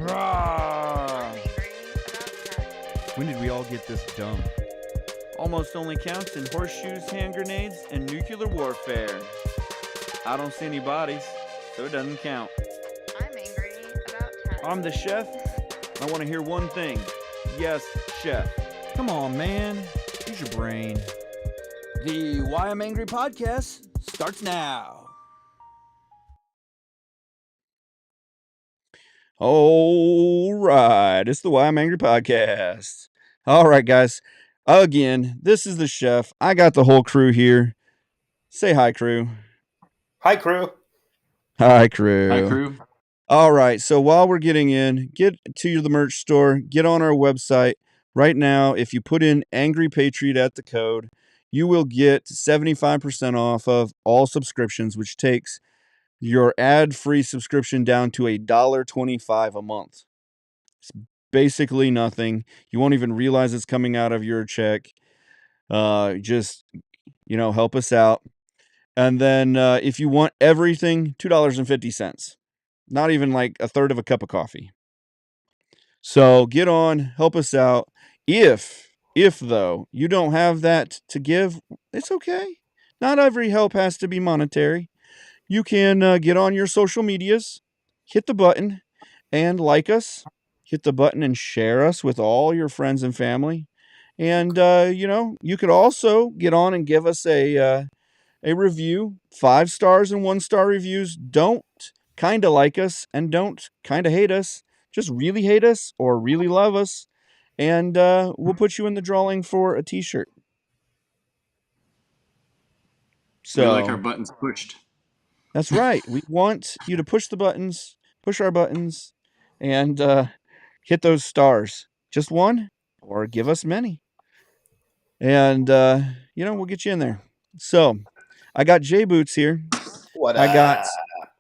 Rah! When did we all get this dumb? Almost only counts in horseshoes, hand grenades, and nuclear warfare. I don't see any bodies, so it doesn't count. I'm angry about taxes. I'm the chef. I want to hear one thing. Yes, chef. Come on, man. Use your brain. The Why I'm Angry podcast starts now. All right. It's the Why I'm Angry podcast. All right, guys. Again, this is the chef. I got the whole crew here. Say hi, crew. Hi, crew. Hi, crew. Hi, crew. All right. So while we're getting in, get to the merch store, get on our website. Right now, if you put in Angry Patriot at the code, you will get 75% off of all subscriptions, which takes your ad-free subscription down to $1.25 a month. It's basically nothing. You won't even realize it's coming out of your check. Just, help us out. And then if you want everything, $2.50. Not even like a third of a cup of coffee. So get on, help us out. If though you don't have that to give, it's okay. Not every help has to be monetary. You can get on your social medias, hit the button and like us, hit the button and share us with all your friends and family. And, you could also get on and give us a review, 5 stars and 1-star reviews. Don't kind of like us and don't kind of hate us. Just really hate us or really love us. And we'll put you in the drawing for a t-shirt. So We like our buttons pushed. That's right. We want you to push our buttons, and hit those stars. Just one, or give us many. And, we'll get you in there. So, I got J Boots here. What I got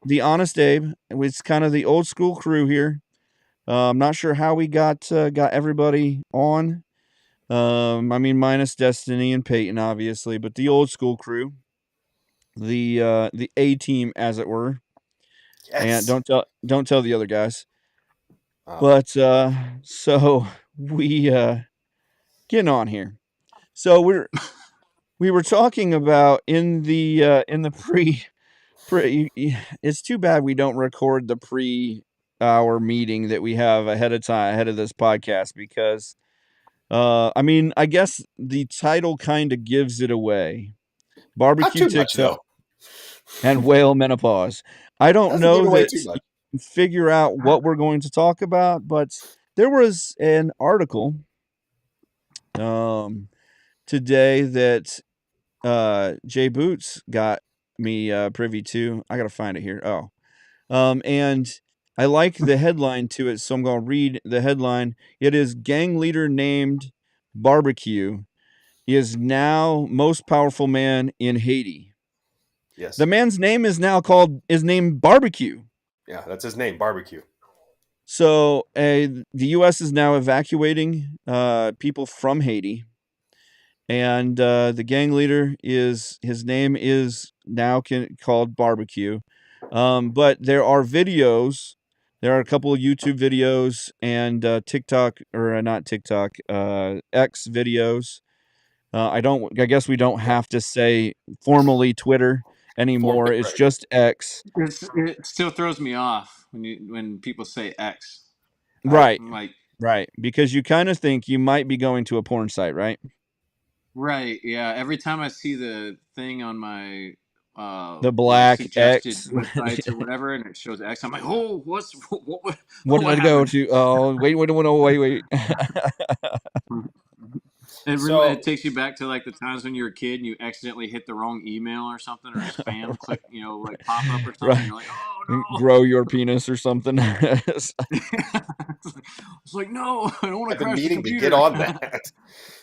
the Honest Abe. It's kind of the old school crew here. I'm not sure how we got everybody on. Minus Destiny and Peyton, obviously, but the old school crew. The A team, as it were. Yes. And don't tell the other guys. But so we getting on here. So we were talking about in the pre. It's too bad we don't record the pre-hour meeting that we have ahead of this podcast, because I guess the title kind of gives it away. Barbecue TikTok and whale menopause. I don't know that you can figure out what we're going to talk about, but there was an article today that Jay Boots got me privy to. I gotta find it here. And I like the headline to it, so I'm gonna read the headline. It is gang leader named Barbecue is now most powerful man in Haiti. Yes. The man's name is named Barbecue. Yeah, that's his name, Barbecue. So the U.S. is now evacuating people from Haiti, and the gang leader his name is now called Barbecue. But there are videos. There are a couple of YouTube videos and TikTok, or not TikTok, X videos. I guess we don't have to say formally Twitter anymore. It's just X. It still throws me off when people say X. Right. Like, right. Because you kind of think you might be going to a porn site, right? Right. Yeah. Every time I see the thing on my the black suggested X websites or whatever, and it shows X, I'm like, oh, what did I go to? Oh, wait. It takes you back to like the times when you were a kid and you accidentally hit the wrong email or something, or spam right. click, like pop up or something. Right. You're like, oh no, grow your penis or something. It's like, no, I don't want to crash the computer. I've been meaning to get on that.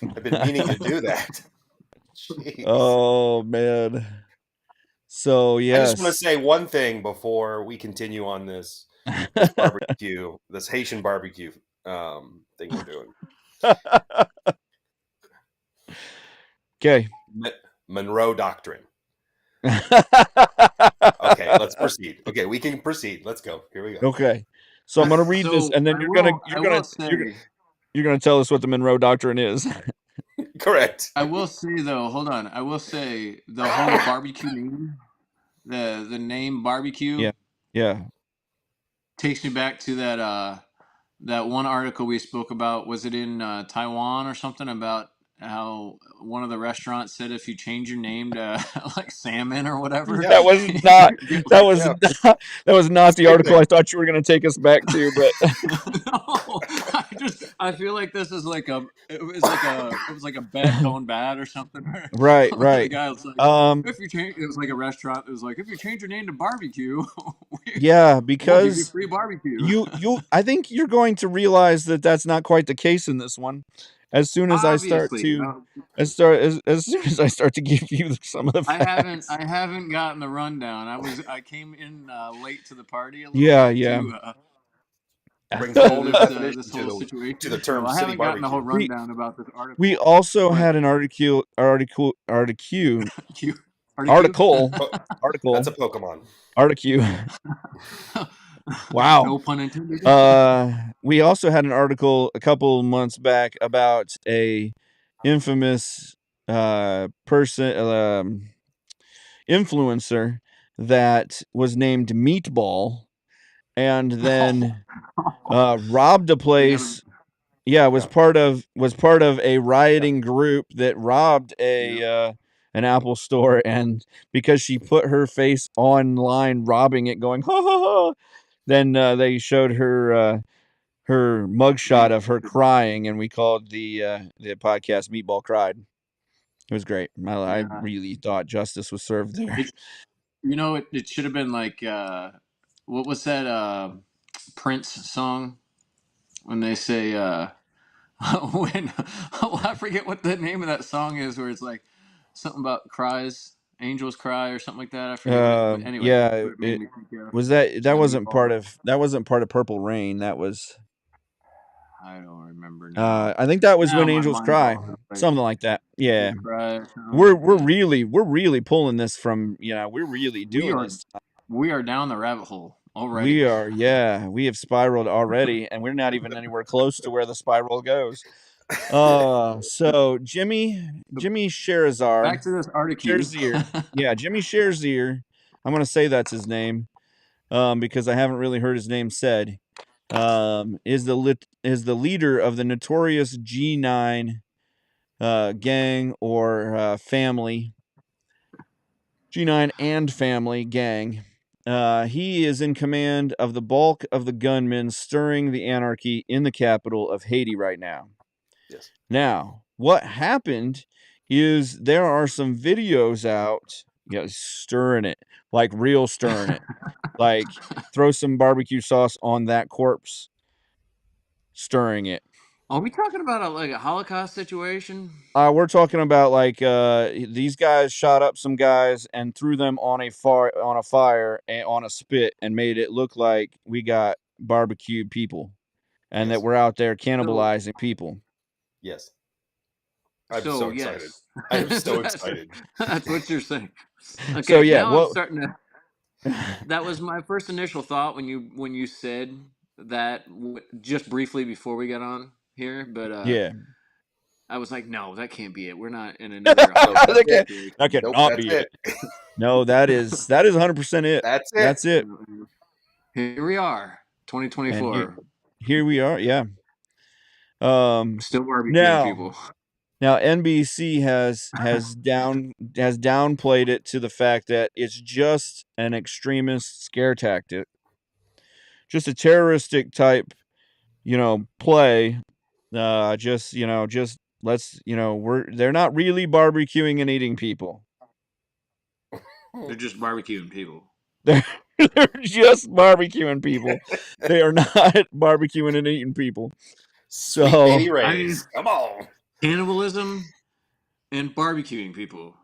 I've been meaning to do that. Jeez. Oh man. So yes. I just want to say one thing before we continue on this barbecue, this Haitian barbecue thing we're doing. Okay. Monroe Doctrine. Okay, let's proceed. Okay, we can proceed. Let's go. Here we go. Okay. So I'm going to read this, So and then I you're going will to say, you're going to tell us what the Monroe Doctrine is. Correct. I will say though, hold on. I will say the whole barbecue name, the name barbecue Yeah. Yeah. takes me back to that one article we spoke about. Was it in Taiwan or something about how one of the restaurants said if you change your name to like salmon or whatever, Yeah. That was you not get that like was Yeah. that was not the Same article thing. I thought you were going to take us back to, but no, I feel like this is like it was like a bet going bad or something. right, Where the right. guy was like, Um if you change, it was like a restaurant. It was like, if you change your name to barbecue, yeah, we'll give you because free barbecue. you I think you're going to realize that that's not quite the case in this one. As soon as I start Obviously, to as soon as I start to give you some of the facts. I haven't gotten the rundown. I came in late to the party a little Yeah, bit yeah. Brings a whole new this definition whole to situation, the so term I city haven't gotten the whole barbecue. we rundown about this we article. also But had an Q, Q, article Oh, that's article a Pokemon. article. Wow. no pun intended. We also had an article a couple months back about a infamous person influencer that was named Meatball and then robbed a We gotta, place. Yeah, Yeah. was part of a Yeah. rioting group that robbed yeah, an Apple store, and because she put her face online robbing it, going ha ha ha, then they showed her mugshot meat. of her crying, and we called the podcast "Meatball Cried." It was great. I Yeah, really thought justice was served there. it it should have been like what was that Prince song when they say when I forget what the name of that song is where it's like something about cries, angels cry or something like that. I forget what it. But anyway, that's Yeah, what it made it me think of. was that The wasn't part meatball. of Purple Rain. That was I don't remember now. I think that was Now When my Angels mind's all Cry, over the place. something like that. Yeah, Angels cry. Or something. Yeah. we're really pulling this from we're really We doing are this. we are down the rabbit hole We already. are, yeah, we have spiraled already, and we're not even anywhere close to where the spiral goes. So Jimmy Back to this article. Scherzier, yeah, Jimmy Scherzier. I'm gonna say that's his name, because I haven't really heard his name said. Is the leader of the notorious G9 gang or family, G9 and family gang. He is in command of the bulk of the gunmen stirring the anarchy in the capital of Haiti right now. Yes. Now, what happened is there are some videos out, stirring it, like real stirring it, like throw some barbecue sauce on that corpse, stirring it. Are we talking about like a Holocaust situation? We're talking about like these guys shot up some guys and threw them on a fire and on a spit and made it look like we got barbecued people and that Yes. we're out there So cannibalizing people. Yes. I'm so so excited. yes, I am so that's, excited. that's what you're saying. So Okay, yeah, now I'm what? starting to. That was my first initial thought when you said that just briefly before we got on here, but Yeah, I was like, no, that can't be it. We're not in another Nope, that's that Holocaust can it. that situation. Nope, cannot that's be it. it. No, that is 100% it. That's it. That's it. Here we are, And 2024, here we are. Yeah. Um. still barbecuing Now. people. Now NBC has downplayed it to the fact that it's just an extremist scare tactic, just a terroristic type, play. Just let's, they're not really barbecuing and eating people. They're just barbecuing people. They're they're just barbecuing people. They are not barbecuing and eating people. Sweet So Danny I mean, Ray's. Come on. cannibalism and barbecuing people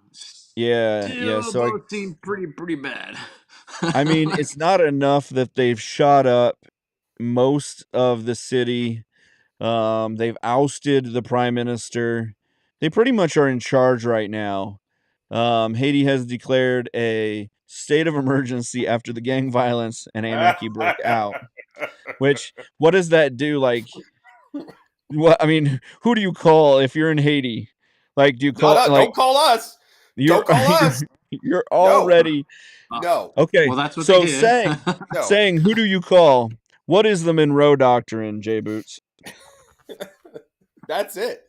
yeah. still So both seem pretty bad. I mean, Like, it's not enough that they've shot up most of the city. They've ousted the prime minister. They pretty much are in charge right now. Haiti has declared a state of emergency after the gang violence and anarchy broke out. Which, what does that do? Like, what? I mean, who do you call if you're in Haiti? Like, do you No, call no, like don't call us. you're Don't call us. you're No, already no, okay? Well, that's what they So did. no. saying who do you call? What is the Monroe Doctrine, Jay Boots? That's it.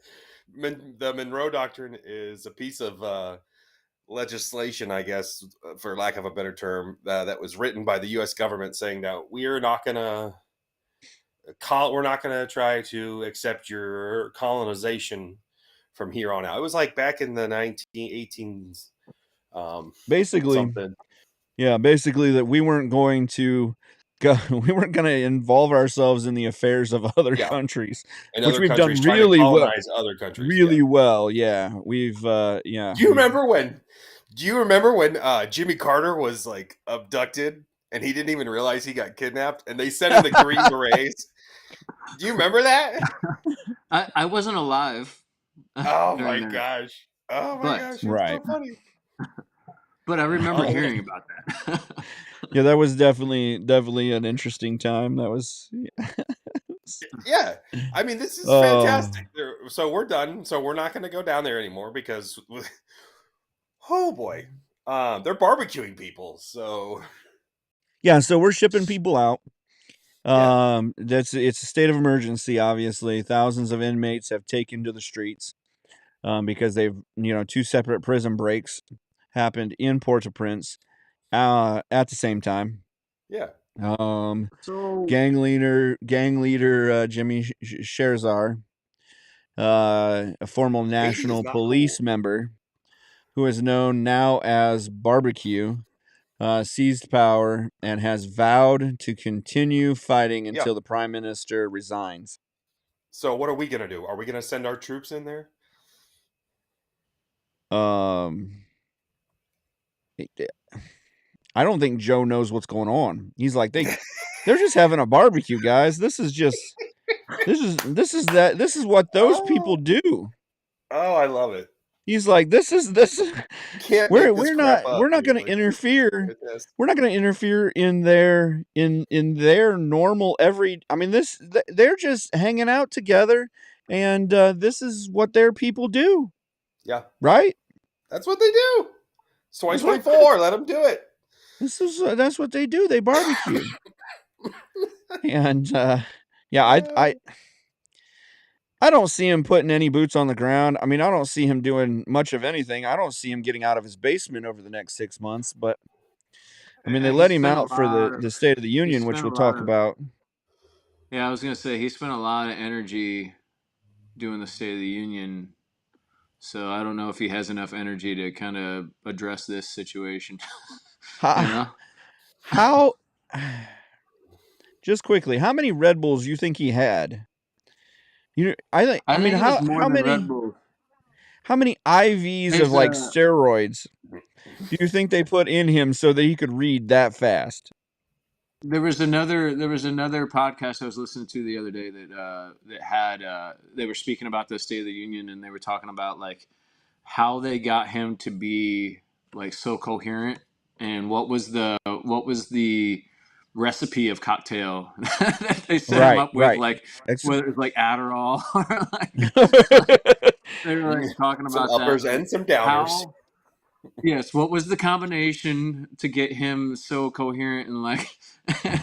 The Monroe Doctrine is a piece of legislation, I guess, for lack of a better term, that was written by the U.S. government, saying that we're not gonna try to accept your colonization from here on out. It was like back in the 1918s, Basically, something. yeah, basically that we weren't going to go, we weren't going to involve ourselves in the affairs of other Yeah, countries, and which other we've done countries trying to really well, colonize other countries. Yeah. really well. Yeah, we've yeah, Do you we've remember when? Do you remember when Jimmy Carter was like abducted and he didn't even realize he got kidnapped, and they sent him the Green Berets? Do you remember that? I wasn't alive Oh during my that, gosh! Oh my but gosh! It was right. so funny. I remember Oh, hearing about that. Yeah, that was definitely an interesting time. That was yeah. I mean, this is oh fantastic. So we're done. So we're not going to go down there anymore because, oh boy, they're barbecuing people. So yeah. So we're shipping people out. yeah, It's a state of emergency. Obviously, thousands of inmates have taken to the streets because they've two separate prison breaks happened in Port-au-Prince at the same time. yeah. Um, So gang leader Jimmy Sherzar, a former Haiti is national not police cool. member who is known now as Barbecue, seized power and has vowed to continue fighting Yeah. until the prime minister resigns. So what are we going to do? Are we going to send our troops in there? Um, I don't think Joe knows what's going on. He's like they're just having a barbecue, guys. This is what those people Oh, do. I love it. He's like this is You can't make this we're crap not up, going dude. to Like, interfere. fantastic. We're not going to interfere in their normal every. I mean they're just hanging out together, and this is what their people do, Yeah, right? that's what they do. It's That's what 2024. Let them do it. that's what they do. They barbecue, and yeah, Uh, I don't see him putting any boots on the ground. I mean, I don't see him doing much of anything. I don't see him getting out of his basement over the next 6 months, but I mean, they he let him spent a out for lot the of State of the he Union, which spent a we'll lot talk of about. yeah. I was gonna say he spent a lot of energy doing the State of the Union. So I don't know if he has enough energy to kind of address this situation. you How, know, how just quickly, how many Red Bulls you think he had? I I mean, think it was more than Red Bull. how many IVs of There's like a steroids do you think they put in him so that he could read that fast? there was another podcast I was listening to the other day that had they were speaking about the State of the Union, and they were talking about like how they got him to be like so coherent, and what was the recipe of cocktail that they set him Right, up with, right. like Ex- whether it was like Adderall or they were like talking some about that, uppers like and some downers. how yes, what was the combination to get him so coherent and like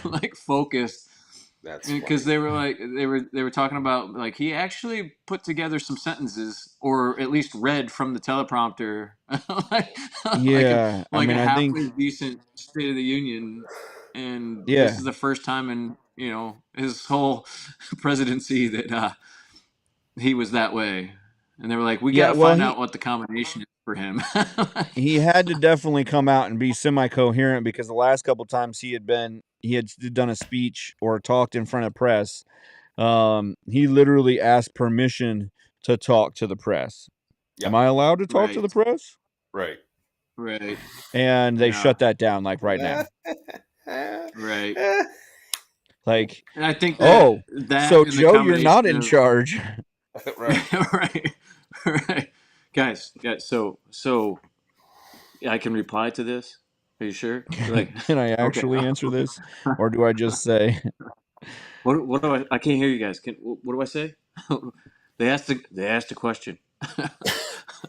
like focused? That's Because funny. they were talking about like he actually put together some sentences, or at least read from the teleprompter, like like a yeah, I like a mean, I think halfway decent State of the Union, and this yeah. is the first time in his whole presidency that he was that way, and they were like, we got Yeah, to well, find out what the combination is for him. Like, he had to definitely come out and be semi-coherent because the last couple times he had done a speech or talked in front of press. He literally asked permission to talk to the press. Yeah, Am I allowed to talk to right, the press? right. right, And they yeah, shut that down like right now. right. Like, And I think that oh, that so and the Joe, you're not combination in of charge. right. right, right, guys. Yeah, so I can reply to this. Are you sure? Like, Can I okay, actually answer this, or do I just say? What do I can't hear you guys. What do I say? They asked a question.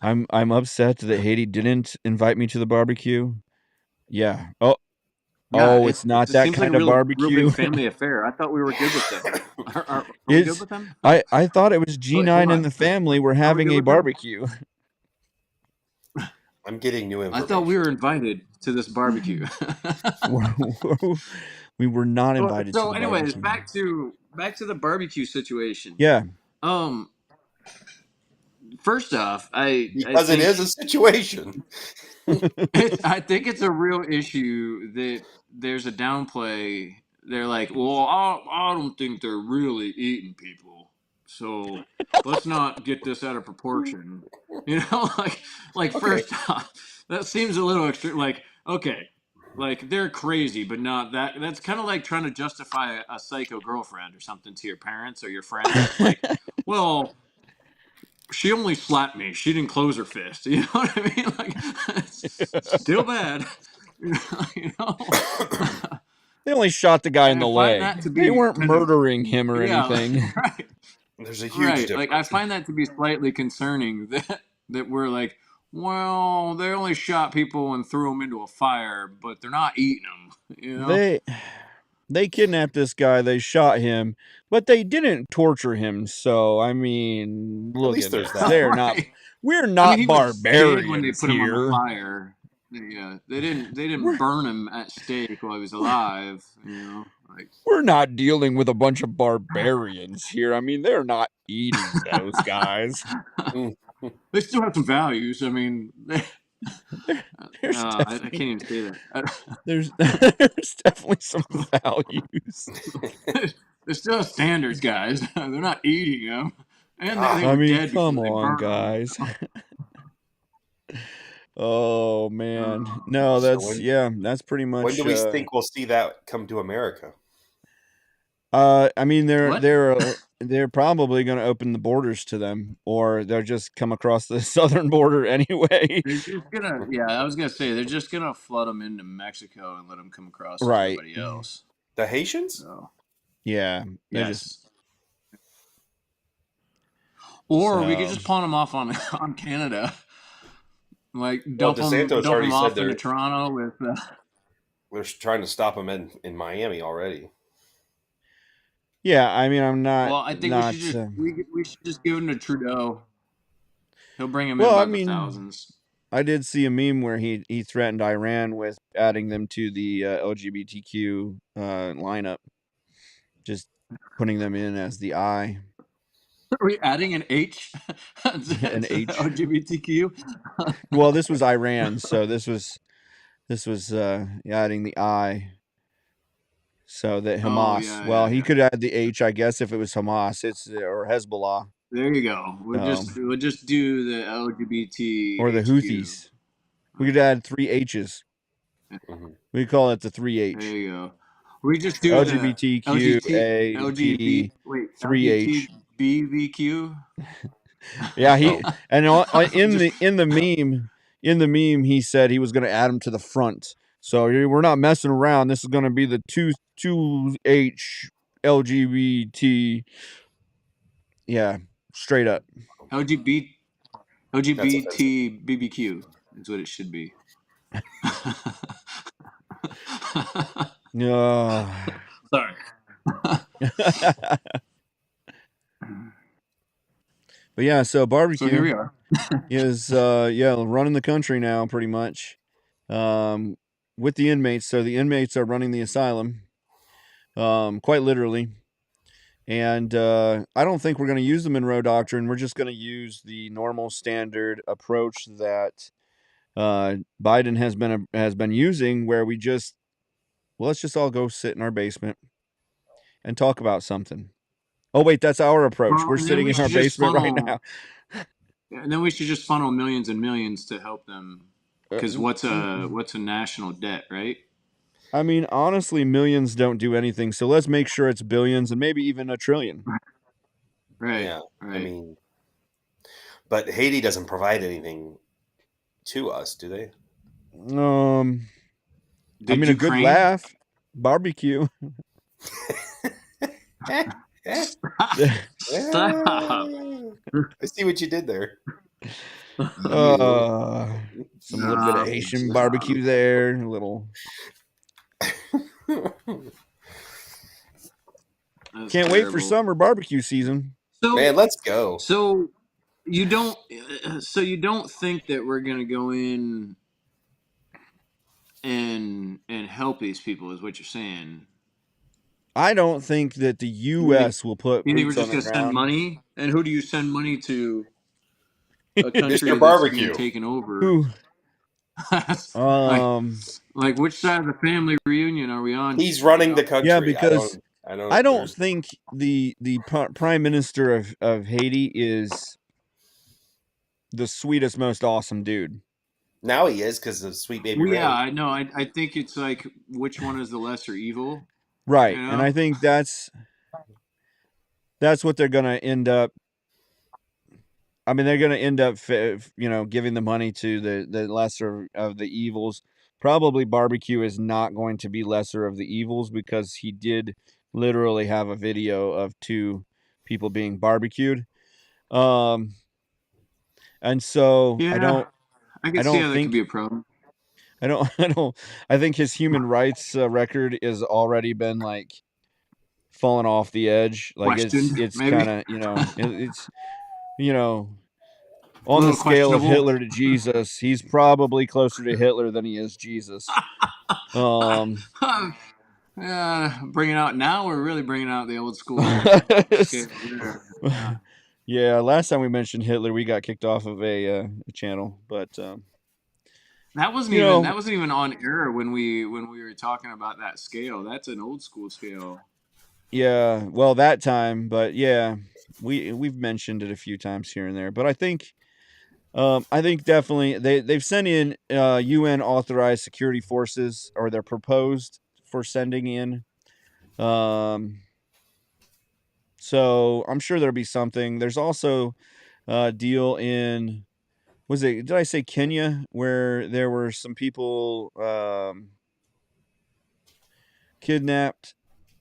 I'm upset that Haiti didn't invite me to the barbecue. Yeah. Yeah, It's not it that seems like a kind of real big barbecue. family affair. I thought we were good with them. Are we good It's with them? I thought it was Wait, hold G9 and on. the family were Are we having good a with them? barbecue. I'm getting new I thought we information. were invited to this barbecue. We were not invited to So, the anyways, barbecue. back to the barbecue situation. Yeah. Um, First off, I Because it think is a situation. I think it's a real issue that there's a downplay. They're like, well, I don't think they're really eating people, so let's not get this out of proportion. You know, like Okay. first off, that seems a little extreme. Like, okay, like they're crazy, but not that. That's kind of like trying to justify a psycho girlfriend or something to your parents or your friends. Like, well, she only slapped me. She didn't close her fist. You know what I mean? Like, it's still bad. You know? They only shot the guy in And I the find leg. that to They be weren't kind of, murdering him or yeah, anything. right, There's a huge right. Like, I difference. find that to be slightly concerning that we're like, well, they only shot people and threw them into a fire, but they're not eating them. You know? They kidnapped this guy, they shot him, but they didn't torture him. So, I mean, At look least at there's this. that. Right. We're I mean, not he was dead when they barbarians put him on the here. fire. Yeah, they didn't We're burn him at stake while he was we're alive. You know, like. we're not dealing with a bunch of barbarians here. I mean, they're not eating those guys. Mm. They still have some values. I mean, There's I can't definitely even say there's definitely some values. that. They still have standards, guys. They're not eating them, and they God. I were mean, dead before come they on, burned them. guys. Oh man. Oh, No, So that's pretty when do much we think we'll see that come to America? I mean what? they're probably going to open the borders to them, or they'll just come across the southern border anyway. They're just gonna. Yeah, I was gonna say they're just gonna flood them into Mexico and let them come across to Right. everybody else. The Haitians? So Yeah. They're just yes. Or we could so just pawn them off on on Canada, like Well, dump them DeSantos dump already them said off into Toronto with. they're trying to stop him in Miami already. yeah, I mean I'm Well, I think we should just give them to Trudeau. He'll bring them in well, I by the mean thousands. I did see a meme where he threatened Iran with adding them to the LGBTQ lineup, just putting them in as the I. Are we adding an H to An H. LGBTQ? Well, this was Iran, so this was adding the I. So that Oh Hamas, yeah, well, yeah, he yeah. could add the H, I guess, if it was Hamas, or Hezbollah, There you go. so, We'll just do the or the LGBTHQ. Houthis. We could add 3 H's. Hmm. We call it the There 3H. you go. We just do the LGBTQAP wait, 3H. LGBTBVQ. Yeah, Oh, in the meme he said he was going to add him to the front. So we're not messing around. This is going to be the 2H LGBT. Yeah, straight up. LGBT that's offensive. BBQ is what it should be. Sorry. But yeah, so So here barbecue we are. is running the country now pretty much. With the inmates. So the inmates are running the asylum. Quite literally. And I don't think we're going to use the Monroe Doctrine. We're just going to use the normal standard approach that Biden has been using, where let's just all go sit in our basement and talk about something. Oh wait, that's our approach. Well, We're and then sitting we in our should just basement right funnel. now. And then we should just funnel millions and millions to help them. Because what's Uh, a national debt, right? I mean, honestly, millions don't do anything. So let's make sure it's billions and maybe even a trillion. Right. Yeah, I Right. mean, but Haiti doesn't provide anything to us, do they? I Did mean, a good Ukraine? laugh, barbecue. Stop. I see what you did there. You. Some little bit of No, Haitian stop. barbecue there, a little. That's Can't wait for terrible. summer barbecue season. So, Man, let's go. so you don't, so you don't think that we're gonna go in and help these people, is what you're saying? I don't think that the You think, U.S. will put you think we're boots on just the gonna send ground. money? And who do you send money to? A country Mr. that's being Barbecue. taken over. Who? like, Um. like which side of the family reunion are we on He's here? You running the know? Yeah, country. because I I don't. don't There's think the prime minister of Haiti is the sweetest, most awesome dude. now he is because of Sweet Baby Well, yeah, Ray. I know. I think it's like which one is the lesser evil? You Right, and know? I think that's what they're gonna end up. I mean, they're gonna end up, giving the money to the lesser of the evils. Probably barbecue is not going to be lesser of the evils because he did literally have a video of two people being barbecued. Um, and so Yeah, I I can see don't how that could be think a problem. I don't I don't I think his human rights record is already been like falling off the edge. Like Questioned, it's maybe. kind of it's you know A on the little scale of questionable. Hitler to Jesus, he's probably closer to Hitler than he is Jesus. Um, Yeah, bringing out now. We're really bringing out the old school scale there. Yeah. yeah, last time we mentioned Hitler, we got kicked off of a channel, but That wasn't you even know, on air when we were talking about that scale. That's an old school scale. yeah, well that time, but yeah, we've mentioned it a few times here and there, but I think definitely they've sent in UN authorized security forces, or they're proposed for sending in. Um, so I'm sure there'll be something. There's also a deal in, was it, did I say Kenya, where there were some people kidnapped?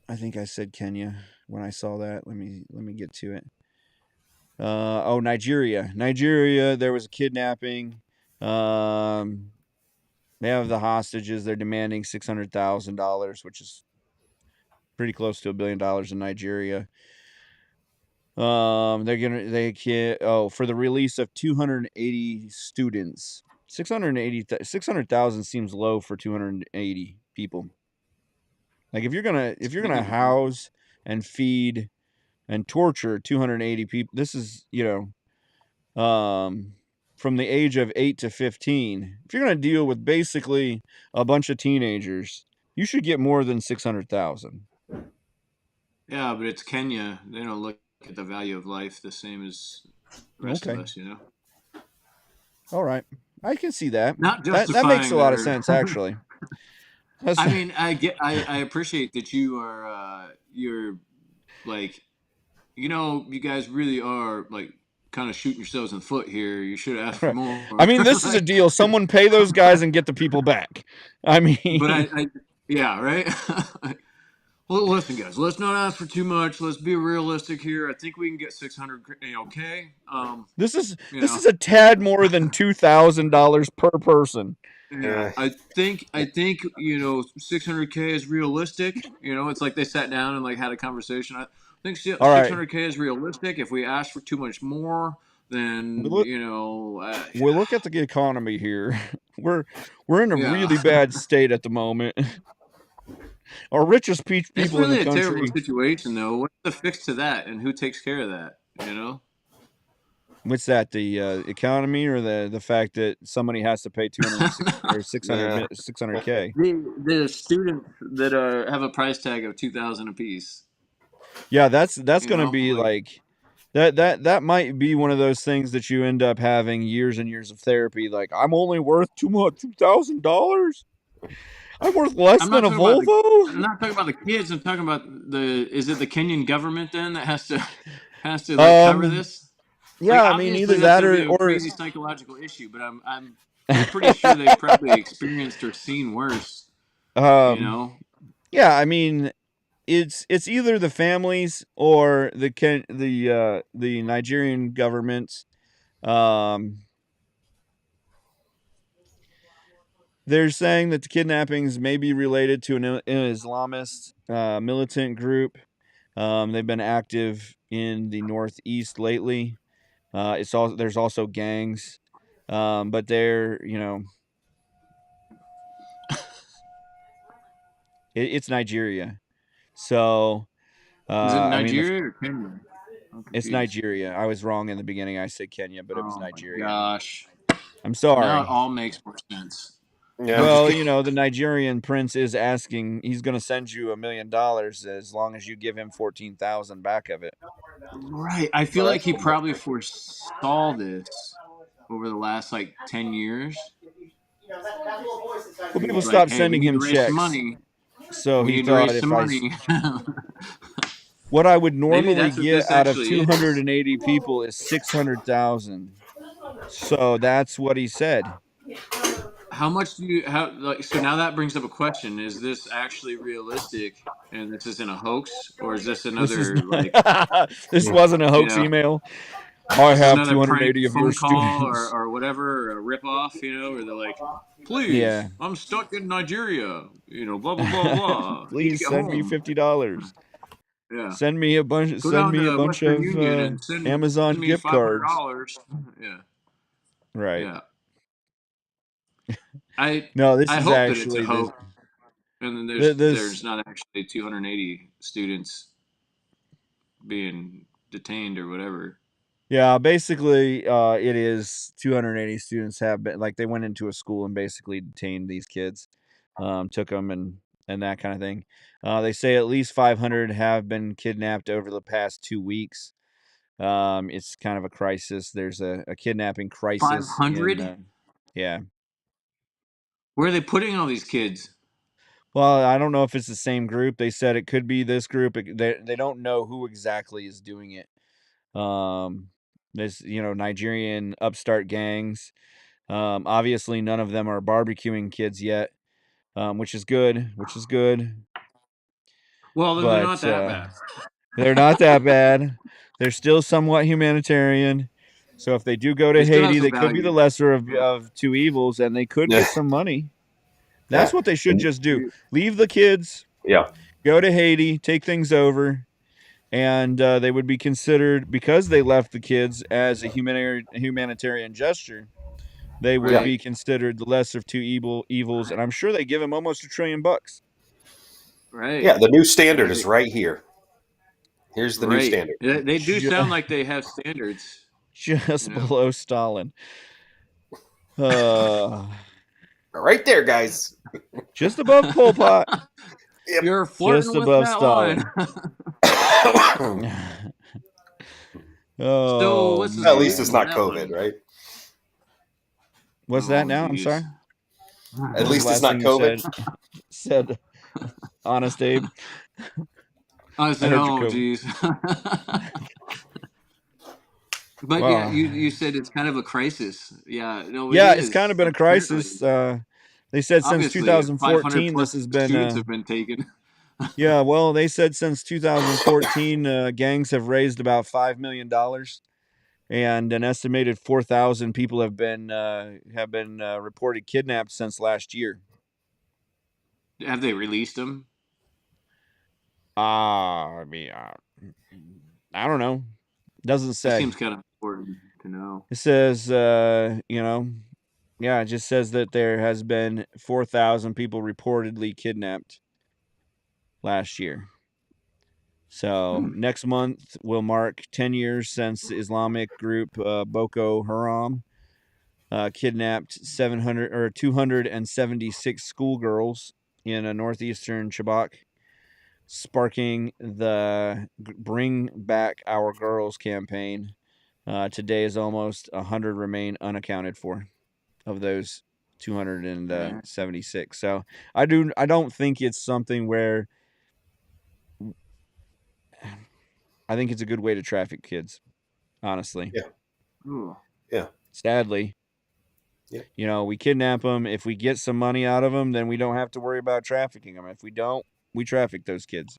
I think I said Kenya when I saw that. Let me get to it. Nigeria. Nigeria, there was a kidnapping. Um, they have the hostages. They're demanding $600,000, which is pretty close to $1 billion in Nigeria. For the release of 280 students. 600,000 seems low for 280 people. Like if you're gonna house and feed and torture 280 people, this is from the age of 8 to 15. If you're gonna deal with basically a bunch of teenagers, you should get more than 600,000. Yeah, but it's Kenya. They don't look at the value of life the same as the rest of Okay, us. all right, I can see that. Not That makes a justifying lot of their. sense, actually. That's I mean, I appreciate that you are you're like, you guys really are like kind of shooting yourselves in the foot here. You should have asked for I more. mean, this is a Like, deal. Someone pay those guys and get the people back. I but mean, yeah, right. Well, listen, guys. Let's not ask for too much. Let's be realistic here. I think we can get 600. Okay. this is You this know. is a tad more than $2,000 per person. Yeah, I think 600K is realistic. It's like they sat down and like had a conversation. I think All right, 600K is realistic. If we ask for too much more, we then look we look at the economy here. We're in a yeah, really bad state at the moment. Our richest it's people in the really a terrible country. situation though. What's the fix to that, and who takes care of that? What's that? The economy, or the fact that somebody has to pay 260 or Nah. 600K? The students that have a price tag of 2,000 apiece. Yeah, that's going to be Like like that might be one of those things that you end up having years and years of therapy. Like, I'm only worth $2,000. I'm worth less I'm than not a talking about I'm Volvo. not talking about the kids. I'm talking about is it the Kenyan government then that has to like cover Um, this? Like yeah, I mean obviously either that's that going to or be a crazy psychological issue, but I'm pretty sure they've probably experienced or seen worse. You um, know, yeah, I mean it's either the families or the Nigerian government. They're saying that the kidnappings may be related to an Islamist militant group. They've been active in the Northeast lately. There's also gangs, but they're it's Nigeria. So Is it I mean Nigeria or Kenya? I'm it's confused. Nigeria. I was wrong in the beginning. I said Kenya, but it was Oh my Nigeria. gosh. I'm Now it sorry. all makes more sense. Yeah, I'm just Well, kidding. the Nigerian prince is asking. He's going to send you $1 million as long as you give him 14,000 back of it. Right. I feel like he probably foresaw this over the last like 10 years. Well, He people was like, stopped hey, we sending need to him raise some checks, money. so We he need to thought raise some money. what I would Maybe normally that's what get this out of actually is. 280 people is 600,000. So that's what he said. How much do you how like so now that brings up a question. Is this actually realistic and this isn't a hoax? Or is this This is another like not, this wasn't a you hoax know email. I this is have another prank 280 of your phone call students. or whatever, or a rip off, where they're like, Yeah. please, I'm stuck in Nigeria, blah blah blah blah. Need to Please get send me home. $50. Yeah. Send me a bunch. Go Send down me a to bunch Western of Union and send Amazon me gift cards. $500. Yeah. Right. Yeah. I No, this I is hope that it's a actually this. hoax and then there's This. not actually 280 students being detained or whatever. Yeah, basically, it is 280 students have been like they went into a school and basically detained these kids, took them and that kind of thing. They say at least 500 have been kidnapped over the past 2 weeks. It's kind of a crisis. There's a kidnapping crisis in. 500? Yeah. Where are they putting all these kids? Well, I don't know if it's the same group. They said it could be this group. They don't know who exactly is doing it. There's Nigerian upstart gangs. Obviously, none of them are barbecuing kids yet, which is good. Which is good, Well, then they're not but that bad. they're not that bad. They're still somewhat humanitarian. So if they do go to They still have Haiti, some they could be the value. lesser of, Yeah. of two evils, and they could Yeah. get some money. That's Yeah. what they should just do. Leave the kids, Yeah. go to Haiti, take things over, and they would be considered, because they left the kids as a humanitarian gesture, they would Right. be considered the lesser of two evils, and I'm sure they give him almost $1 trillion. Right. Yeah. The new standard is Right. right here. Here's the new Right. standard. They do Ju- sound like they have standards. just below Stalin. Uh, Right there, guys. just above Pol Pot. Yep. You're Just flirting with above that line. Stalin. So Oh what's the At least it's solution man, to not that COVID, one? right? what's that Oh, now? I'm geez. sorry. At What was the least it's last not thing you COVID. said? Honest Abe. I I said, heard your oh, COVID. geez. But yeah, Well, you said it's kind of a crisis. Yeah, no, it yeah, it's kind is. of been a crisis. Apparently, They said since obviously, 500 2014, this plus has been. students have been taken. Yeah, well, they said since 2014, gangs have raised about $5 million, and an estimated 4,000 people have been reported kidnapped since last year. Have they released them? I mean, I don't know. Doesn't That say. seems kind of important to know. It says, yeah, it just says that there has been 4,000 people reportedly kidnapped last year. So next month will mark 10 years since the Islamic group Boko Haram kidnapped 276 schoolgirls in a northeastern Chibok, sparking the Bring Back Our Girls campaign. Today is almost 100 remain unaccounted for of those 276. So I don't think it's something where I think it's a good way to traffic kids, honestly. Yeah. Ooh. Yeah. Sadly. Yeah. We kidnap them. If we get some money out of them, then we don't have to worry about trafficking them. If we don't, we traffic those kids.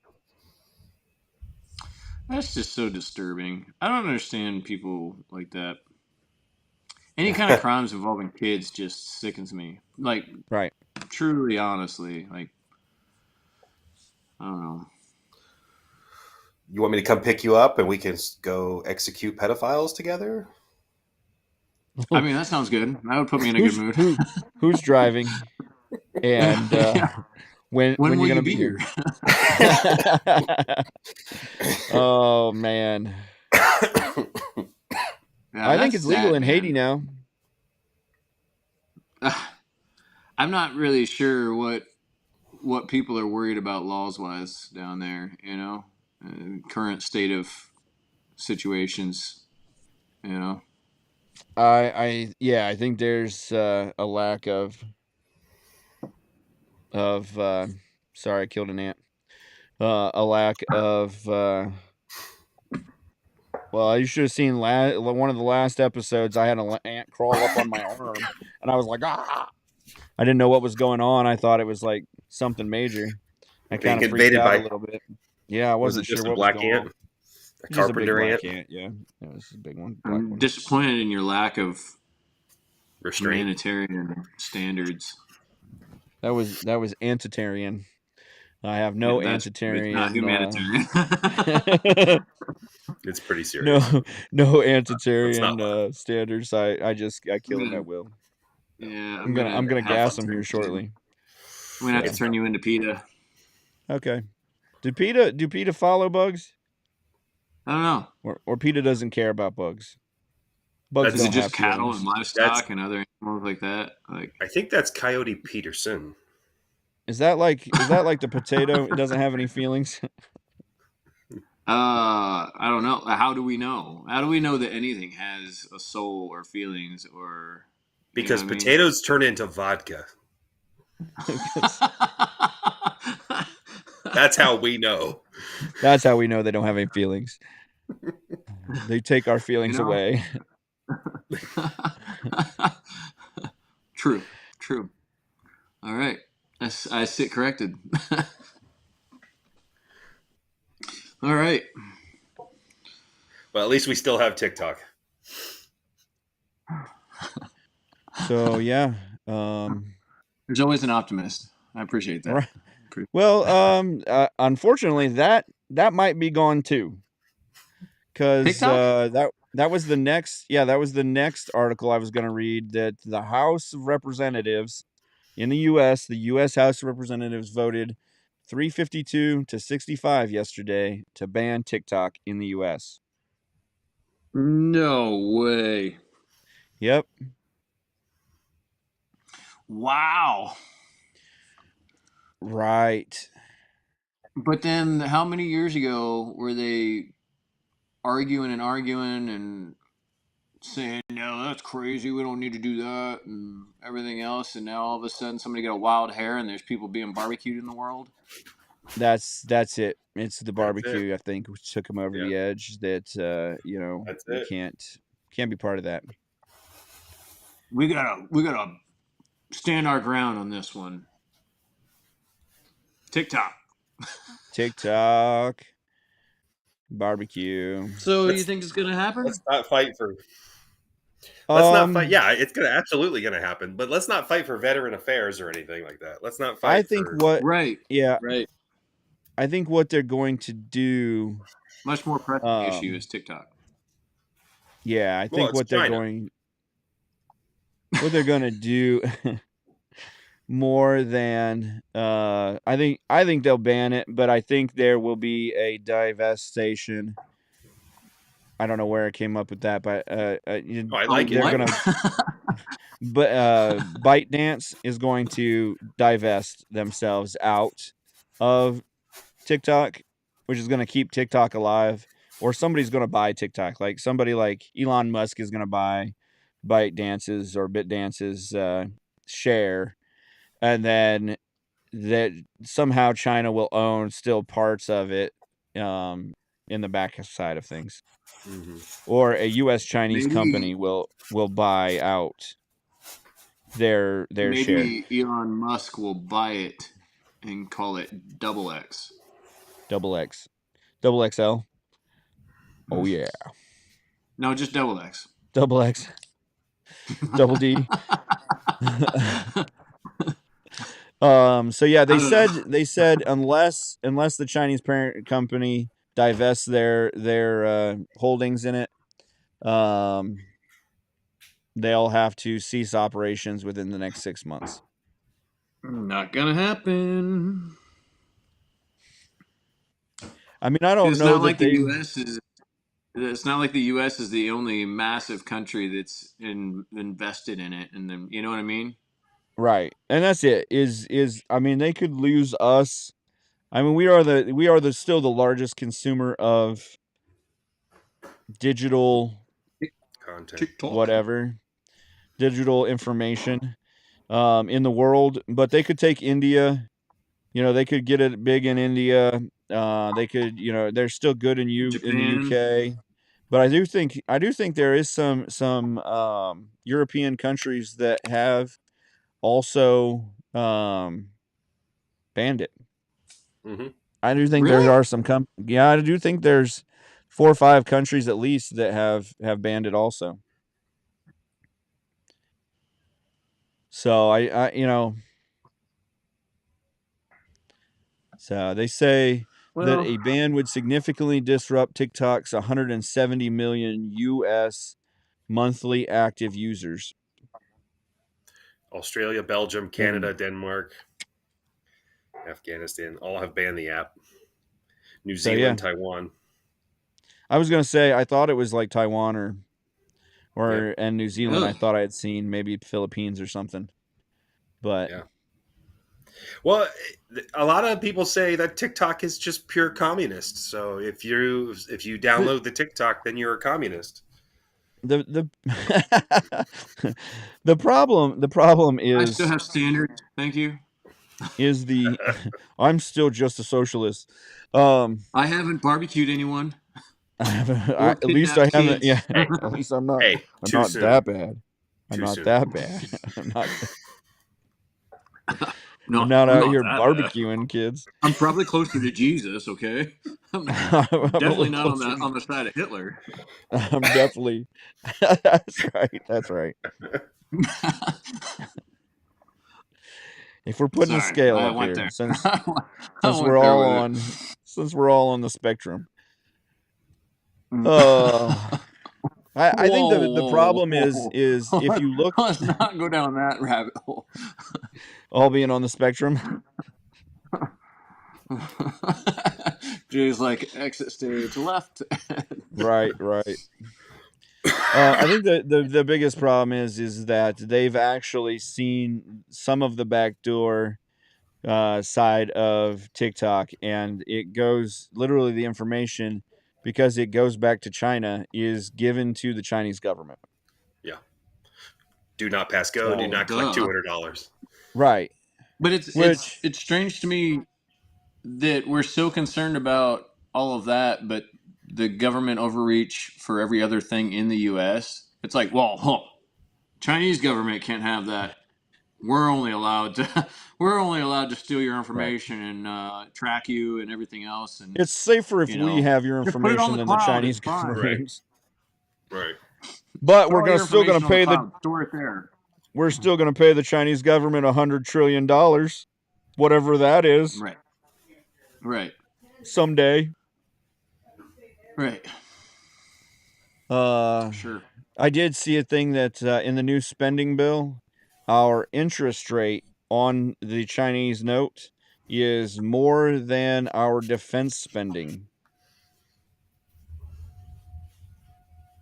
That's just so disturbing. I don't understand people like that. Any kind of crimes involving kids just sickens me. Like, Right. truly, honestly. Like, I don't know. You want me to come pick you up and we can go execute pedophiles together? I mean, that sounds good. That would put me in a good mood. Who's driving? And Yeah. when When will you're you gonna be be here? Oh man. Yeah, I think that's it's legal sad, in Haiti man. now. I'm not really sure what people are worried about laws wise down there. Current state of situations. You know. I think there's a lack of sorry, I killed an ant. A lack of well, you should have seen one of the last episodes. I had an ant crawl up on my arm, and I was like, ah! I didn't know what was going on. I thought it was like something major. I kind Being of freaked invaded out a by, little bit. Yeah, I was wasn't it sure just a what was black going ant? on. A Just a big carpenter ant? black ant. Yeah, it was a big one, black I'm one. disappointed in your lack of Restraint? humanitarian standards. That was antitarian. I have Yeah, no that's it's not antitarian. humanitarian. It's pretty No, serious. no Let's not lie. antitarian standards. I kill them at will. I'm gonna I'm gonna have gas to them here shortly. I'm gonna have to It's turn you into PETA. Okay. Do PETA follow bugs? I don't know. Or PETA doesn't care about bugs? Bugs Is it don't just have cattle and feelings. livestock and other animals like that? Like, I think that's Coyote Peterson. Is that like the potato? It doesn't have any feelings. I don't know. How do we know? How do we know that anything has a soul or feelings or you know Because what I mean? potatoes turn into vodka. That's how we know. That's how we know they don't have any feelings. They take our feelings You know? away. True. All right. I sit corrected. All right. But at least we still have TikTok. So yeah. There's always an optimist. I appreciate that. Right. Well, unfortunately, that might be gone too, because TikTok? that was the next. Yeah, that was the next article I was going to read. That the House of Representatives in the U.S., the U.S. House of Representatives voted 352 to 65 yesterday to ban TikTok in the U.S. No way. Yep. Wow. Right. But then how many years ago were they arguing and saying, no, that's crazy. We don't need to do that and everything else. And now all of a sudden somebody got a wild hair and there's people being barbecued in the world. That's it. It's the barbecue, I think, which took them over Yeah. the edge. That That's we it. can't be part of that. We gotta stand our ground on this one. TikTok. Barbecue. So you think it's gonna happen? Let's not fight for. Let's not fight. Um, Yeah, it's absolutely gonna happen. But let's not fight for veteran affairs or anything like that. Let's not I fight think for. Right. yeah, Right. I think what they're going to do. Much more pressing issue is TikTok. Yeah, I think It's what they're China. going to do more than I think they'll ban it, but I think there will be a divestation. I don't know where I came up with that, but I like it. they're gonna. But ByteDance is going to divest themselves out of TikTok, which is going to keep TikTok alive, or somebody's going to buy TikTok. Like somebody like Elon Musk is going to buy ByteDance's or BitDance's share, and then that somehow China will own still parts of it in the back side of things, or a U.S. Chinese company will buy out their share. Maybe Elon Musk will buy it and call it XX. XXL. Oh yeah, No, just double X. double X, double D. So yeah, they said unless the Chinese parent company divests their holdings in it, they'll have to cease operations within the next 6 months. Not gonna happen. I mean, I don't It's know not that like the they. U.S. is. It's not like the U.S. is the only massive country that's invested in it, and then you know what I mean. Right, and that's it. I mean, they could lose us. I mean, we are the still the largest consumer of digital Content. TikTok. whatever, digital information in the world, but they could take India. They could get it big in India. They could, they're still good in the Japan. UK. But I do think there is some European countries that have also banned it. Mm-hmm. I do think there Really? are some yeah, I do think there's 4 or 5 countries at least that have banned it also. So so they say that Well, a ban would significantly disrupt TikTok's 170 million US monthly active users. Australia, Belgium, And Canada, Denmark, Afghanistan all have banned the app. New so yeah, Zealand, Taiwan. I was gonna say I thought it was like Taiwan Yeah, and New Zealand. I really? thought I had seen maybe Philippines or something, but yeah. Well, a lot of people say that TikTok is just pure communist. So if you The, download the TikTok, then you're a communist. the the problem I still is have standards. Thank you. the I'm still just a socialist. Um, I haven't barbecued anyone or at least I kidnapped haven't. Yeah, kids. Hey, at least I'm not. hey, I'm too not that soon. bad. I'm Too not soon. that bad. I'm not. I'm No, not I'm out not here that bad. barbecuing kids. I'm probably closer to Jesus. Okay, I'm I'm a definitely little not on closer. the side of Hitler. I'm definitely. That's right. That's right. If we're putting a Sorry, scale I up went here, there. since I since we're went there all with on since we're all on the spectrum, it. uh, I think Whoa, the whoa, problem whoa. is if you look Let's not go down that rabbit hole. all being on the spectrum. Jay's like exit stage left. Right, right. I think the biggest problem is that they've actually seen some of the backdoor side of TikTok, and it goes literally the information, because it goes back to China, is given to the Chinese government. Yeah. Do not pass go. Do So not collect Duh. $200. right, But it's which strange to me that we're so concerned about all of that, but the government overreach for every other thing in the U.S. It's like, well, Chinese government can't have that. We're only allowed to we're only allowed to steal your right, information and track you and everything else, and it's safer if you we know, have your just put it on information the than the cloud. It's Chinese fine. Right. government. Right. But Put all your still gonna information on the pay cloud. Store it there. we're still gonna pay the Chinese government $100 trillion, whatever that is, Right. Right. someday. Right. Uh, Sure. I did see a thing that in the new spending bill, our interest rate on the Chinese note is more than our defense spending.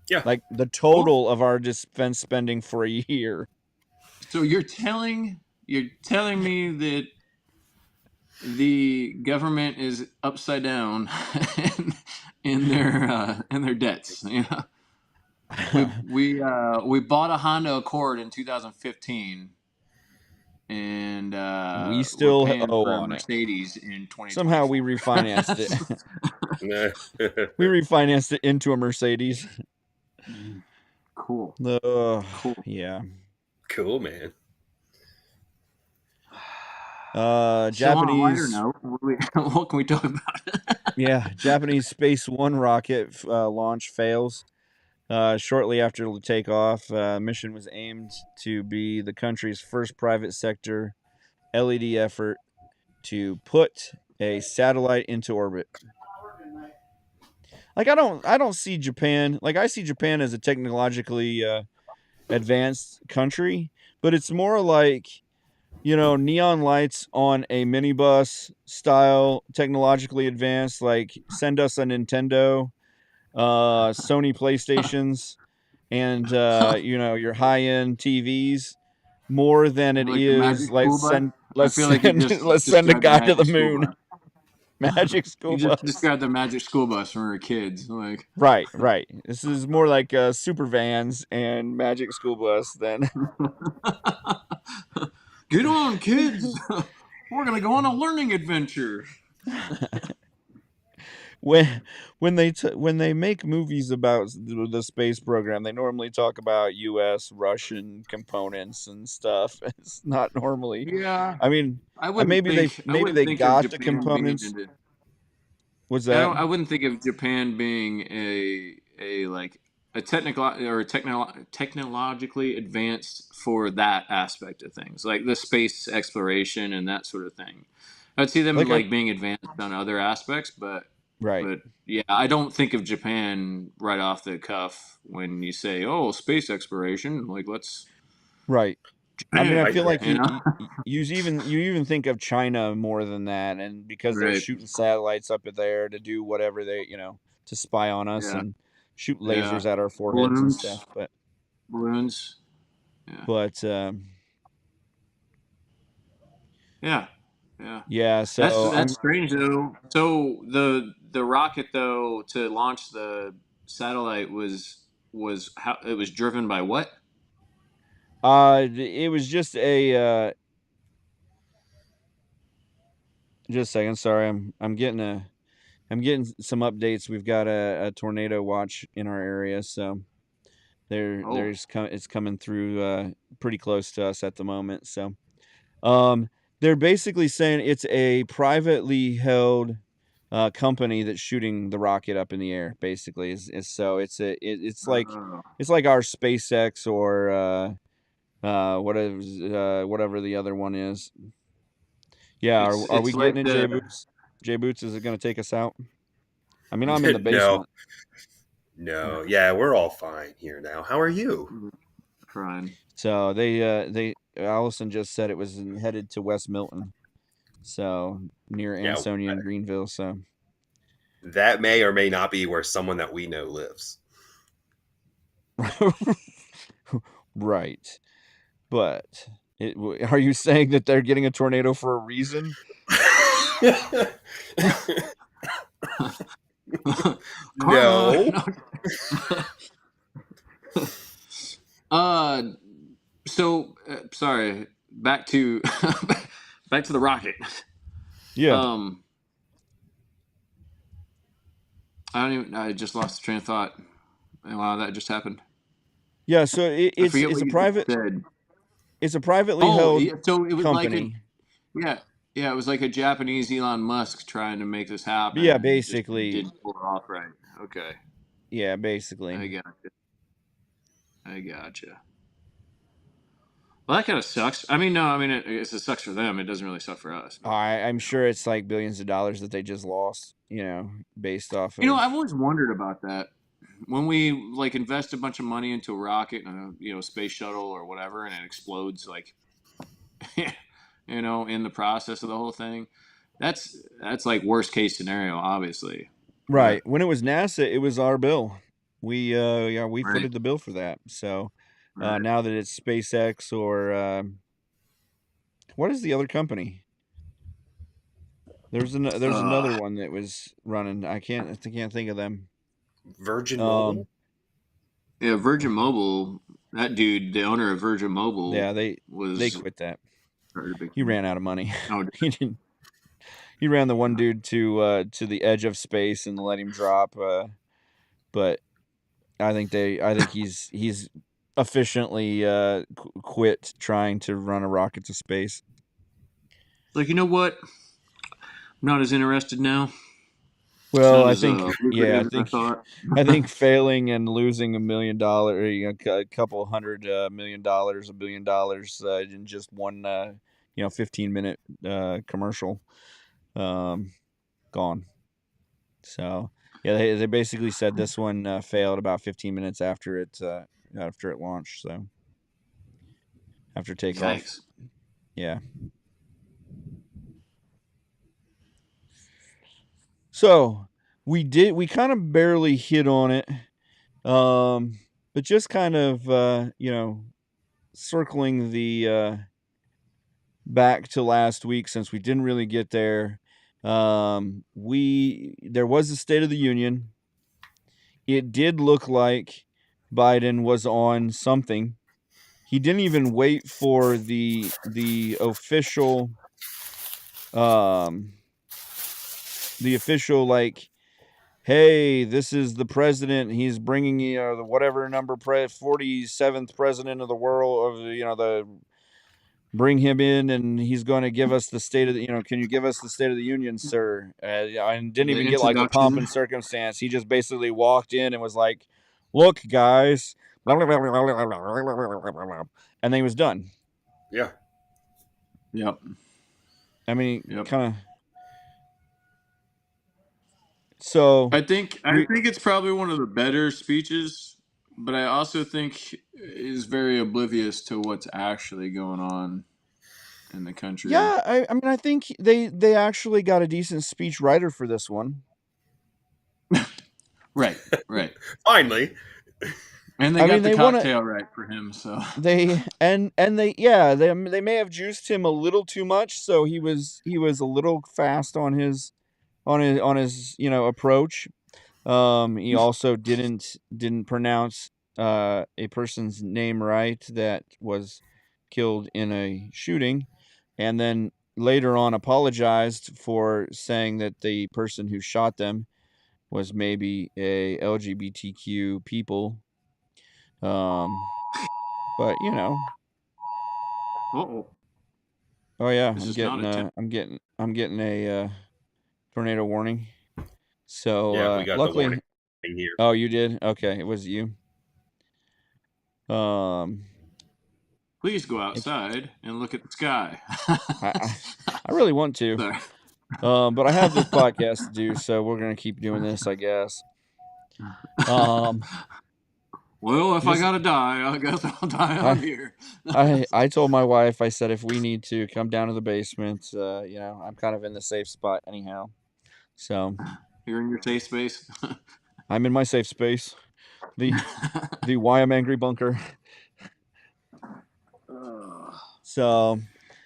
Yeah. Like the Well, total of our defense spending for a year. so you're telling me that the government is upside down in their debts. You know, we bought a Honda Accord in 2015, and We we're still paying owe for a on it. Mercedes in Somehow we 2024. refinanced it. We refinanced it into a Mercedes. Cool. Uh, Cool. yeah. Cool, man. So on a lighter Japanese, note, what can we talk about? yeah, Japanese Space One rocket launch fails. Shortly after the takeoff, mission was aimed to be the country's first private sector LED effort to put a satellite into orbit. Like I don't see Japan, like I see Japan as a technologically advanced country, but it's more like, neon lights on a minibus style, technologically advanced, like send us a Nintendo, Sony PlayStations, and your high-end TVs, more than it Like the is Magic School Bus? I let's feel like you send just let's send a described the guy to the Magic School moon. Bus. Magic You school just bus. described the Magic School Bus when we were kids. Like, Right. This is more like super vans and magic school bus than get on, kids! We're gonna go on a learning adventure. when when they make movies about the space program, they normally talk about U.S. Russian components and stuff. It's not normally. Yeah, I mean, I wouldn't maybe think they of got the Japan being components. into. What's I that? don't. I wouldn't think of Japan being a like a technical or technologically advanced for that aspect of things, like the space exploration and that sort of thing. I'd see them Like I like being advanced on other aspects, right, but yeah, I don't think of Japan right off the cuff when you say, "Oh, space exploration." Like, let's right. I mean, I Japan, feel I like you know? you even think of China more than that, and because they're Right? shooting satellites up at there to do whatever they, to spy on us Yeah, and shoot yeah. lasers at our foreheads and Balloons, stuff. But balloons. Yeah, but yeah, yeah. yeah. So That's strange though. So the rocket though to launch the satellite was how it was driven by what? it was just a just a second. Sorry, I'm getting some updates. We've got a tornado watch in our area, so Oh, it's coming through pretty close to us at the moment. So um, they're basically saying it's a privately held company that's shooting the rocket up in the air. Basically, is so oh. it's like our SpaceX or whatever the other one is. Yeah, are we It's getting like it, J the Boots? J Boots, is it going to take us out? I mean, I'm in the no, basement. no, yeah, we're all fine here now. How are you? Fine. So they Allison just said it was headed to West Milton, so near Yeah, Ansonia and Greenville. So that may or may not be where someone that we know lives. right, but are you saying that they're getting a tornado for a reason? Karma. No. uh so sorry, back to back to the rocket. Yeah, um I just lost the train of thought. Wow, that just happened. yeah. So I forget what you just said. it's a privately Oh, held yeah, so it was like a company. yeah, yeah, it was like a Japanese Elon Musk trying to make this happen Yeah, and he just basically. didn't pull it off right. Okay. Yeah, basically. I gotcha. I gotcha. Well, that kind of sucks. I mean, no, I mean, it sucks for them. It doesn't really suck for us. But, I'm you know. sure it's like billions of dollars that they just lost. Based off of. I've always wondered about that. When we like invest a bunch of money into a rocket and a space shuttle or whatever, and it explodes, like, in the process of the whole thing, that's like worst case scenario, obviously. Right. But When it was NASA, it was our bill. We right, footed the bill for that. So right. now that it's SpaceX or what is the other company? There's Uh, another one that was running. I can't think of them. Virgin Um Mobile? yeah, Virgin Mobile. That dude, the owner of Virgin Mobile, yeah, they was quit that. started a big He thing. ran out of money. Oh, he didn't he ran the one dude to the edge of space and let him drop but I think he's efficiently quit trying to run a rocket to space. Like, you know what? I'm not as interested now. It's Well, not I as think, yeah, lucrative as I thought. I think failing and losing $1 million, a couple hundred $1 million, $1 billion in just one, 15-minute commercial, um, gone. So yeah, they basically said this one failed about 15 minutes after it launched. So after takeoff, Yikes. yeah. So we kind of barely hit on it, but just kind of circling the back to last week since we didn't really get there. There was a State of the Union. It did look like Biden was on something. He didn't even wait for the official um like, hey, this is the president. He's bringing the whatever number 47th president of the world, of the bring him in, and he's going to give us the state of the, can you give us the State of the Union, sir? And didn't The even get like the pomp introduction. and circumstance. He just basically walked in and was like, look, guys, and then he was done. Yeah. Yep. I mean, Yep. kind of. So I think it's probably one of the better speeches, but I also think is very oblivious to what's actually going on in the country. yeah, I mean, I think they actually got a decent speech writer for this one. Right. Right. Finally. And they I got mean, the they want to. cocktail right for him, so They and they may have juiced him a little too much, so he was a little fast on his approach. He also didn't pronounce a person's name right that was killed in a shooting, and then later on apologized for saying that the person who shot them was maybe a LGBTQ people. But uh-oh. oh yeah, This is not a test. I'm getting a tornado warning. So Yeah, we got the warning luckily, here. oh, you did? Okay, it was you. Um, Please go if outside and look at the sky. I I really want to, Sorry. but I have this podcast to do, so we're gonna keep doing this, I guess. Um, Well, if I just gotta die, I guess I'll die out I here. I told my wife, I said if we need to come down to the basement, I'm kind of in the safe spot anyhow. So You're in your safe space. I'm in my safe space. The Why I'm Angry bunker. So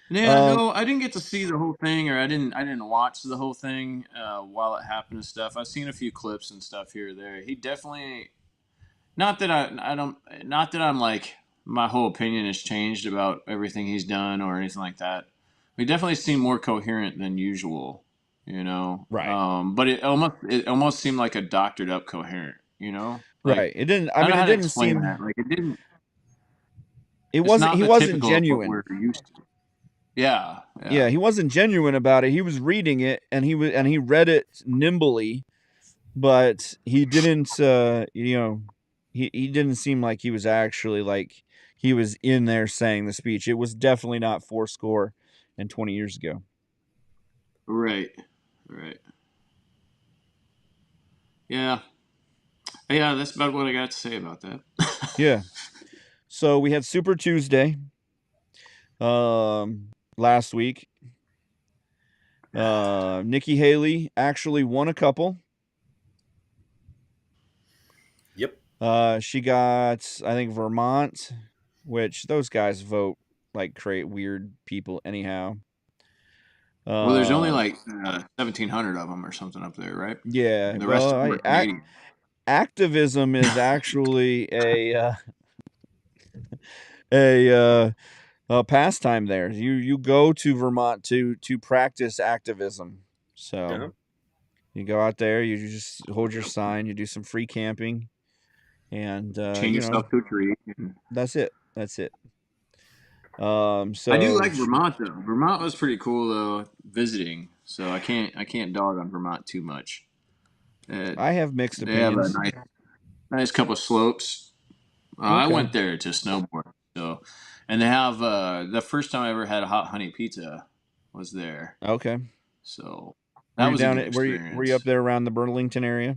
Yeah, no, I didn't get to see the whole thing, or I didn't watch the whole thing while it happened and stuff. I've seen a few clips and stuff here or there. He definitely, not that I don't, not that I'm like my whole opinion has changed about everything he's done or anything like that. He definitely seemed more coherent than usual, right. But it almost seemed like a doctored up coherent, like Right. It didn't. I I don't mean, know it how to didn't explain seem. that. Like it didn't. It It's wasn't. not He the wasn't typical of what genuine. we're used to. Yeah, Yeah, yeah. he wasn't genuine about it. He was reading it, and he read it nimbly, but he didn't. He didn't seem like he was actually like he was in there saying the speech. It was definitely not 20 years ago. Right. Right. Yeah. Yeah, that's about what I got to say about that. Yeah. So we had Super Tuesday. Last week, Nikki Haley actually won a couple. Yep. She got, I think, Vermont, which those guys vote like create weird people anyhow. Well, there's only Um, like 1,700 of them or something up there, right? yeah. The rest Well, of them are Canadian. activism is actually a pastime there. You go to Vermont to practice activism. So Yeah. you go out there, you just hold your sign, you do some free camping, and Chain yourself to a tree. And that's it. That's it. Um, I do so like Vermont though. Vermont was pretty cool though visiting. So I can't dog on Vermont too much. Uh, I have mixed they have a opinions. nice couple slopes. I Okay. went there to snowboard. So, and they have the first time I ever had a hot honey pizza was there. Okay. So Were that you was a down good at were you up experience. there around the Burlington area?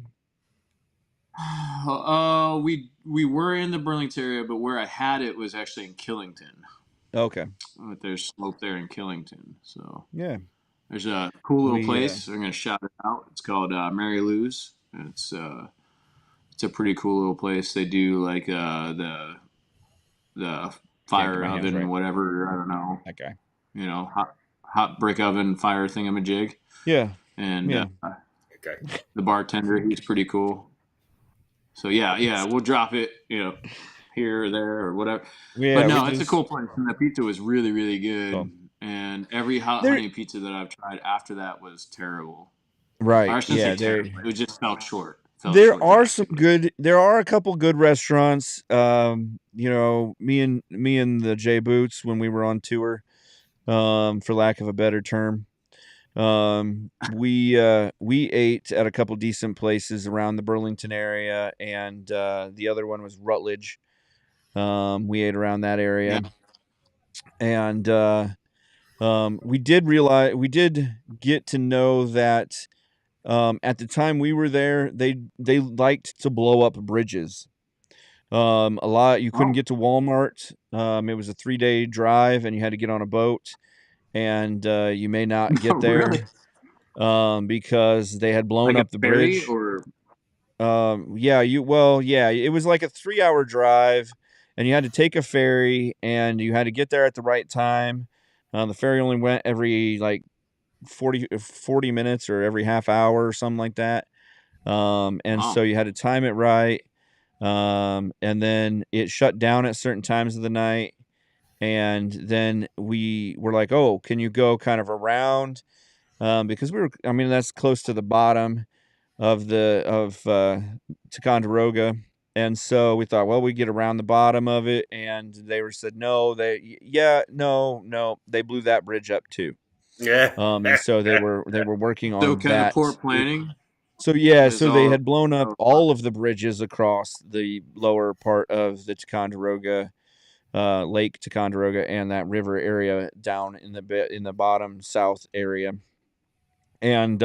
We were in the Burlington area, but where I had it was actually in Killington. Okay. There's slope there in Killington. So Yeah. there's a cool little We place. I'm gonna shout it out. It's called Mary Lou's. It's a pretty cool little place. They do like the can't get fire my hands oven, right. whatever. I don't know. That guy. Hot brick oven fire thingamajig. Yeah. And Yeah. Okay. the bartender, he's pretty cool. So yeah, we'll drop it, here or there or whatever. But Yeah, we no, it's a just cool place, and the pizza was really, really cool. good. And every hot There honey pizza that I've tried after that was terrible. Or right. I shouldn't say Yeah, terrible. It just fell short. Fell there short are some drastically. good there are a couple good restaurants. Me and the J Boots when we were on tour, for lack of a better term. We ate at a couple decent places around the Burlington area, and the other one was Rutledge. We ate around that area, Yeah. and we did get to know that at the time we were there, they liked to blow up bridges. A lot you couldn't Oh, get to Walmart. It was a 3-day drive, and you had to get on a boat, and you may not get no, really? there because they had blown Like a up the ferry bridge. or Yeah, it was like a 3-hour drive, and you had to take a ferry, and you had to get there at the right time. The ferry only went every like 40 minutes or every half hour or something like that. And wow. so you had to time it right. And then it shut down at certain times of the night. And then we were like, oh, can you go kind of around? Because I mean, that's close to the bottom of Ticonderoga. And so we thought, well, we get around the bottom of it. And they were said, no, no, they blew that bridge up too. Yeah. And so they were working So on kind of that. poor planning So yeah, is so they all. had blown up Oh, all of the bridges across the lower part of the Ticonderoga, Lake Ticonderoga, and that river area down in the bottom south area. And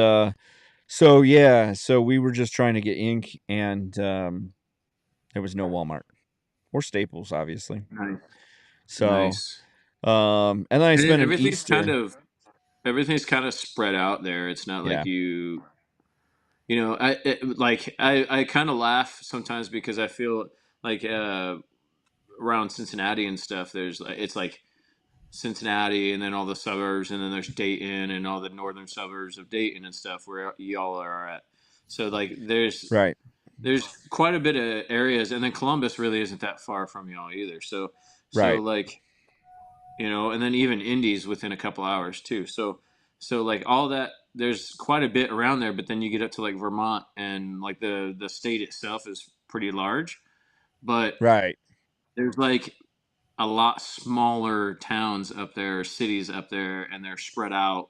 so yeah, so we were just trying to get ink, and there was no Walmart or Staples, obviously. nice, So nice. and then I And spent an Easter. everything's kind of spread out there. It's not like Yeah, I kind of laugh sometimes because I feel like around Cincinnati and stuff. It's like Cincinnati and then all the suburbs, and then there's Dayton and all the northern suburbs of Dayton and stuff where y'all are at. So like right. there's quite a bit of areas, and then Columbus really isn't that far from y'all either. So Right. like and then even Indy's within a couple hours too. So like all that, there's quite a bit around there. But then you get up to like Vermont, and like the state itself is pretty large, but Right. there's like a lot smaller towns up there, cities up there, and they're spread out,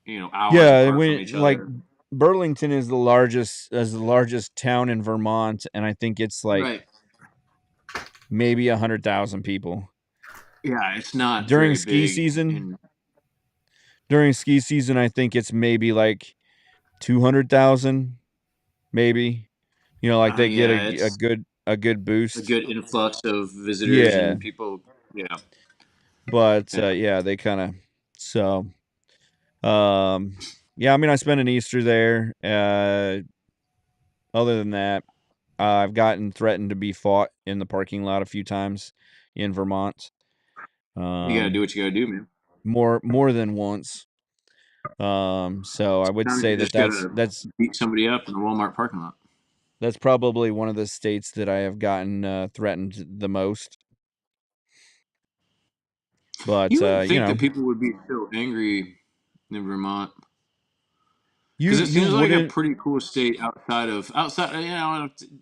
hours Yeah, apart from when each like other. Burlington is the largest town in Vermont, and I think it's like Right. maybe 100,000 people. Yeah, it's not During very ski big. season, during ski season, I think it's maybe like 200,000, maybe. Like they get Yeah, a it's good a boost. good influx of visitors Yeah, and people. Yeah, but yeah. yeah, they kind of so um yeah, I mean I spent an Easter there. Other than that, I've gotten threatened to be fought in the parking lot a few times in Vermont. You gotta do Um, what you gotta do, man. more than once. So I would Sometimes say you that just that's gotta that's beat somebody up in a Walmart parking lot. that's probably one of the states that I have gotten threatened the most. But You wouldn't think that people would be so angry in Vermont because you it you seems like a wouldn't pretty cool state outside.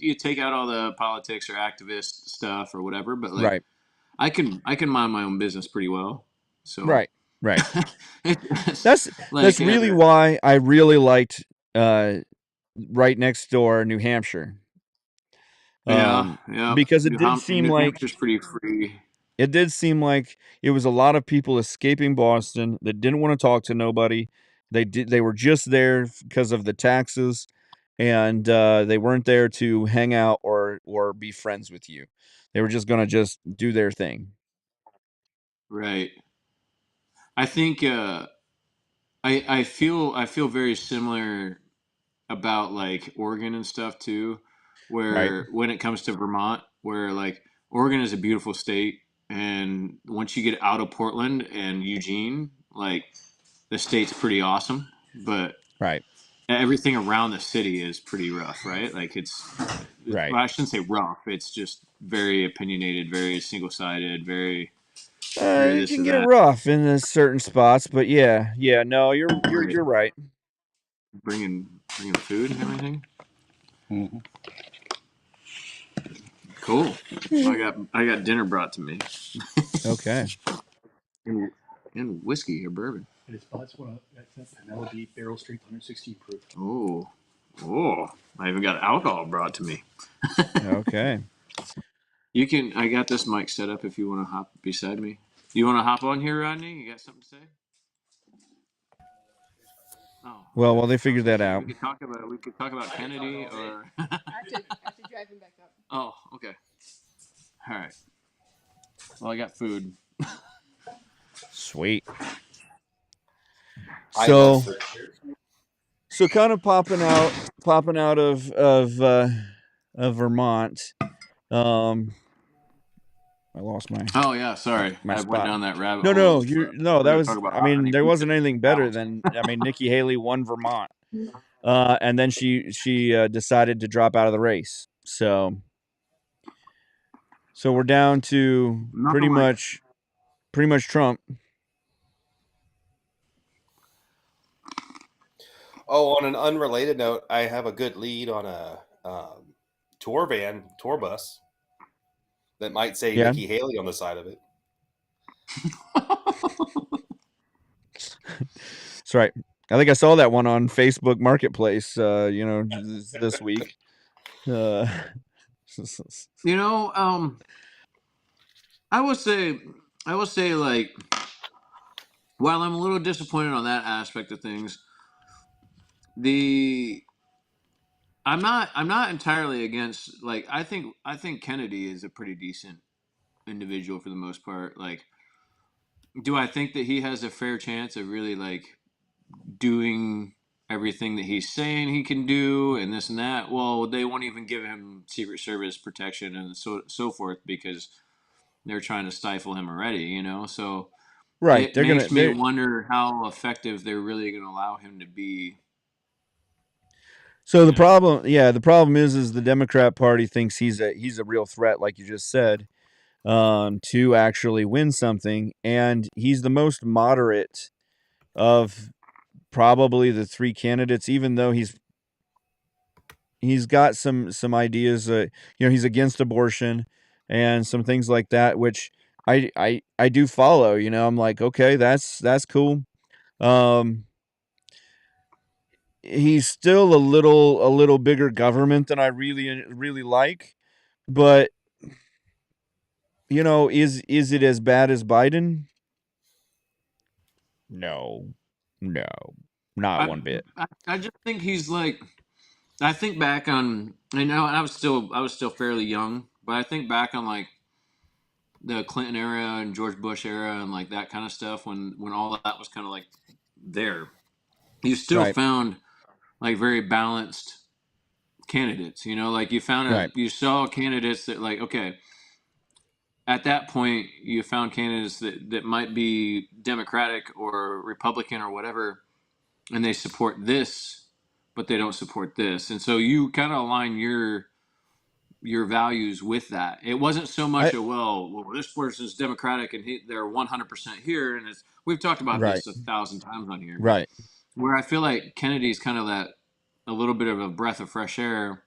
You take out all the politics or activist stuff or whatever, but like right. I can mind my own business pretty well. So Right. Right. it's That's like really why I really liked right next door New Hampshire. yeah, yeah. Because it did seem New like Hampshire's pretty free. it was a lot of people escaping Boston that didn't want to talk to nobody. They were just there because of the taxes, and they weren't there to hang out or be friends with you. They were just gonna just do their thing. Right. I think I feel very similar about like Oregon and stuff too, Right. where when it comes to Vermont, where like Oregon is a beautiful state, and once you get out of Portland and Eugene, like the state's pretty awesome, but Right. everything around the city is pretty rough, right? Like Right. well, I shouldn't say rough. It's just very opinionated, very single sided, very It this can or get that. rough in certain spots, but yeah, no, Right. you're right. Bringing food and everything. Mm-hmm. Cool. I got dinner brought to me. Okay. And whiskey or bourbon. It's spots one and that would be barrel strength 116 proof. Oh, oh! I even got alcohol brought to me. Okay. You can. I got this mic set up if you want to hop beside me. You want to hop on here, Rodney? You got something to say? Oh, Well, okay. while they I was figure that thinking out. we could talk about Kennedy or. I have to drive him back up. Oh, okay. All right. Well, I got food. Sweet. I love So food. so kind of popping out of Vermont. I lost Oh yeah, sorry. my I went spot. down that rabbit No, hole. that We're gonna was. talk about I mean, Rodney. there wasn't anything better than. I mean, Nikki Haley won Vermont, and then she decided to drop out of the race. So we're down to Nothing like. pretty much Trump. Oh, on an unrelated note, I have a good lead on a tour bus that might say Yeah, Nikki Haley on the side of it. that's right. I think I saw that one on Facebook Marketplace. This week. Uh, You know, I would say, like, while I'm a little disappointed on that aspect of things, the I'm not entirely against. Like, I think Kennedy is a pretty decent individual for the most part. Like, do I think that he has a fair chance of really like doing everything that he's saying he can do and this and that? Well, they won't even give him Secret Service protection and so forth because they're trying to stifle him already. You know, so right. it makes me wonder how effective they're really going to allow him to be. So You know, the problem is the Democrat Party thinks he's a real threat, like you just said, to actually win something, and he's the most moderate of probably the three candidates, even though he's got some ideas. He's against abortion and some things like that, which I do follow. I'm like, okay, that's cool. Um, he's still a little bigger government than I really like, but is it as bad as Biden? No, no, not one bit. I just think he's like. I think back on. I know I was still fairly young, but I think back on like the Clinton era and George Bush era and like that kind of stuff when all that was kind of like there. You still Right, found like very balanced candidates. You know, like right, you saw candidates that like okay, at that point you found candidates that might be Democratic or Republican or whatever, and they support this, but they don't support this, and so you kind of align your values with that. It wasn't so I much a well this person's Democratic and they're 100% here, and we've talked about right, this 1,000 times on here, but right. where I feel like Kennedy's kind of that a little bit of a breath of fresh air,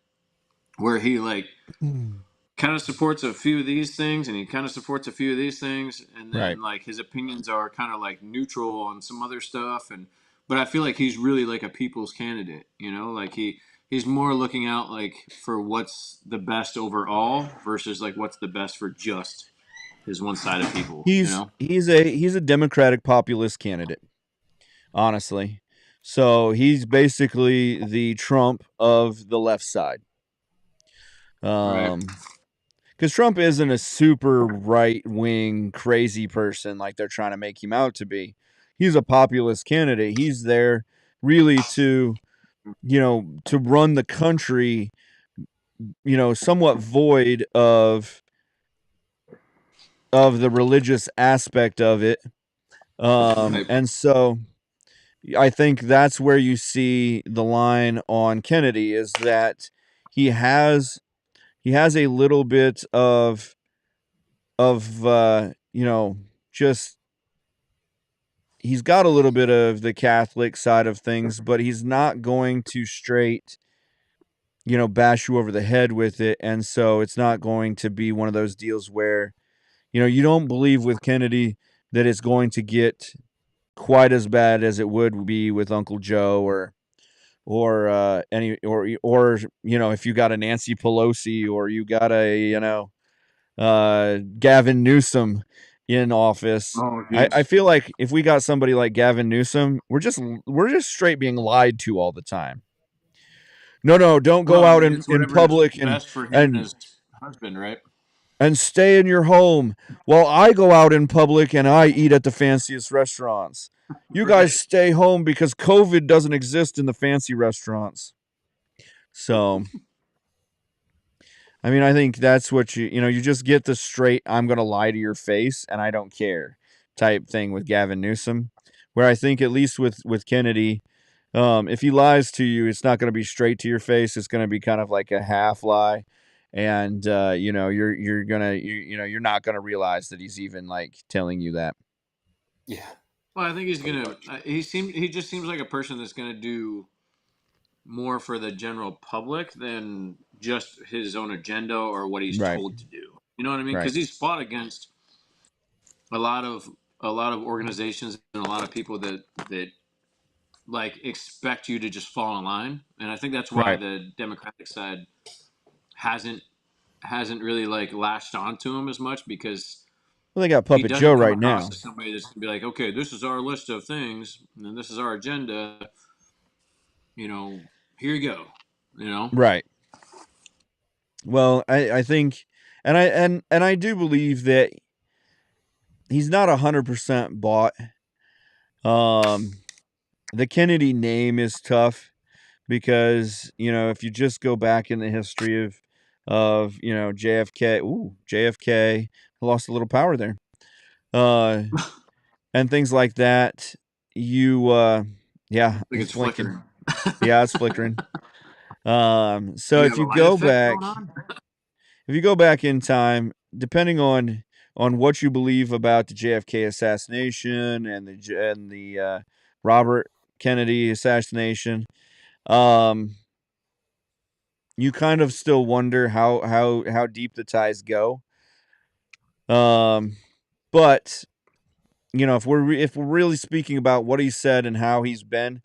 where he like kind of supports a few of these things and he kind of supports a few of these things, and Right. then like his opinions are kind of like neutral on some other stuff. And but I feel like he's really like a people's candidate, you know, like he's more looking out like for what's the best overall versus like what's the best for just his one side of people, you know. He's a Democratic populist candidate, honestly. So he's basically the Trump of the left side. Right. Because Trump isn't a super right wing crazy person like they're trying to make him out to be. He's a populist candidate. He's there really to, to run the country, somewhat void of the religious aspect of it. Right. And so I think that's where you see the line on Kennedy is that he has a little bit of just he's got a little bit of the Catholic side of things, but he's not going to straight bash you over the head with it. And so it's not going to be one of those deals where you don't believe with Kennedy that it's going to get quite as bad as it would be with Uncle Joe or if you got a Nancy Pelosi or you got a Gavin Newsom in office. Oh, I geez. feel like if we got somebody like Gavin Newsom, we're just straight being lied to all the time. No, don't go Well, I out mean, in, it's in whatever's public best for him and and his husband, right? and stay in your home while I go out in public and I eat at the fanciest restaurants. You guys Right. stay home because COVID doesn't exist in the fancy restaurants. So, I mean, I think that's what you just get the straight, I'm going to lie to your face and I don't care type thing with Gavin Newsom. Where I think, at least with Kennedy, if he lies to you, it's not going to be straight to your face. It's going to be kind of like a half lie. And, you're not going to realize that he's even like telling you that. Yeah. Well, I think he's Pretty gonna. much. He just seems like a person that's gonna do more for the general public than just his own agenda or what he's Right. told to do. You know what I mean? Right. Because he's fought against a lot of organizations and a lot of people that like expect you to just fall in line, and I think that's why Right. the Democratic side hasn't really like lashed onto him as much because Well, they got he Puppet Joe doesn't come right across now. as somebody that's gonna be like, okay, this is our list of things and this is our agenda. You know, here you go. You know, Right. Well, I think, and I do believe that he's not 100% bought. The Kennedy name is tough because if you just go back in the history of JFK, JFK lost a little power there, uh, and things like that. Yeah, I think it's it's blinking. flickering. Yeah, it's flickering. So We if have a you light go effect back, going on. in time, depending on what you believe about the JFK assassination and the Robert Kennedy assassination, um, you kind of still wonder how deep the ties go. But if we're really speaking about what he said and how he's been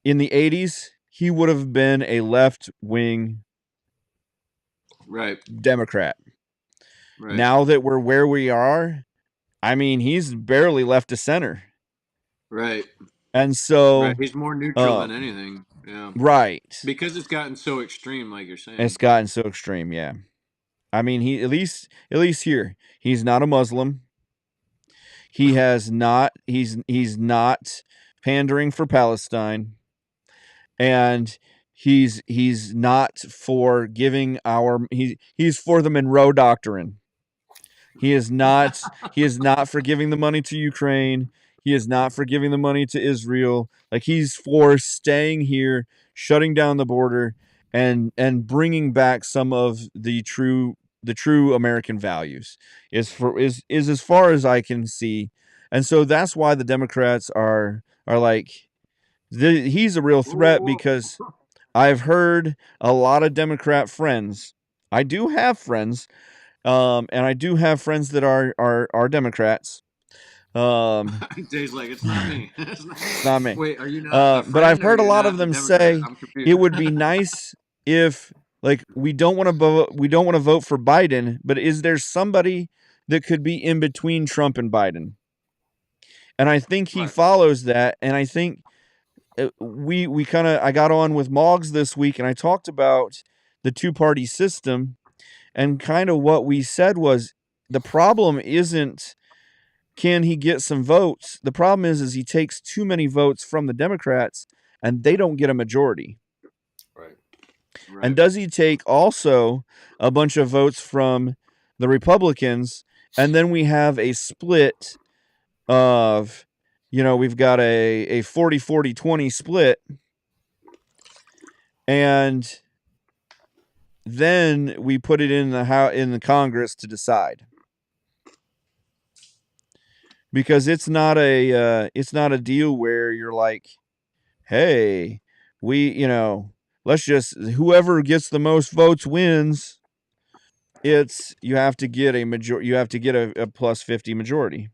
in the 80s, he would have been a left wing Right, Democrat. right, Now that we're where we are, I mean, he's barely left to center. right, And right. so, He's more neutral uh, than anything. Yeah, right. because it's gotten so extreme, like you're It's saying. gotten so extreme, yeah. I mean, he at least here, he's not a Muslim. He's not pandering for Palestine, and he's not for giving he's for the Monroe Doctrine. He is not for giving the money to Ukraine. He is not for giving the money to Israel. Like, he's for staying here, shutting down the border, and bringing back some of the true American values. Is as far as I can see. And so that's why the Democrats are like, he's a real threat, Whoa, because I've heard a lot of Democrat friends I do have friends, and I do have friends that are Democrats. Dave's like, it's not me. It's not me. Wait, are you not a But I've friend or heard a you're lot of not a them Democrat? say I'm confused. it would be nice if, like, we don't want to vote for Biden, but is there somebody that could be in between Trump and Biden? And I think he Right. follows that, and I think we kind of I got on with Moggs this week, and I talked about the two-party system, and kind of what we said was the problem isn't can he get some votes. The problem is he takes too many votes from the Democrats, and they don't get a majority. Right. And does he take also a bunch of votes from the Republicans, and then we have a split of, we've got a 40-40-20 split, and then we put it in the Congress to decide, because it's not a deal where you're like, hey, let's just whoever gets the most votes wins. You have to get a plus 50 majority.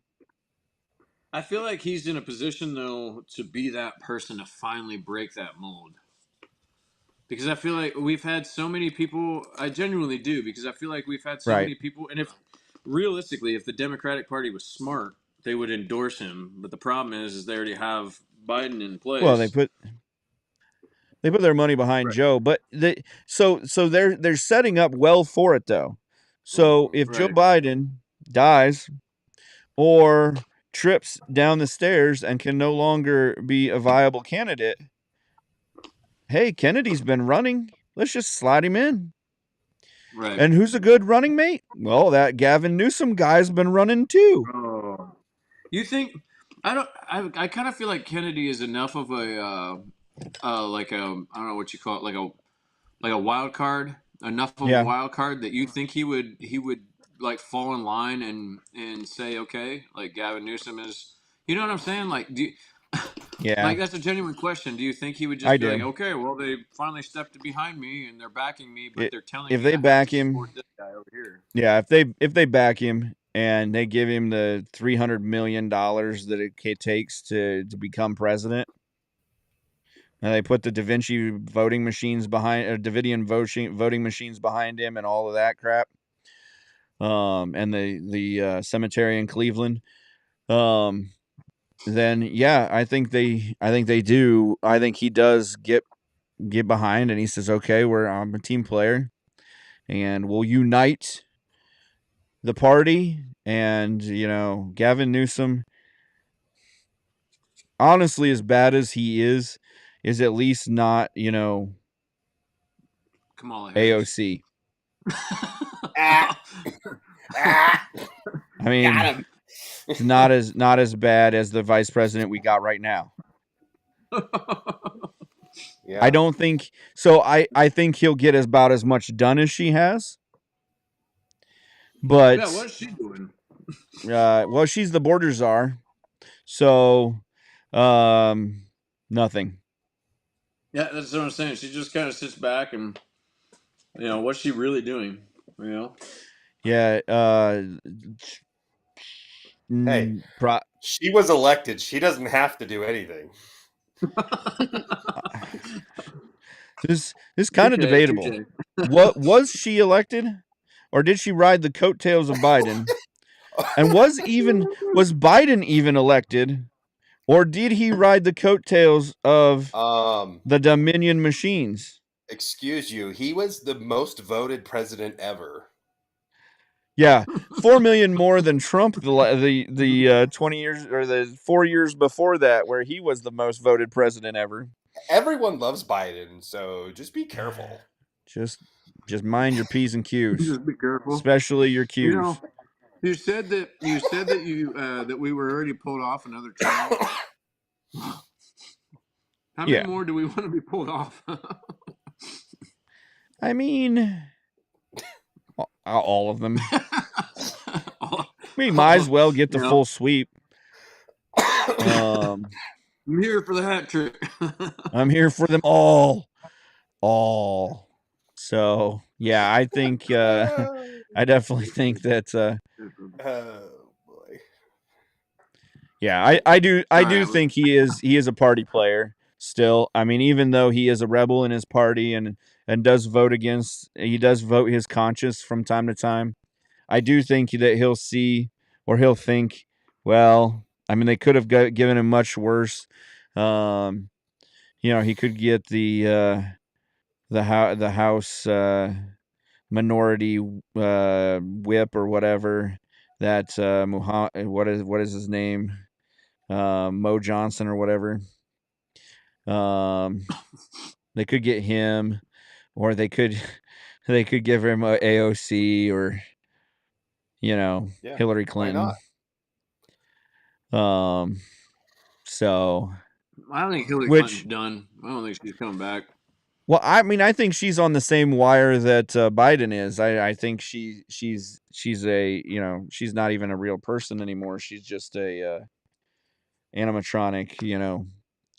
I feel like he's in a position though to be that person to finally break that mold. Because I feel like we've had so many people. I genuinely do, because I feel like we've had so Right. many people. And if realistically, if the Democratic Party was smart, they would endorse him. But the problem is they already have Biden in place. Well, they put their money behind Right. Joe, but so they're setting up well for it though. So if Joe Right. Biden dies or trips down the stairs and can no longer be a viable candidate, hey, Kennedy's been running. Let's just slide him in. Right. And who's a good running mate? Well, that Gavin Newsom guy's been running too. Oh. You think? I kind of feel like Kennedy is enough of a like a I don't know what you call it, like a wild card, enough of a Yeah. wild card that you think he would like fall in line and say, okay, like Gavin Newsom is, you know what I'm saying? Like, Yeah, like that's a genuine question. Do you think he would I just be like, do. okay, well they finally stepped behind me and they're backing me, but they're telling If me they I have back to support him, this guy over here? yeah, if they back him and they give him the $300 million that it takes to become president, and they put the Davidian voting machines behind him and all of that crap, and the cemetery in Cleveland, then yeah, I think they do. I think he does get behind, and he says, okay, I'm a team player, and we'll unite the party. And Gavin Newsom, honestly, as bad as he is at least not Kamala Harris. AOC. Ah, ah, I mean, got him. it's not as bad as the vice president we got right now. Yeah. I don't think so. I think he'll get about as much done as she has. But Yeah, what is she doing? well, she's the border czar, so nothing. Yeah, that's what I'm saying. She just kind of sits back and, what's she really doing? Yeah. Hey, she was elected. She doesn't have to do anything. This is kind of debatable. touche. What was she elected, or did she ride the coattails of Biden? And was Biden even elected, or did he ride the coattails of the Dominion machines? Excuse you. He was the most voted president ever. Yeah, 4 million more than Trump the 20 years or the 4 years before that, where he was the most voted president ever. Everyone loves Biden, so just be careful. Just mind your P's and Q's. Just be careful, especially your Q's. You said that that we were already pulled off another train. How many more do we want to be pulled off? I mean, all of them. We might as well get the full sweep. I'm here for the hat trick. I'm here for them all. So Yeah, I think I definitely think that Oh boy. yeah, I do All right. think he is a party player still. I mean, even though he is a rebel in his party and does vote he does vote his conscience from time to time. I do think that he'll see or he'll think, well, I mean, they could have given him much worse. He could get the house minority whip or whatever that what is his name, Mo Johnson or whatever. They could get him, or they could give him a AOC or Yeah. Hillary Why Clinton. not? So I don't think Hillary Which- Clinton's done. I don't think she's coming back. well, I mean, I think she's on the same wire that Biden is. I think she's a she's not even a real person anymore. She's just a animatronic,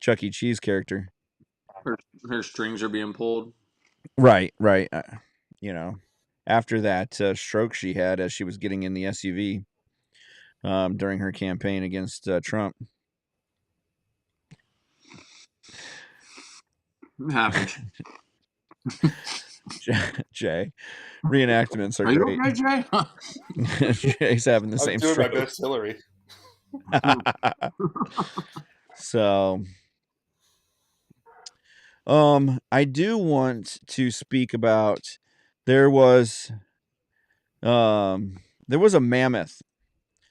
Chuck E. Cheese character. Her strings are being pulled. Right. After that stroke she had as she was getting in the SUV during her campaign against Trump. It happens. Jay, reenactments are Are you great. okay, Jay? Jay's having the I'm same doing my stroke. best, Hillary. So, I do want to speak about there was a mammoth.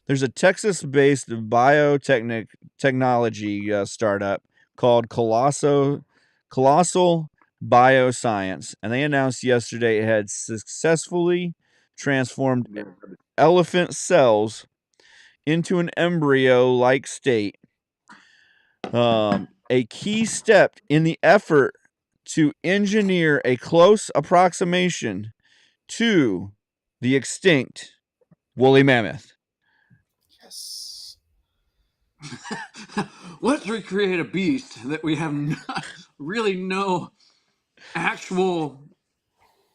There's a Texas-based biotechnology startup called Colossal Bioscience, and they announced yesterday it had successfully transformed elephant cells into an embryo-like state. A key step in the effort to engineer a close approximation to the extinct woolly mammoth. Yes. Let's recreate a beast that we have not really no actual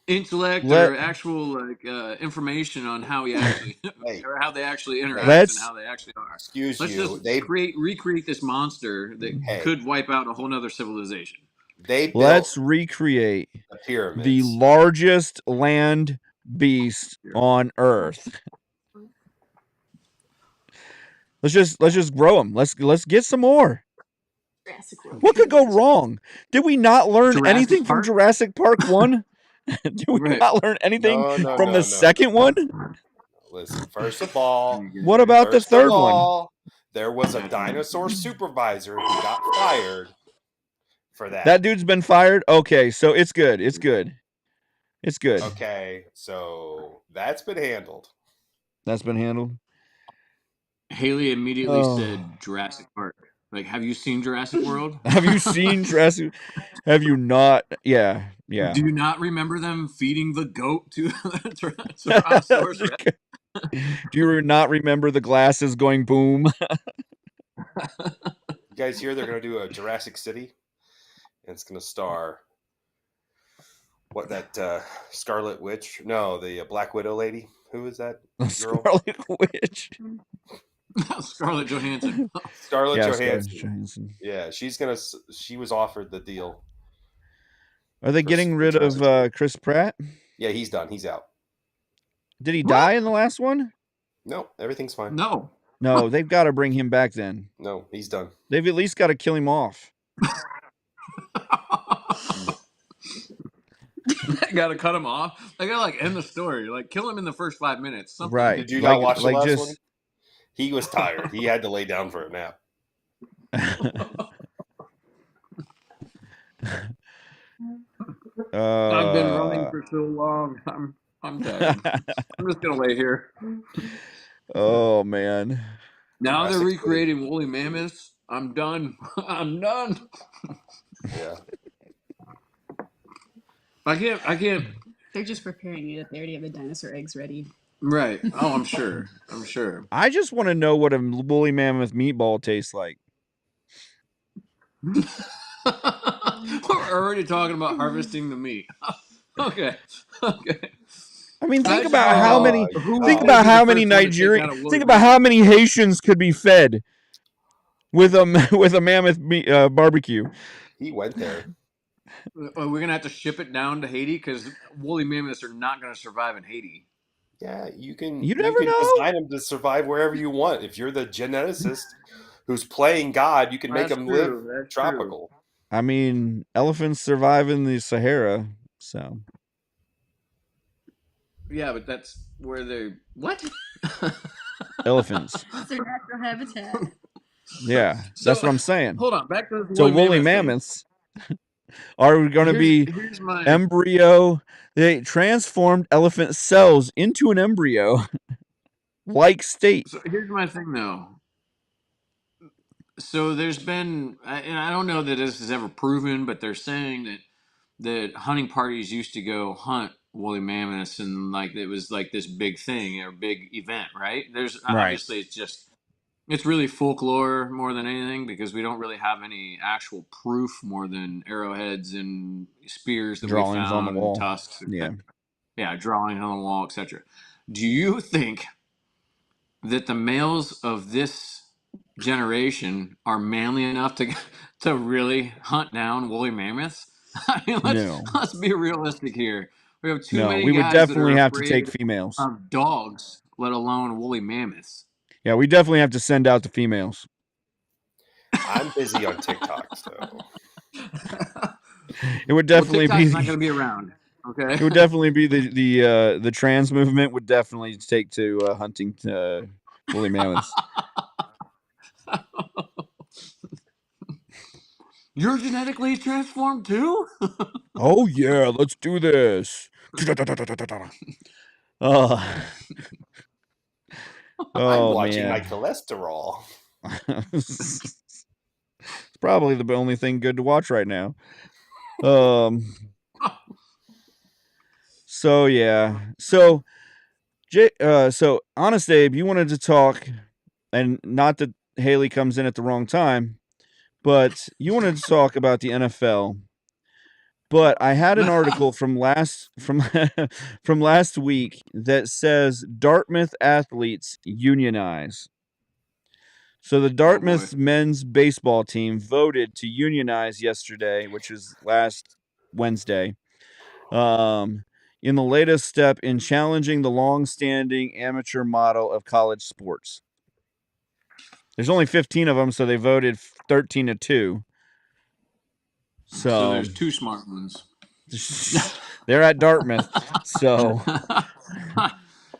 intellect or actual information on how we actually or how they actually interact and how they actually are. Excuse Let's you. just recreate this monster that could wipe out a whole nother civilization. They built Let's recreate the pyramids. the largest land beast on Earth. Let's just grow them. Let's get some more. What could go wrong? Did we not learn anything from Jurassic Park 1? Did we not learn anything from the second one? Listen, first of all, what about the third one? There was a dinosaur supervisor who got fired for that. That dude's been fired? Okay, so it's good. It's good. It's good. Okay, so that's been handled. That's been handled? Haley immediately said Jurassic Park. Like, have you seen Jurassic World? Have you seen Jurassic? Have you not? Yeah. Do you not remember them feeding the goat to Tyrannosaurus Rex? Do you not remember the glasses going boom? You guys hear they're going to do a Jurassic City? And it's going to star that Scarlet Witch? No, the Black Widow lady. Who is that girl? Scarlet Witch. Scarlett Johansson. Scarlett Johansson. Yeah, she was offered the deal. Are they getting rid of Chris Pratt? Yeah, he's done. He's out. Did he die in the last one? No, everything's fine. No, they've got to bring him back then. No, he's done. They've at least got to kill him off. They gotta cut him off. They gotta end the story. Kill him in the first 5 minutes. Something. Right. Did you not watch the last one? He was tired. He had to lay down for a nap. I've been running for so long. I'm tired. I'm just gonna lay here. Oh man. Now they're recreating woolly mammoths. I'm done. I'm done. Yeah. I can't. They're just preparing you that they already have the dinosaur eggs ready. Right. Oh, I'm sure. I just want to know what a woolly mammoth meatball tastes like. We're already talking about harvesting the meat. Okay. Okay. I mean, think Imagine about how though, many who was think going to about be the how many first one to take Nigerian out a woolly think about how mammoth? many Haitians could be fed with a with a mammoth barbecue. He went there. We're going to have to ship it down to Haiti because woolly mammoths are not going to survive in Haiti. Yeah, You you never can know. design them to survive wherever you want. If you're the geneticist who's playing God, you can make That's them live true. That's true. tropical. I mean, elephants survive in the Sahara, so Yeah, but that's where they what? elephants. It's their natural habitat. Yeah, that's So, what I'm saying. hold on. Back to the So woolly woolly mammoth thing. mammoths are going to be Here's my embryo. They transformed elephant cells into an embryo like state. so here's my thing though. So there's been, and I don't know that this is ever proven, but they're saying that hunting parties used to go hunt woolly mammoths, and like it was like this big thing or big event, right? There's Right. obviously it's really folklore more than anything because we don't really have any actual proof more than arrowheads and spears that we Drawings on the found, wall. tusks, Yeah. etc. Yeah, drawing on the wall, etc. Do you think that the males of this generation are manly enough to to really hunt down woolly mammoths? I mean, No. let's be realistic here. We have too No. many We would guys that are definitely have to take afraid females. of dogs, let alone woolly mammoths. Yeah, we definitely have to send out the females. I'm busy on TikTok, so It would Well, definitely be TikTok's not going to be around. Okay. it would definitely be the trans movement would definitely take to hunting woolly mammoths. You're genetically transformed too? Oh yeah, let's do this. Oh, I'm oh watching my man. cholesterol. It's probably the only thing good to watch right now. Um so yeah. So so Honest Abe, you wanted to talk, and not that Haley comes in at the wrong time, but you wanted to talk about the NFL. But I had an article from from last week that says Dartmouth athletes unionize. So the Oh boy. Dartmouth men's baseball team voted to unionize yesterday, which is last Wednesday, in the latest step in challenging the long-standing amateur model of college sports. There's only 15 of them, so they voted 13-2. So So there's two smart ones. they're at Dartmouth. So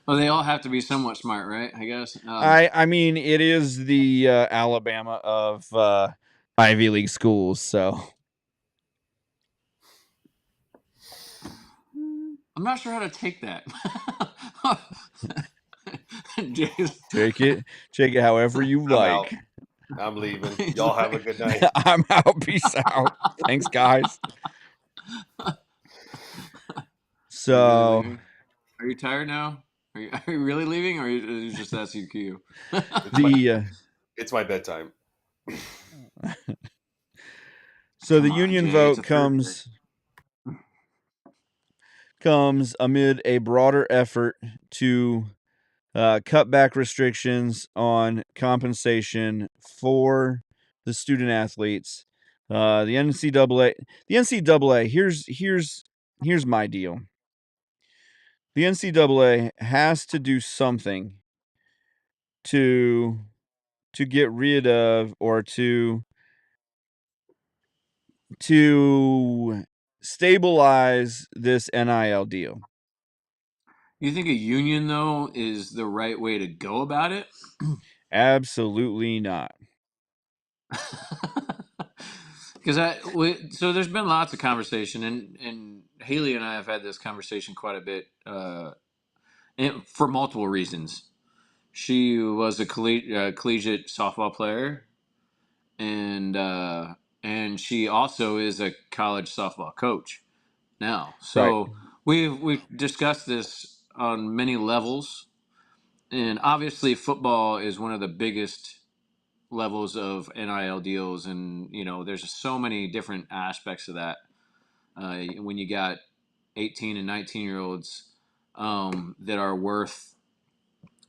Well, they all have to be somewhat smart, right? I guess. I mean, it is the Alabama of Ivy League schools. So I'm not sure how to take that. take it however you I'm out. like. I'm leaving. He's Y'all have a like, good night. I'm out. Peace out. Thanks, guys. Are you really So leaving? Are you tired now? Are you really leaving, or is it just SUQ? the It's my bedtime. the Come on, union Jay. It's vote a Thursday. comes amid a broader effort to cut back restrictions on compensation for the student athletes. The NCAA. Here's my deal. The NCAA has to do something to get rid of, or to stabilize this NIL deal. You think a union though is the right way to go about it? Absolutely not. Because so there's been lots of conversation, and Haley and I have had this conversation quite a bit, and for multiple reasons. She was a collegiate softball player, and she also is a college softball coach now. Right. So we've discussed this on many levels, and obviously football is one of the biggest levels of NIL deals, and there's so many different aspects of that. When you got 18 and 19-year-olds that are worth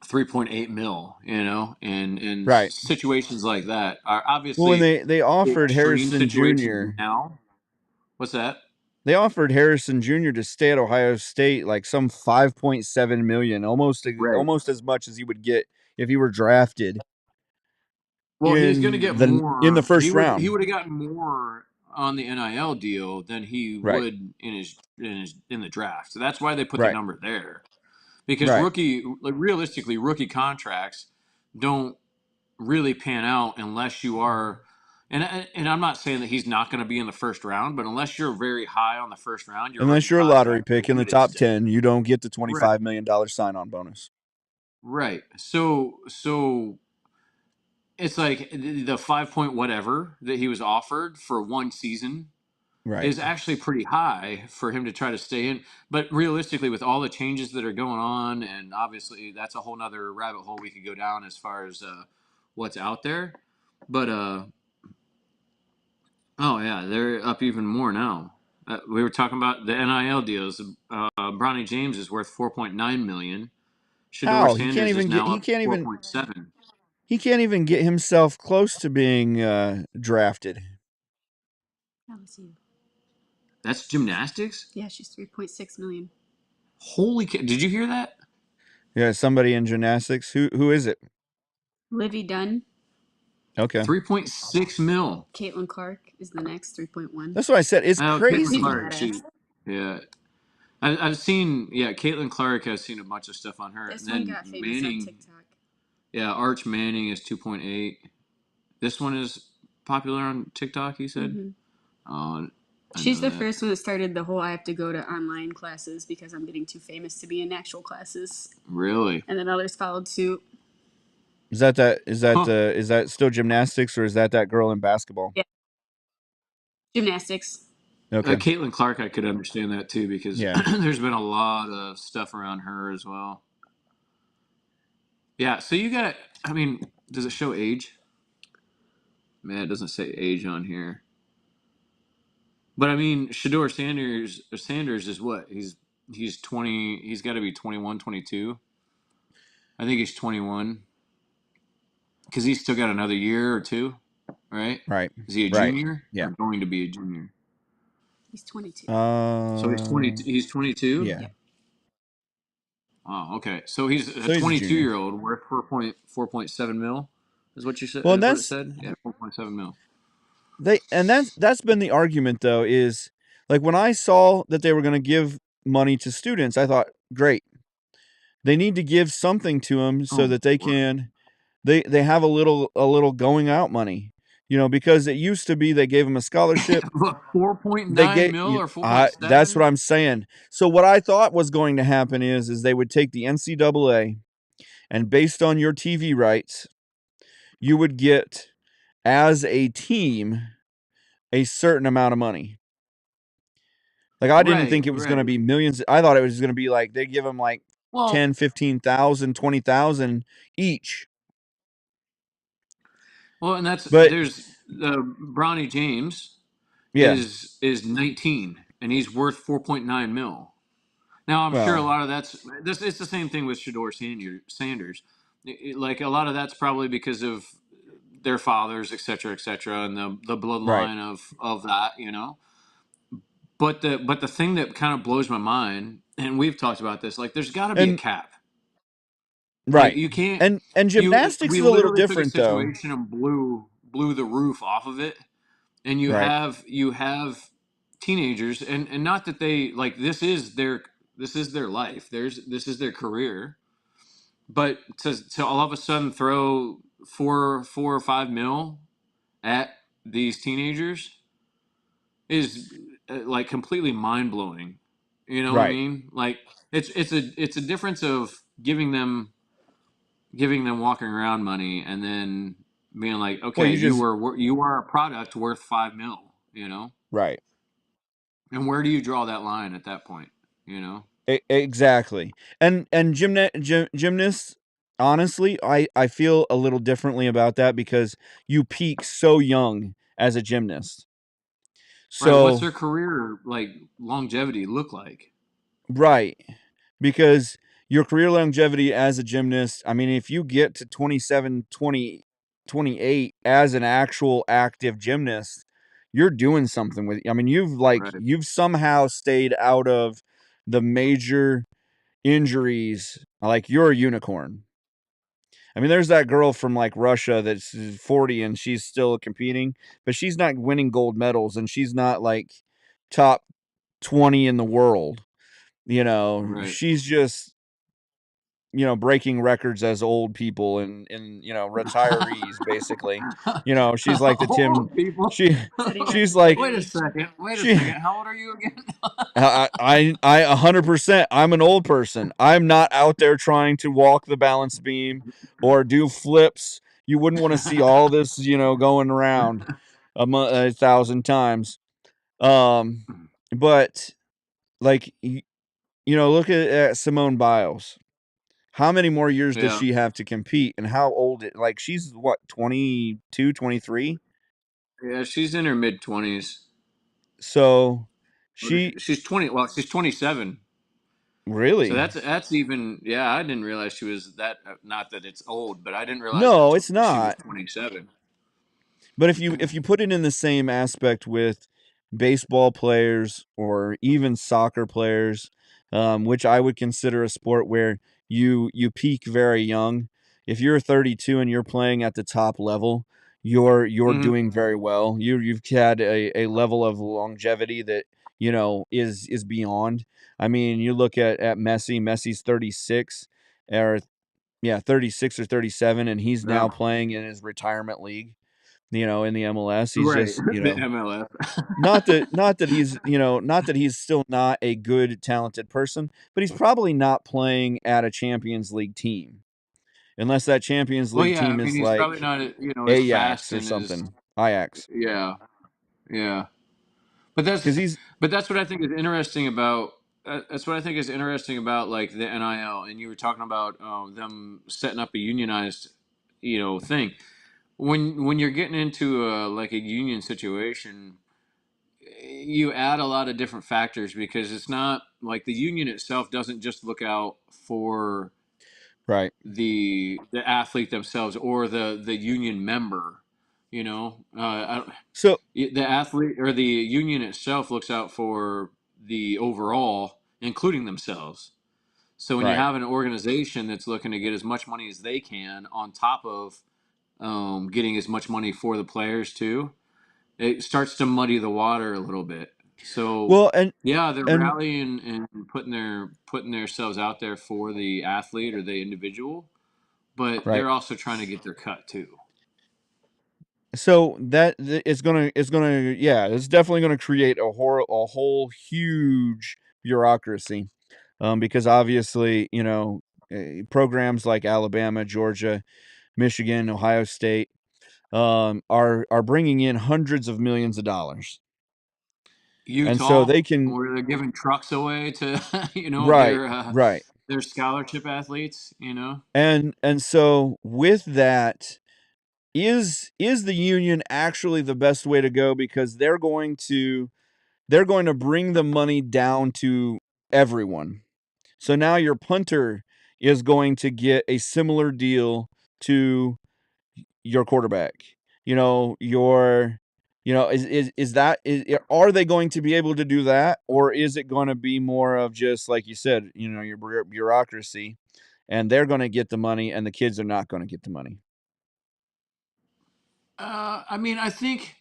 3.8 mil, and Right. situations like that are Well, when obviously they offered extreme Harrison situations Jr. now. What's that? They offered Harrison Jr. to stay at Ohio State like some 5.7 million, almost Right. as much as he would get if he were drafted Well, he's going to get in the more. first He round. would have gotten more on the NIL deal than he Right. would in the draft. So that's why they put the Right. number there. Because Right. realistically, rookie contracts don't really pan out unless you are. And I'm not saying that he's not going to be in the first round, but unless you're very high on the first round, your rookie Unless you're a lottery contract is pick in the limited top still. 10, you don't get the Right. $25 million sign-on bonus. Right. So it's like the 5 point whatever that he was offered for one season Right. is actually pretty high for him to try to stay in. But realistically, with all the changes that are going on, and obviously that's a whole nother rabbit hole we could go down as far as what's out there. But oh yeah, they're up even more now. We were talking about the NIL deals. Bronny James is worth 4.9 million. Shador How? Sanders is now up to 4.7. He can't even get himself close to being drafted. LSU. That's gymnastics? Yeah, she's 3.6 million. Holy cow. Did you hear that? Yeah, somebody in gymnastics. Who is it? Livy Dunn. Okay. 3.6 mil. Caitlin Clark is the next 3.1. That's what I said. It's Oh, crazy. Caitlin Clark. Yeah. I've seen, Caitlin Clark. I've seen a bunch of stuff on her. This And one then got famous on Manning. TikTok. Yeah, Arch Manning is 2.8. This one is popular on TikTok, you said? Mm-hmm. Oh, She's the first one that started the whole I have to go to online classes because I'm getting too famous to be in actual classes. Really? And then others followed suit. Is that still gymnastics, or is that girl in basketball? Yeah. Gymnastics. Okay. Caitlin Clark, I could understand that too because Yeah. there's been a lot of stuff around her as well. Yeah, so you got, does it show age? Man, it doesn't say age on here. But Shador Sanders is what? He's 20, he's got to be 21, 22. I think he's 21 because he's still got another year or two, right? Right. Is he a Right. junior? Yeah. Or going to be a junior? He's 22. So he's 20. He's 22. Yeah. Oh, okay. So he's a So he's a 22-year-old worth 4.7 mil. Is what you said? Well, Is what it said? Yeah, 4.7 mil. That's been the argument though, is like when I saw that they were going to give money to students, I thought, great. They need to give something to them so that they can they have a little going out money. Because it used to be they gave them a scholarship. 4.9 mil or 4.7? That's what I'm saying. So what I thought was going to happen is they would take the NCAA, and based on your TV rights, you would get, as a team, a certain amount of money. Like, I didn't think it was going to be millions. I thought it was going to be like they give them like 10, 15,000, 20,000 each. Well, and But there's Bronny James yeah, is 19 and he's worth 4.9 mil. Now I'm sure a well, lot of it's the same thing with Shador Sanders. Like a lot of that's probably because of their fathers, et cetera, and the right. bloodline of that. But the thing that kind of blows my mind, and we've talked about this, like there's got to be a And cap. Like right. you can't. And gymnastics We is a little literally took a different though. situation and blew the roof off of it, and Right. you have teenagers, and not that they like this is their life. This is their career, but to all of a sudden throw 4 or 5 mil at these teenagers is like completely mind blowing. You know what I Right. mean? Like it's a difference of giving them walking around money and then being like, Well, okay, you just you are a product worth 5 mil. right. And where do you draw that line at that point? Exactly. And gymnasts, honestly, I feel a little differently about that because you peak so young as a gymnast. Right. What's So their career like longevity look like? Right. Because your career longevity as a gymnast, I mean, if you get to 27, 20, 28 as an actual active gymnast, you're doing something with, I mean, Right. you've somehow stayed out of the major injuries. Like, you're a unicorn. I mean, there's that girl from like Russia that's 40 and she's still competing, but she's not winning gold medals and she's not like top 20 in the world. Right. She's just, breaking records as old people and retirees basically. She's like the Tim Old people. she Setting she's records like Wait a already. second. Wait a she second. How old are you again? I 100%, I'm an old person. I'm not out there trying to walk the balance beam or do flips. You wouldn't want to see all this, going around a thousand times. Um, but like, look at Simone Biles. How many more years does Yeah. she have to compete? And how old like she's what, 22, 23? Yeah. She's in her mid 20s. So she She's 20. Well, she's 27. So really, that's even. Yeah, I didn't realize she was that. Not that it's old, but I didn't realize no, it's she was not. 27. But if you put it in the same aspect with baseball players or even soccer players, which I would consider a sport where you peak very young. If you're 32 and you're playing at the top level, you're Hmm. doing very well. You've had a level of longevity that is beyond. I mean, you look at Messi. Messi's 36, or yeah, 36 or 37, and he's Yeah. now playing in his retirement league, in the MLS. He's Right. just, The MLF. not that he's still not a good, talented person, but he's probably not playing at a Champions League team. Unless that Champions Well, League yeah. I team mean, is he's probably like not, as Ajax fast or and as something. Ajax. yeah, yeah. But Because he's that's what I think is interesting about. That's what I think is interesting about like the NIL. And you were talking about them setting up a unionized, thing. When you're getting into like a union situation, you add a lot of different factors because it's not like the union itself doesn't just look out for right. the athlete themselves or the union member. So, The athlete or the union itself looks out for the overall, including themselves. So when you right. have an organization that's looking to get as much money as they can on top of getting as much money for the players too, it starts to muddy the water a little bit. So Well, and yeah, they're and rallying and putting themselves out there for the athlete or the individual, but right. they're also trying to get their cut too. So it's gonna, yeah, it's definitely gonna create a whole huge bureaucracy, because obviously, programs like Alabama, Georgia, Michigan, Ohio State, are bringing in hundreds of millions of dollars, and so Utah, they can, where they're giving trucks away to right, right, their scholarship athletes. and so with that, is the union actually the best way to go, because they're going to bring the money down to everyone. So now your punter is going to get a similar deal to your quarterback. Your is that are they going to be able to do that, or is it going to be more of just like you said, your bureaucracy, and they're going to get the money and the kids are not going to get the money? I mean, I think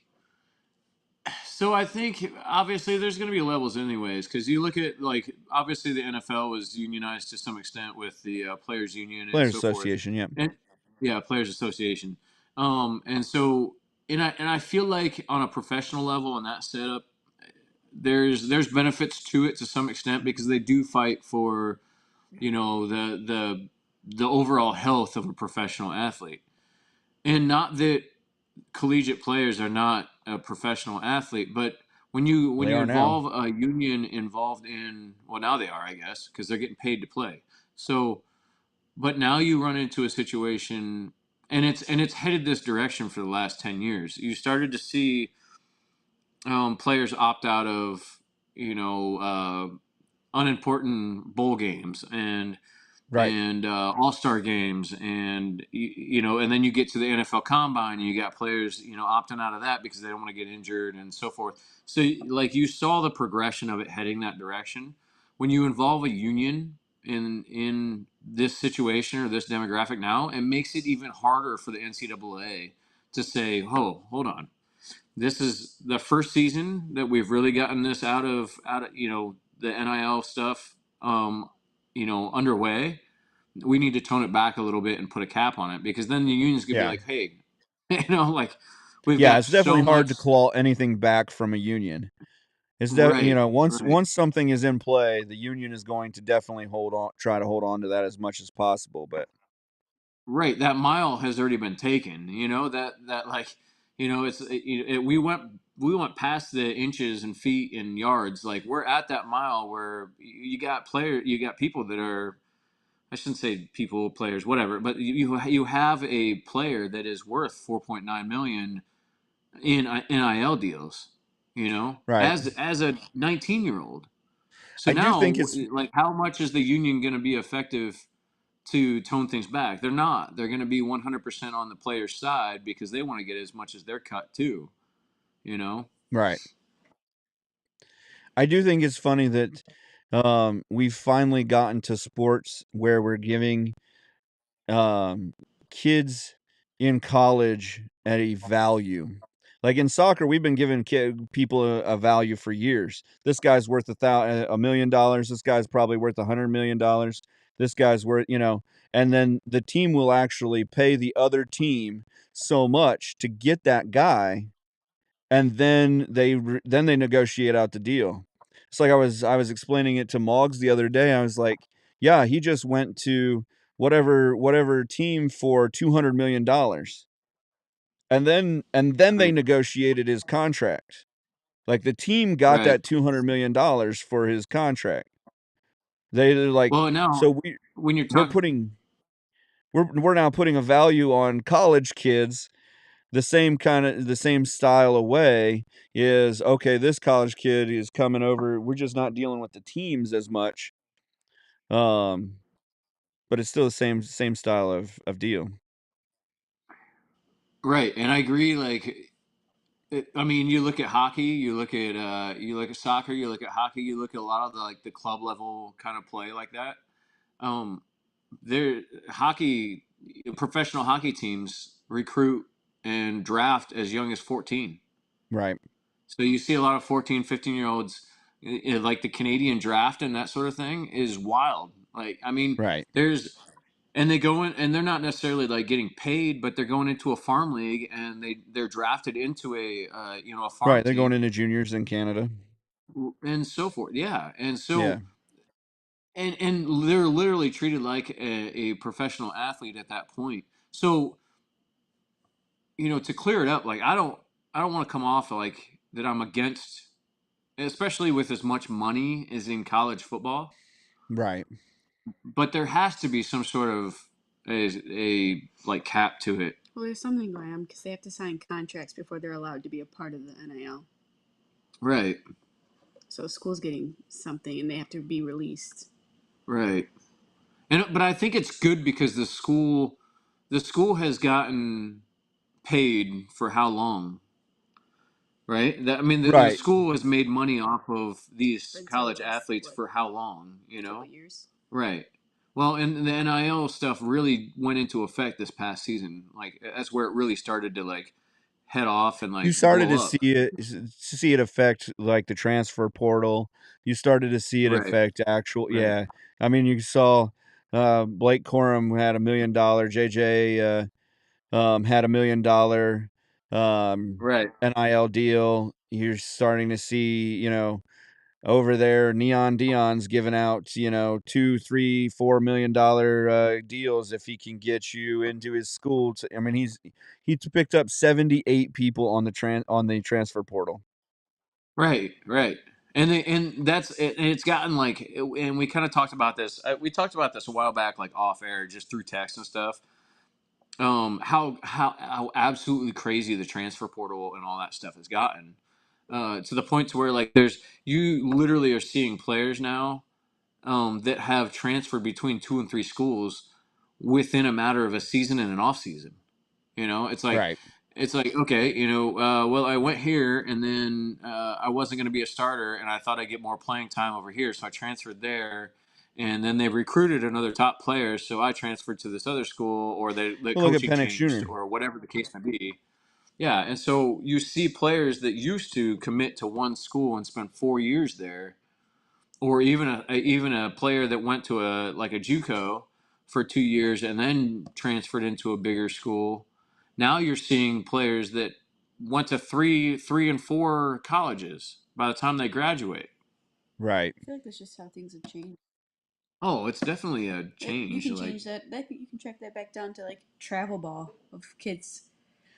so. I think obviously there's going to be levels, anyways, because you look at like obviously the NFL was unionized to some extent with the players' union and Players so forth, Association, yeah. and yeah, players' association. And so and I feel like on a professional level in that setup, there's benefits to it to some extent because they do fight for the overall health of a professional athlete, and not that collegiate players are not a professional athlete, but Well, when they you are now. involve a union involved in, well, now they are, I guess, because they're getting paid to play. So but now you run into a situation, and it's headed this direction for the last 10 years. You started to see players opt out of, you know, unimportant bowl games Right. all-star games, and and then you get to the NFL Combine, and you got players opting out of that because they don't want to get injured and so forth. So like you saw the progression of it heading that direction. When you involve a union in this situation or this demographic now, it makes it even harder for the NCAA to say, "Oh, hold on, this is the first season that we've really gotten this out of the NIL stuff underway. We need to tone it back a little bit and put a cap on it, because then the union's gonna be Yeah. like, hey, like we've Yeah, got it's definitely so hard much. to claw anything back from a union. It's Right, once right, something is in play, the union is going to definitely try to hold on to that as much as possible. But right. That mile has already been taken. That like we went past the inches and feet and yards. Like we're at that mile where you got people that are, I shouldn't say people, players, whatever, but you have a player that is worth 4.9 million in NIL deals, right, as a 19-year-old. So I do now, think it's like, how much is the union going to be effective to tone things back? They're not. They're going to be 100% on the player's side because they want to get as much as their cut too. You know. right. I do think it's funny that we've finally gotten to sports where we're giving um, kids in college at a value. Like in soccer, we've been giving people a value for years. This guy's worth $1 million. This guy's probably worth $100 million. This guy's worth, and then the team will actually pay the other team so much to get that guy, and then they negotiate out the deal. It's like I was explaining it to Moggs the other day. I was like, yeah, he just went to whatever team for $200 million, and then they Right. negotiated his contract. Like the team got Right. that $200 million for his contract. They're like, Well, now so when you're we're talking, putting we're now putting a value on college kids the same style of way. Is okay, this college kid is coming over, we're just not dealing with the teams as much, um but it's still the same style of deal. right, and I agree. Like, I mean, you look at hockey, you look at soccer, you look at hockey, you look at a lot of the club level kind of play like that. Um, there hockey Professional hockey teams recruit and draft as young as 14. Right, So you see a lot of 14, 15-year olds, like the Canadian draft and that sort of thing is wild. Like, I mean, right, there's and they go in and they're not necessarily like getting paid, but they're going into a farm league, and they're drafted into a farm right. They're going team into juniors in Canada. and so forth. Yeah, and Yeah, so and they're literally treated like a professional athlete at that point. So to clear it up, like I don't want to come off like that I'm against, especially with as much money as in college football. right. But there has to be some sort of a like cap to it. Well, there's something going on because they have to sign contracts before they're allowed to be a part of the NIL. Right, So school's getting something and they have to be released. right. But I think it's good because the school has gotten paid for how long, right? I mean, the Right. school has made money off of these Until college the last, athletes what, for how long, couple years. Right. Well, and the NIL stuff really went into effect this past season. Like that's where it really started to like head off and You like started blow to up. see it affect, like, the transfer portal. You started to see it Right. affect actual, Right. yeah. I mean, you saw, Blake Corum had $1 million, JJ, had $1 million, Right. NIL deal. You're starting to see, over there, Neon Dion's giving out, 2, 3, $4 million deals if he can get you into his school. I mean, he's picked up 78 people on the transfer portal. Right. Right. And that's it. And it's gotten like, and we kind of talked about this. We talked about this a while back, like off air, just through text and stuff. How absolutely crazy the transfer portal and all that stuff has gotten, to the point to where like you literally are seeing players now. that have transferred between 2 and 3 schools within a matter of a season and an off season. It's like Right. okay, well, I went here and then I wasn't going to be a starter, and I thought I'd get more playing time over here, so I transferred there. And then they recruited another top player, so I transferred to this other school, or the Well, look at coaching Penix changed, Jr. or whatever the case may be. Yeah, and so you see players that used to commit to one school and spend 4 years there, or even a player that went to a JUCO for 2 years and then transferred into a bigger school. Now you're seeing players that went to three and four colleges by the time they graduate. Right. I feel like that's just how things have changed. Oh, it's definitely a You change. can Like, change that. You can track that back down to like travel ball of kids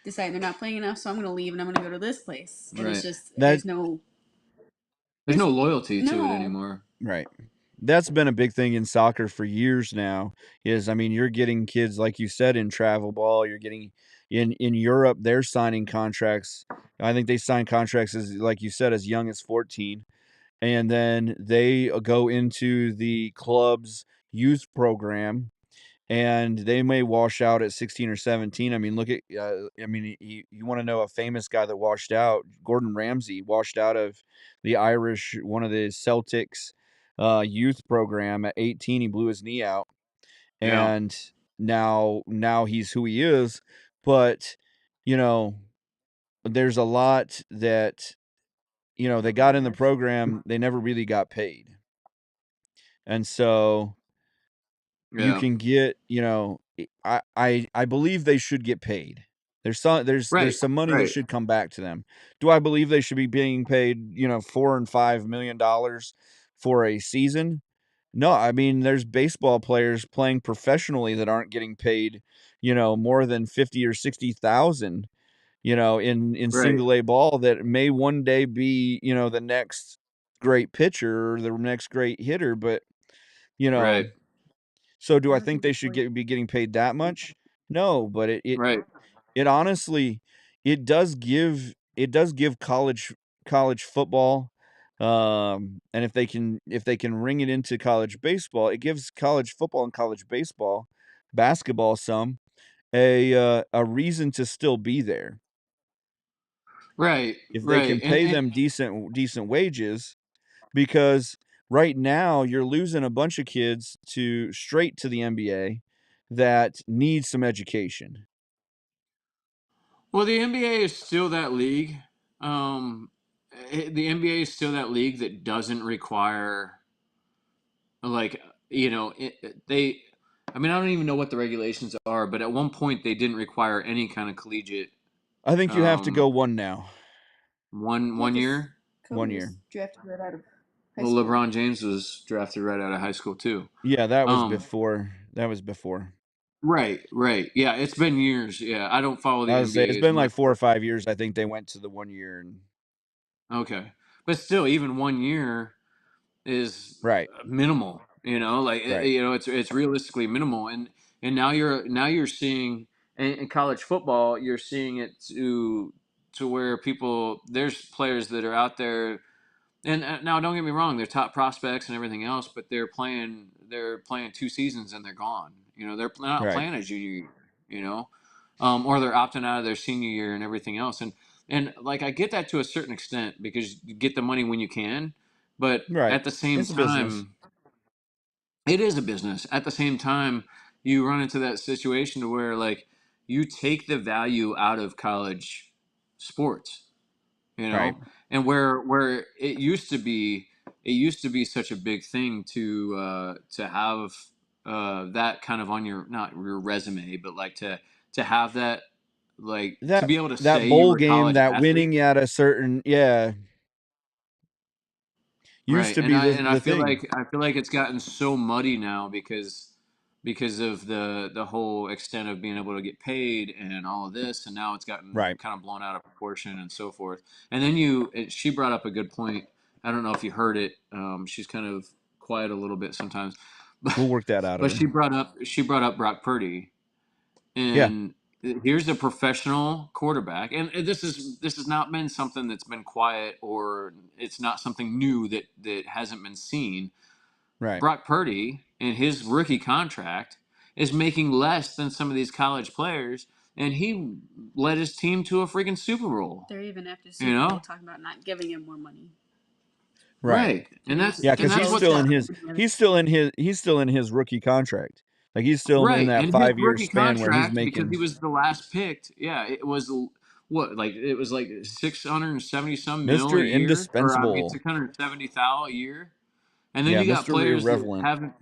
deciding they're not playing enough, so I'm gonna leave and I'm gonna go to this place. And it's right. just That There's there's no loyalty to it no. anymore. right. That's been a big thing in soccer for years now. Is I mean, you're getting kids like you said in travel ball. You're getting in Europe. They're signing contracts. I think they sign contracts as like you said as young as 14, and then they go into the club's youth program and they may wash out at 16 or 17. I mean, look at, I mean, you want to know a famous guy that washed out? Gordon Ramsay washed out of the Irish, one of the Celtics youth program at 18. He blew his knee out, Yeah. and now he's who he is. But you know, there's a lot that they got in the program, they never really got paid, and so you Yeah. can get, I believe they should get paid. There's Right. some money that Right. should come back to them. Do I believe they should be being paid, $4 and $5 million for a season? No, I mean there's baseball players playing professionally that aren't getting paid, more than 50 or 60,000, in Right. single A ball that may one day be, the next great pitcher or the next great hitter, but you know, Right. so do I Never think been they should before. be getting paid that much? No, but Right. it honestly it does give college football, and if they can ring it into college baseball, it gives college football and college baseball, basketball a reason to still be there. Right. If they Right. can pay them decent wages, because right now you're losing a bunch of kids to straight to the NBA that need some education. Well, the NBA is still that league. Um, the NBA is still that league that doesn't require, like, they. I mean, I don't even know what the regulations are, but at one point they didn't require any kind of collegiate. I think you have to go Um, one now. one Yeah, one because year. One Kobe year. was drafted right out of high Well, school. LeBron James was drafted right out of high school too. Yeah, that was Um, before. That was before. right, right. Yeah, it's been years. Yeah, I don't follow the I was say it's NBA as been like much. 4 or 5 years. I think they went to the 1 year and Okay, but still, even 1 year is right, minimal. right, It's realistically minimal, and now you're seeing in college football, you're seeing it to where there's players that are out there, and now don't get me wrong, they're top prospects and everything else, but they're playing 2 seasons and they're gone. They're not right, playing a junior year. You know, or they're opting out of their senior year and everything else, and like I get that to a certain extent because you get the money when you can, but right. at the same It's a business. time, it is a business. At the same time, you run into that situation to where like you take the value out of college sports, you Right, know, and where it used to be such a big thing to have that kind of on your not your resume, but like to have that, like to that be able to that say you bowl were a game, college that athlete. winning at a certain, yeah, used Right, to and be I the and I the feel thing. like it's gotten so muddy now because of the whole extent of being able to get paid and all of this, and now it's gotten Right. kind of blown out of proportion and so forth. And then she brought up a good point. I don't know if you heard it. She's kind of quiet a little bit sometimes, but We'll work that out of but her. she brought up Brock Purdy, Yeah. and here's a professional quarterback, and this has not been something that's been quiet, or it's not something new that hasn't been seen. Right. Brock Purdy in his rookie contract is making less than some of these college players, and he led his team to a freaking Super Bowl. They're even after You Super Bowl know, talking about not giving him more money. Right. right? And that's Yeah, and because Getting that's he's what still bullshit in out his of him. he's still in his rookie contract. Like he's still in right. that And his 5 year rookie span where he's contract, because he making was the last picked, yeah, it was what, like it was like 670 some mil a Mr. year, or I mean Indispensable. 670,000 a year. And then Yeah, you got Mr. players that Irrelevant. haven't.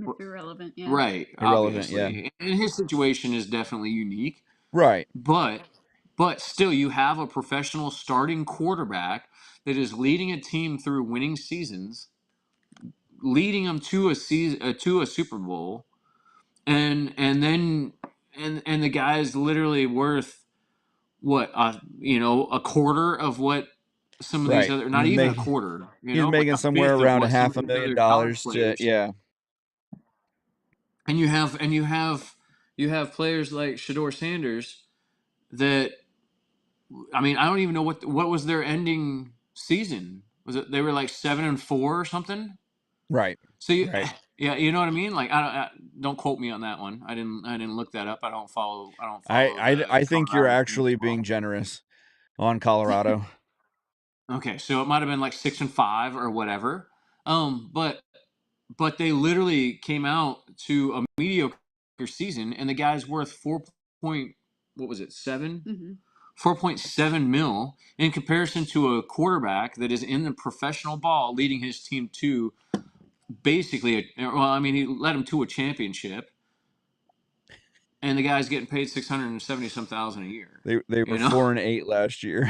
Mr. Relevant, yeah. Right, Irrelevant, yeah. obviously. And his situation is definitely unique, Right. but still you have a professional starting quarterback that is leading a team through winning seasons, leading them to a season, to a Super Bowl, and then and the guy is literally worth what, a quarter of what some of these Right. other, not even a quarter, He's like making a somewhere fifth of around a what some half of a these million other college dollars to players. yeah. And you have players like Shador Sanders that, I mean, I don't even know what was their ending season. Was it they were like 7-4 or something? Right. So Right. yeah, you know what I mean. Like don't quote me on that one. I didn't look that up. I don't follow I the I think you're Colorado team actually as being well. generous on Colorado. Okay, so it might have been like 6-5 or whatever. But they literally came out to a mediocre season, and the guy's worth what was it, 7? Mm-hmm. 4.7 mil in comparison to a quarterback that is in the professional ball leading his team to basically he led him to a championship, and the guy's getting paid 670 some thousand a year, They were you know. 4-8 last year.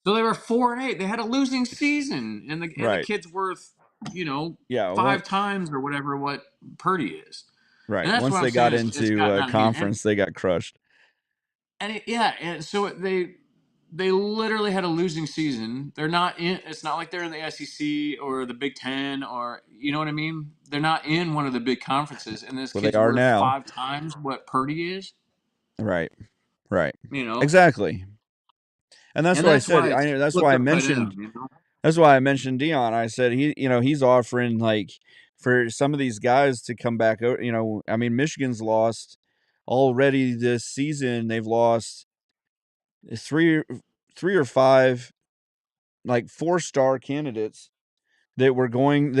So they were 4-8. They had a losing season, and the Right. kid's worth, Yeah, 5 times or whatever what Purdy is. And right. that's Once what I'm they saying. got It's into gotten out of hand. conference, they got crushed. And so they literally had a losing season. They're not in. It's not like they're in the SEC or the Big Ten, or you know what I mean. They're not in one of the big conferences, and this Well, they kid's are worth now. 5 times what Purdy is. Right. Right. You know, Exactly. And that's and what I that's said. why it's That's flipped why I upside down. mentioned that's why I mentioned Dion. I said he's offering like for some of these guys to come back out, I mean Michigan's lost already this season. They've lost three three or five like 4-star candidates that were going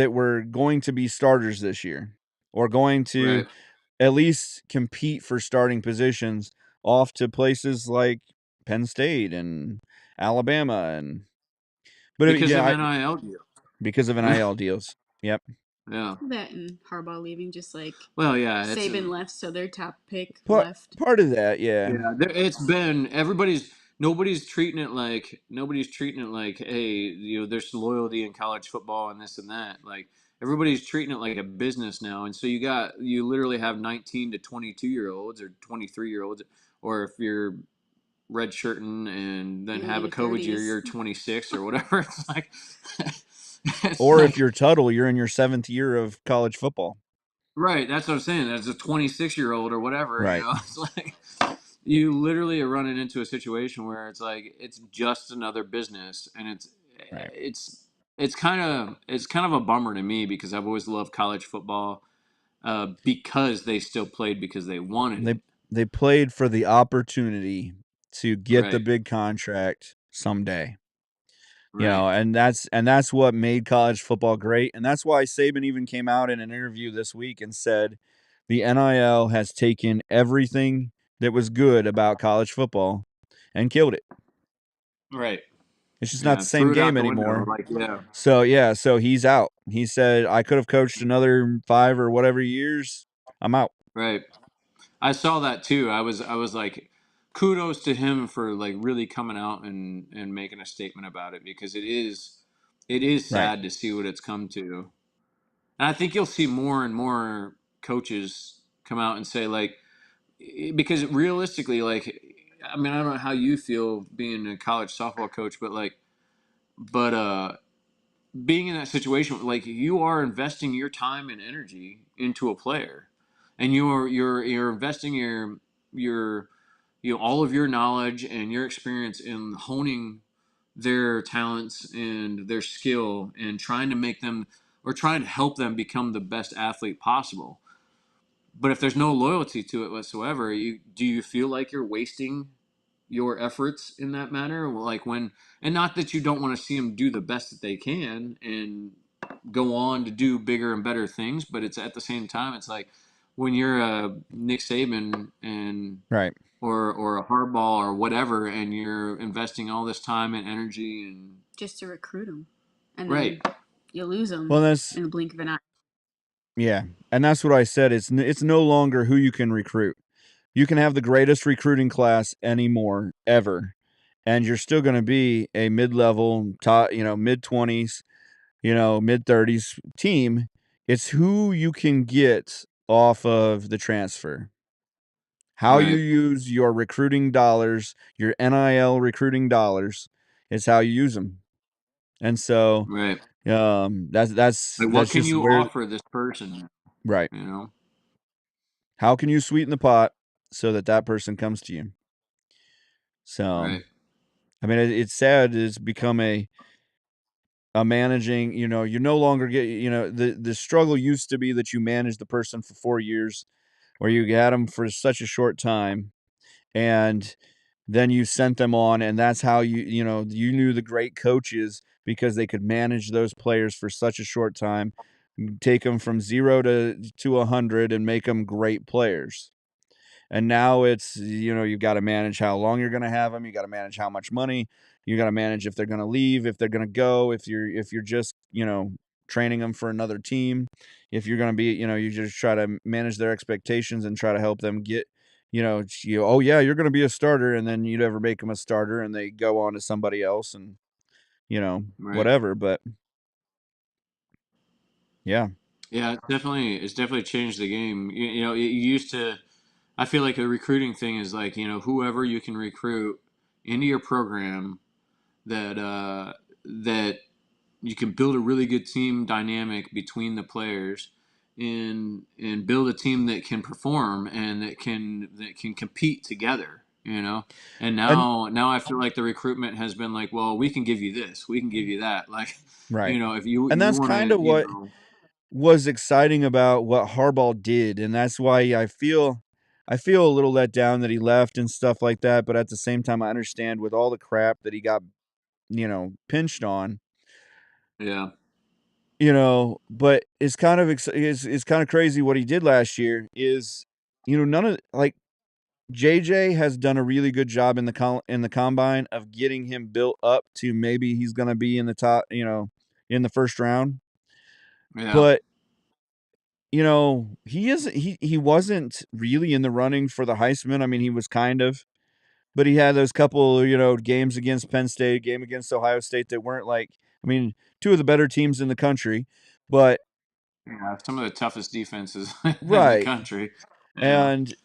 to be starters this year or going to Right. at least compete for starting positions off to places like Penn State and Alabama Because of yeah, NIL deal. because of NIL deals. Yep. Yeah. That and Harbaugh leaving, just like Well, yeah. Saban left, so their top pick Part left. part of that, yeah. Yeah, it's been nobody's treating it like, hey, there's loyalty in college football and this and that. Like everybody's treating it like a business now, and so you literally have 19 to 22-year-olds or 23-year-olds, or if you're redshirting and then You're in have a your COVID year, 30s. you're 26 or whatever. It's like, it's Or if like you're Tuttle, you're in your 7th year of college football. right. That's what I'm saying. As a 26-year-old or whatever, Right. it's like you literally are running into a situation where it's like it's just another business, and Right. it's kind of a bummer to me because I've always loved college football, because they still played because they wanted They it. they played for the opportunity to get the Right. big contract someday. Right. And that's what made college football great. And that's why Saban even came out in an interview this week and said the NIL has taken everything that was good about college football and killed it. Right. It's just not Yeah. the same Threw it out game the window. anymore. Like, yeah. So he's out. He said, I could have coached another 5 or whatever years. I'm out. Right. I saw that too. I was like, kudos to him for like really coming out and making a statement about it, because it is Right. sad to see what it's come to. And I think you'll see more and more coaches come out and say, like, because realistically, like, I mean, I don't know how you feel being a college softball coach, but being in that situation, like, you are investing your time and energy into a player, and you're investing your all of your knowledge and your experience in honing their talents and their skill and trying to make them or trying to help them become the best athlete possible. But if there's no loyalty to it whatsoever, do you feel like you're wasting your efforts in that manner? Like when, and not that you don't want to see them do the best that they can and go on to do bigger and better things, but it's at the same time, it's like when you're a Nick Saban and Right. or a Harbaugh or whatever, and you're investing all this time and energy and Just to recruit them, and right, then you lose them Well, that's in the blink of an eye. yeah, and that's what I said. It's no longer who you can recruit. You can have the greatest recruiting class anymore ever, and you're still going to be a mid-level, top, mid-20s, mid-30s team. It's who you can get off of the transfer. How you right, use your recruiting dollars, your NIL recruiting dollars, is how you use them. And so, right. that's Like what can just you where offer this person? right. You know, How can you sweeten the pot so that that person comes to you? So, right, I mean, it's sad. It's become a managing. You no longer get. The struggle used to be that you managed the person for 4 years, or you had them for such a short time, and then you sent them on, and that's how you knew the great coaches because they could manage those players for such a short time, take them from 0 to 100 and make them great players. And now it's, you've got to manage how long you're going to have them. You got to manage how much money. You got to manage if they're going to leave, if they're going to go, if you're just, training them for another team. If you're going to be, you just try to manage their expectations and try to help them get, oh yeah, you're going to be a starter, and then you never make them a starter and they go on to somebody else and, right. whatever. But yeah, Yeah, it's definitely changed the game. You used to. I feel like a recruiting thing is like whoever you can recruit into your program that you can build a really good team dynamic between the players and build a team that can perform and that can compete together, and and now I feel like the recruitment has been like, well, we can give you this, we can give you that, like, right. if you And you that's want kind to, of what was exciting about what Harbaugh did, and that's why I feel a little let down that he left and stuff like that, but at the same time I understand with all the crap that he got, pinched on, yeah, but it's kind of it's kind of crazy what he did last year is, none of like JJ has done a really good job in the combine of getting him built up to maybe he's going to be in the top, in the first round. yeah, But he wasn't really in the running for the Heisman. I mean, he was kind of, but he had those couple, games against Penn State, game against Ohio State that weren't like, I mean, two of the better teams in the country, but yeah, some of the toughest defenses in the right. country. Yeah, And,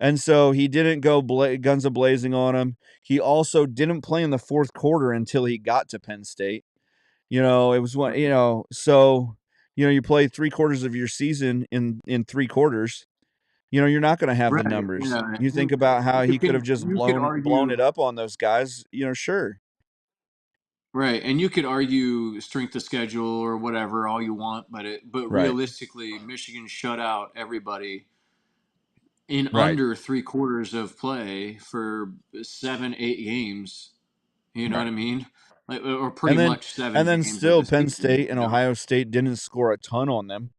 and so he didn't go guns a blazing on him. He also didn't play in the fourth quarter until he got to Penn State. It was one, so, you play 3 quarters of your season in 3 quarters. You're not going to have the right. numbers. Yeah, You think about how you he could have can just you could blown argue. it up on those guys. Sure. Right, and you could argue strength of schedule or whatever all you want, but Right. realistically, Michigan shut out everybody in Right. under 3 quarters of play for 7, 8 games. You know what Right. I mean? Like, or And pretty then much seven and then games of still the Penn season. State and Ohio State didn't score a ton on them.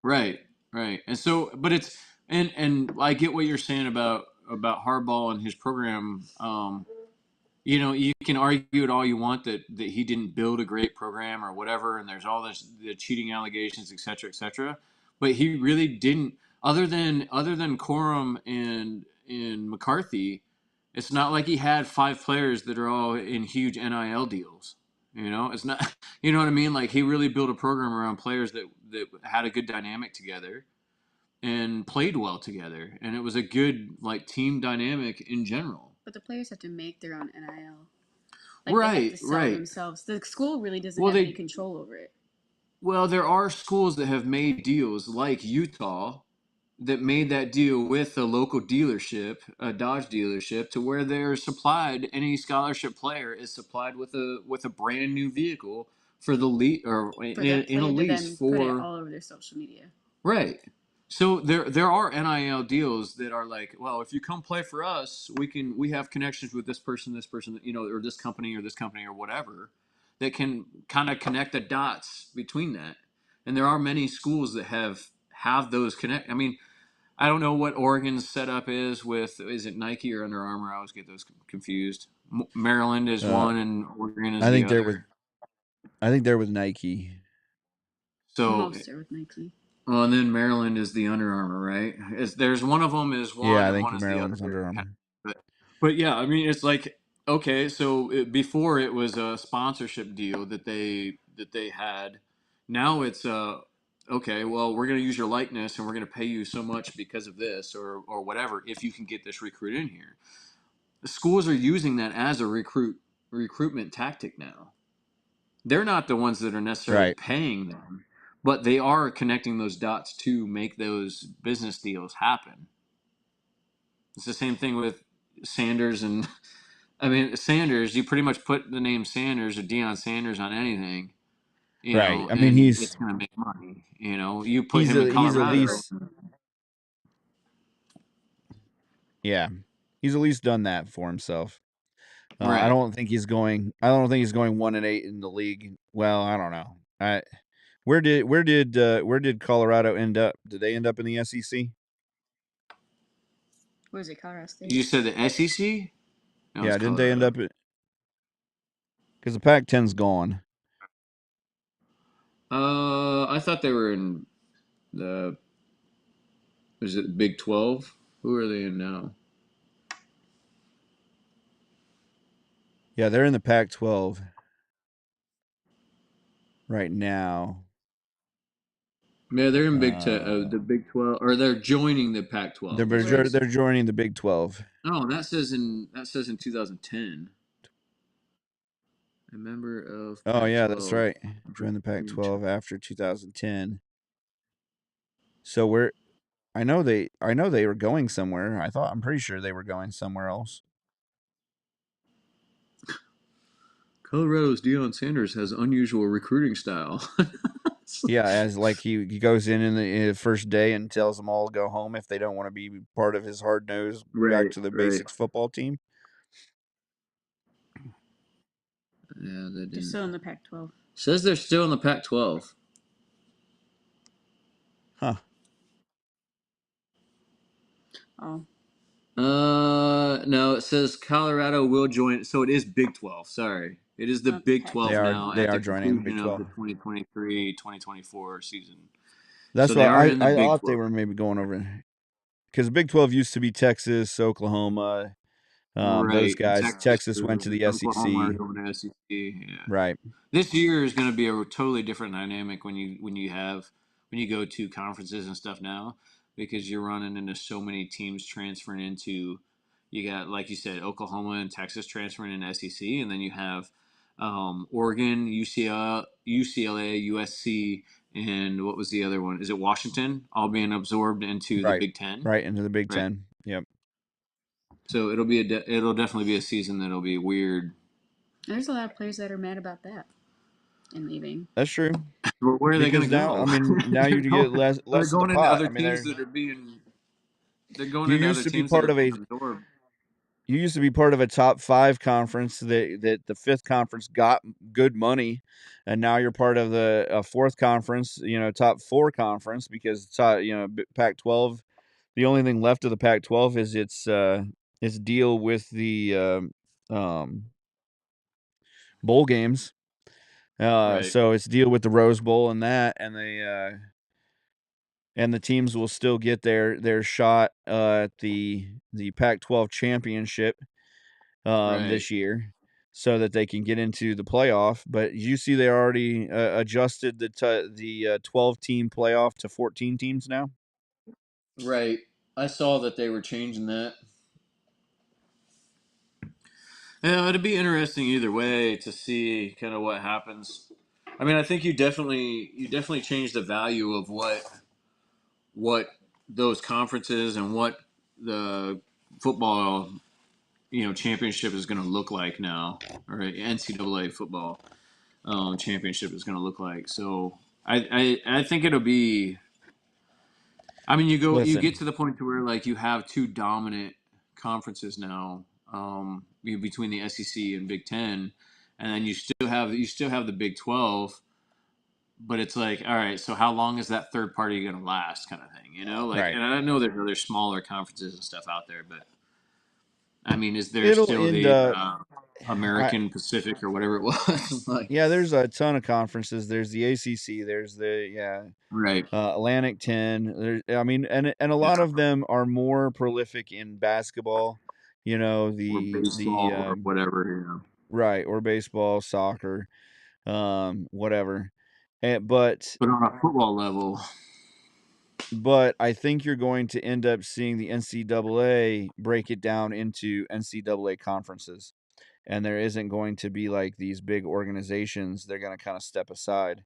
Right, right, and so, but it's and I get what you're saying about Harbaugh and his program. You can argue it all you want that he didn't build a great program or whatever, and there's all the cheating allegations, et cetera, et cetera. But he really didn't. Other than Corum and McCarthy, it's not like he had 5 players that are all in huge NIL deals. It's not. You know what I mean? Like he really built a program around players that had a good dynamic together and played well together, and it was a good like team dynamic in general. But the players have to make their own NIL. Like they have to Right, sell right. themselves. The school really doesn't Well, have any they control over it. well, there are schools that have made deals like Utah that made that deal with a local dealership, a Dodge dealership, to where they're supplied. Any scholarship player is supplied with a brand new vehicle for the league or For the in a player to lease then put it for all over their social media. right. So there are NIL deals that are like, well, if you come play for us, we have connections with this person, or this company or whatever, that can kind of connect the dots between that. And there are many schools that have those connect. I mean, I don't know what Oregon's setup is it Nike or Under Armour? I always get those confused. Maryland is Uh, one and Oregon is I the think they're with other. Nike. So Most are with Nike. well, and then Maryland is the Under Armour, right? There's one of them is one Yeah, I and think one is the other. Maryland's Under Armour. But yeah, I mean, it's like okay, so before it was a sponsorship deal that they had. Now it's okay. Well, we're going to use your likeness and we're going to pay you so much because of this or whatever if you can get this recruit in here. The schools are using that as a recruitment tactic now. They're not the ones that are necessarily Right. paying them, but they are connecting those dots to make those business deals happen. It's the same thing with Sanders and I mean Sanders. You pretty much put the name Sanders or Deion Sanders on anything, Right. I mean, and it's going to make money. You put him in he's at Colorado, least yeah. He's at least done that for himself. I right? don't think he's going. I don't think he's going 1-8 in the league. Well, I don't know. Where did Colorado end up? Did they end up in the SEC? What is it, Colorado State? You said the SEC? No, Yeah, it's didn't they end Colorado. up? Because the Pac-10's gone. I thought they were in the. Is it Big 12? Who are they in now? Yeah, they're in the Pac-12 right now. Yeah, they're in the Uh, Big 12, or they're joining the they're Pac-12. Is what it Where's they're joining the Big 12. Oh, that says in 2010. A member of Oh yeah, that's Pac-12. right. Joined the Pac-12 after 2010. So we're I know they were going somewhere. I'm pretty sure they were going somewhere else. Colorado's Deion Sanders has unusual recruiting style. Yeah, as like he goes in the first day and tells them all to go home if they don't want to be part of his hard nosed back Right, to the right. basics football team. Yeah, they they're didn't. still in the Pac-12. Says they're still in the Pac-12. Huh. Oh, No, it says Colorado will join. So it is Big 12. Sorry. It is the not Big Pac. They 12 are now they at the are joining the conclusion Big of 12. the 2023-2024 season. That's So they why are in the I Big thought they 12. were maybe going over because Big 12 used to be Texas, Oklahoma, those Right. And guys. Texas Texas went to and the Oklahoma are SEC. going to SEC. Yeah. Right. This year is going to be a totally different dynamic when you go to conferences and stuff now because you're running into so many teams transferring into you got like you said Oklahoma and Texas transferring in SEC and then you have Oregon, UCLA, USC, and what was the other one? Is it Washington? All being absorbed into the Right. Big Ten, Right into the Big right? 10. Yep. So it'll definitely be a season that'll be weird. There's a lot of players that are mad about that and leaving. That's true. But where are they going Because to now, I go? mean, now you get They're less of the going into pot. other I mean, teams that are being. They're going you into used other to be teams that part are of being a absorbed. you used to be part of a top 5 conference that the fifth conference got good money, and now you're part of the fourth conference, top 4 conference because Pac-12. The only thing left of the Pac-12 is its deal with the bowl games. Right, So it's deal with the Rose Bowl and that, and the teams will still get their shot at the Pac-12 championship right, this year, so that they can get into the playoff. But you see, they already adjusted the 12-team playoff to 14 teams now. right. I saw that they were changing that. Yeah, it'd be interesting either way to see kind of what happens. I mean, I think you definitely change the value of what those conferences and what the football championship is going to look like now, or NCAA football. championship is going to look like. So I think it'll be. I mean, you get Listen, to the point to where like you have two dominant conferences now, between the SEC and Big Ten, and then you still have the Big 12. But it's like, all right, so how long is that third party going to last, kind of thing, you know? Like, right. and I know there's other smaller conferences and stuff out there, but I mean, is there It'll still end the up I American Pacific or whatever it was? Like, yeah, there's a ton of conferences. There's the ACC, there's the right, Atlantic 10. I mean, and a lot yeah, of them are more prolific in basketball, you know, or the baseball or whatever, you know. right, or baseball, soccer, whatever. But But on a football level, I think you're going to end up seeing the NCAA break it down into NCAA conferences. And there isn't going to be like these big organizations. They're going to kind of step aside.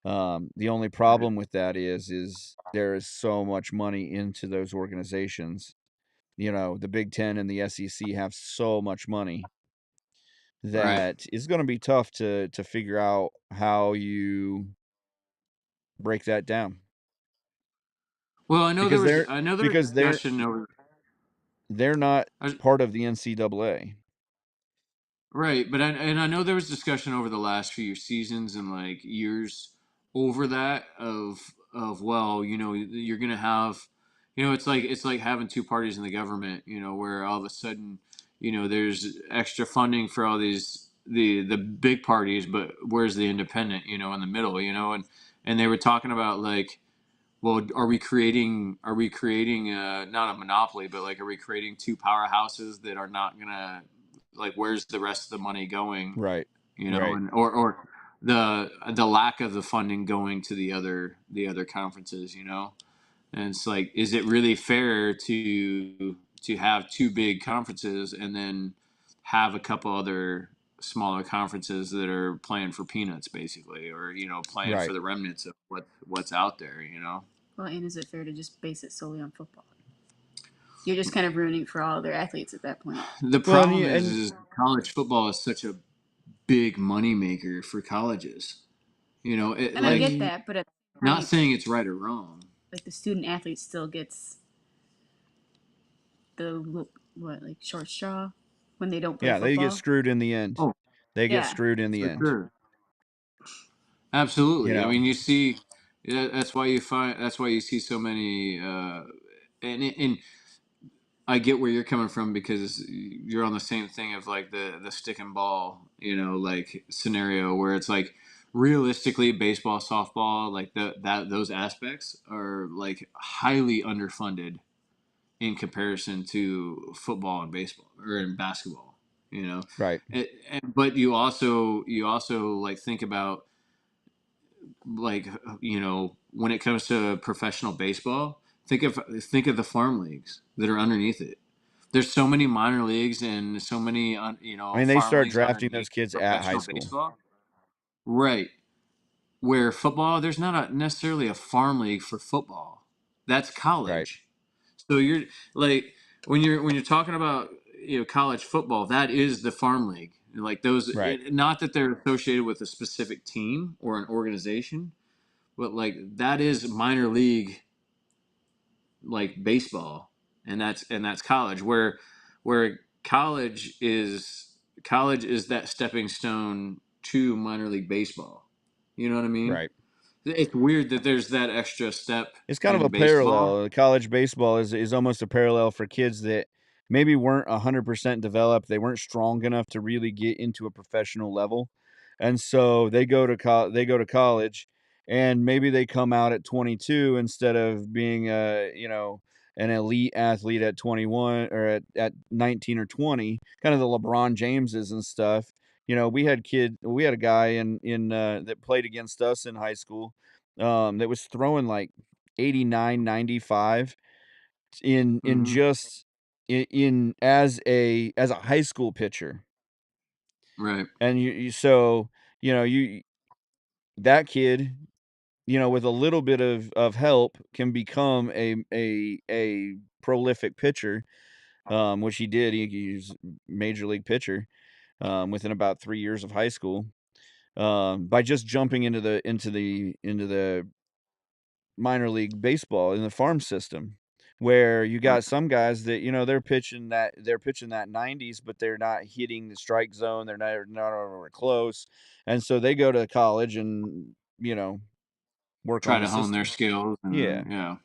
The only right, problem with that is there is so much money into those organizations. You know, the Big Ten and the SEC have so much money right. that it's going to be tough to figure out how you break that down Well, because I know there was because they're discussion over. they're not I was, part of the NCAA. Right, but I know there was discussion over the last few seasons and like years over that of well, you know, you're gonna have, you know, it's like having two parties in the government, you know, where all of a sudden, you know, there's extra funding for all these the big parties, but where's the independent, you know, in the middle, you know, and they were talking about like, well, are we creating not a monopoly, but like, are we creating two powerhouses that are not gonna, like, where's the rest of the money going, Right. you know, Right. and or the lack of the funding going to the other conferences, you know, and it's like, is it really fair to have two big conferences and then have a couple other smaller conferences that are playing for peanuts, basically, or you know, playing for Right. the remnants of what's out there, you know? Well, and is it fair to just base it solely on football? You're just kind of ruining for all other athletes at that point. The Well, problem and is college football is such a big moneymaker for colleges. You know, it And I like, get y- that, but at the not point, saying it's right or wrong. like the student athlete still gets the what, like short straw when they don't play yeah, they get football. screwed in the end. Oh, They get Yeah, screwed in the for end. sure. You Absolutely. I know. mean, you see, that's why you find, that's why you see so many, and I get where you're coming from because you're on the same thing of like the stick and ball, you know, like scenario where it's like realistically baseball, softball, like those aspects are like highly underfunded in comparison to football and baseball or in basketball, you know. Right. But you also like think about like, you know, when it comes to professional baseball, think of the farm leagues that are underneath it. There's so many minor leagues and so many you I know, mean, they farm start leagues drafting underneath those kids at high professional school. baseball. Right. Where football, there's not necessarily a farm league for football. That's Right. college. So you're like, when you're talking about, you know, college football, that is the farm league. Like those, Right. not that they're associated with a specific team or an organization, but like that is minor league, like baseball, and that's college. Where college is that stepping stone to minor league baseball. You know what I mean? Right. It's weird that there's that extra step It's kind of a in baseball. parallel. College baseball is almost a parallel for kids that maybe weren't 100% developed. They weren't strong enough to really get into a professional level. And so they go to college and maybe they come out at 22 instead of being an elite athlete at 21 or at 19 or 20, kind of the LeBron Jameses and stuff. You know, we had a guy in that played against us in high school that was throwing like 89, 95 in Hmm. just in as a high school pitcher. Right. And you so, you know, you that kid, you know, with a little bit of help can become a prolific pitcher, which he did. He's major league pitcher within about 3 years of high school. by just jumping into the minor league baseball in the farm system, where you Right. got some guys that they're pitching that 90s, but they're not hitting the strike zone. They're not over close, and so they go to college and work Try on the to hone their system. skills Yeah, and yeah.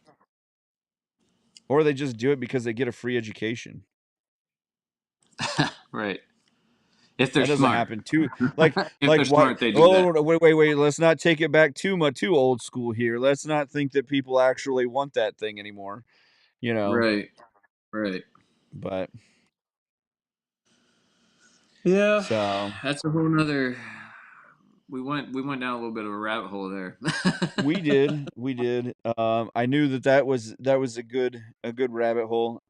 or they just do it because they get a free education. Right. If they're That doesn't smart. happen too. Like If like they're what? smart, they do that. Oh, wait. Let's not take it back too old school here. Let's not think that people actually want that thing anymore. You know, Right. Right. but Yeah. so That's a whole nother. We went down a little bit of a rabbit hole there. we did. I knew that was a good rabbit hole.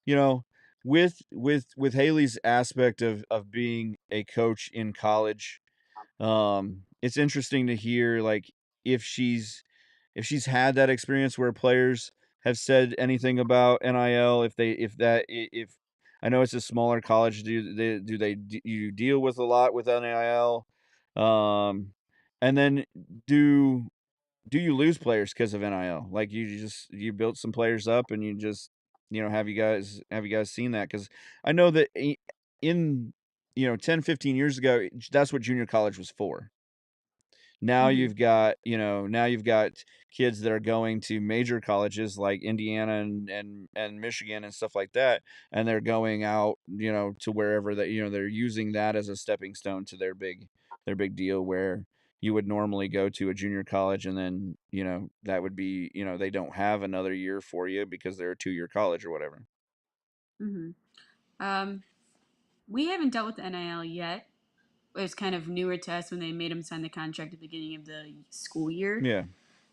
You know, with Haley's aspect of being a coach in college, it's interesting to hear like if she's if she's had that experience where players have said anything about NIL, if I know it's a smaller college, do you deal with a lot with NIL? Um, and then do do you lose players because of NIL? Like you built some players up and you just have you guys seen that? Because I know that in 10, 15 years ago, that's what junior college was for. Hmm. Now you've got kids that are going to major colleges like Indiana and Michigan and stuff like that, and they're going out, to wherever that, they're using that as a stepping stone to their big deal where you would normally go to a junior college and then, that would be, they don't have another year for you because they're a 2-year college or whatever. Hmm. Um, we haven't dealt with the NIL yet. It was kind of newer to us when they made him sign the contract at the beginning of the school year. Yeah,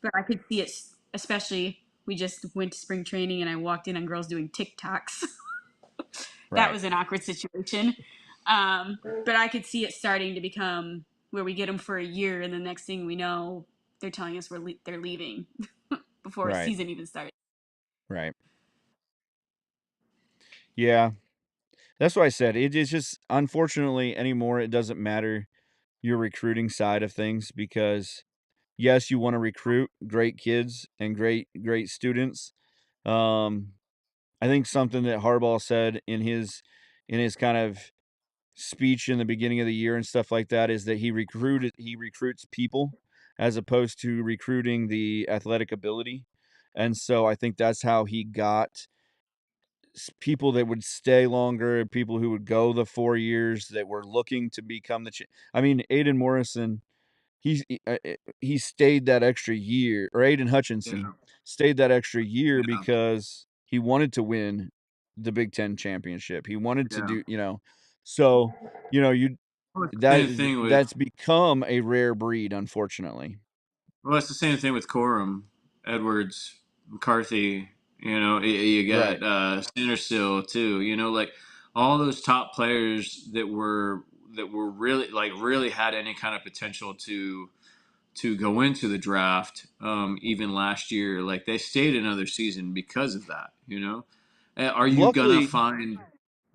But I could see it, especially we just went to spring training and I walked in on girls doing TikToks. That right. was an awkward situation. But I could see it starting to become where we get them for a year, and the next thing we know, they're telling us they're leaving before a Right. season even starts. Right. Yeah. That's why I said it is just unfortunately anymore it doesn't matter your recruiting side of things because yes, you want to recruit great kids and great students. Um, I think something that Harbaugh said in his kind of speech in the beginning of the year and stuff like that is that he recruits people as opposed to recruiting the athletic ability. And so I think that's how he got people that would stay longer, people who would go the 4 years that were looking to become I mean, Aiden Morrison, he stayed that extra year, or Aiden Yeah. Hutchinson stayed that extra year Yeah. because he wanted to win the Big Ten championship. He wanted to Yeah. so, you Well, it's the same that thing with. that's become a rare breed, unfortunately. Well, it's the same thing with Corum, Edwards, McCarthy. You Right. got Sandersill too. Like all those top players that were really had any kind of potential to go into the draft. Even last year, like they stayed another season because of that. Are you gonna Luckily, find?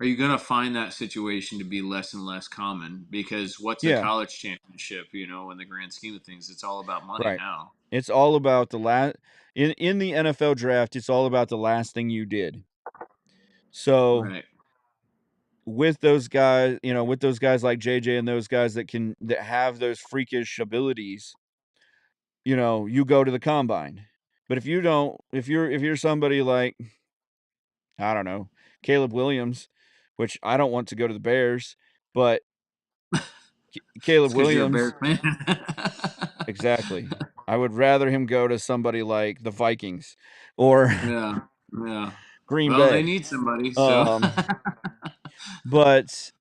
Are you gonna find that situation to be less and less common? Because what's a yeah, college championship? In the grand scheme of things, it's all about money right. now. It's all about the last in the NFL draft, it's all about the last thing you did. So, Right. with those guys like JJ and those guys that have those freakish abilities, you go to the combine. But if you don't, if you're somebody like, I don't know, Caleb Williams, which I don't want to go to the Bears, but Caleb It's because you're a Bears Williams, fan. exactly. I would rather him go to somebody like the Vikings or Yeah. Yeah. Green Well, they Bay. need somebody, so. Um, but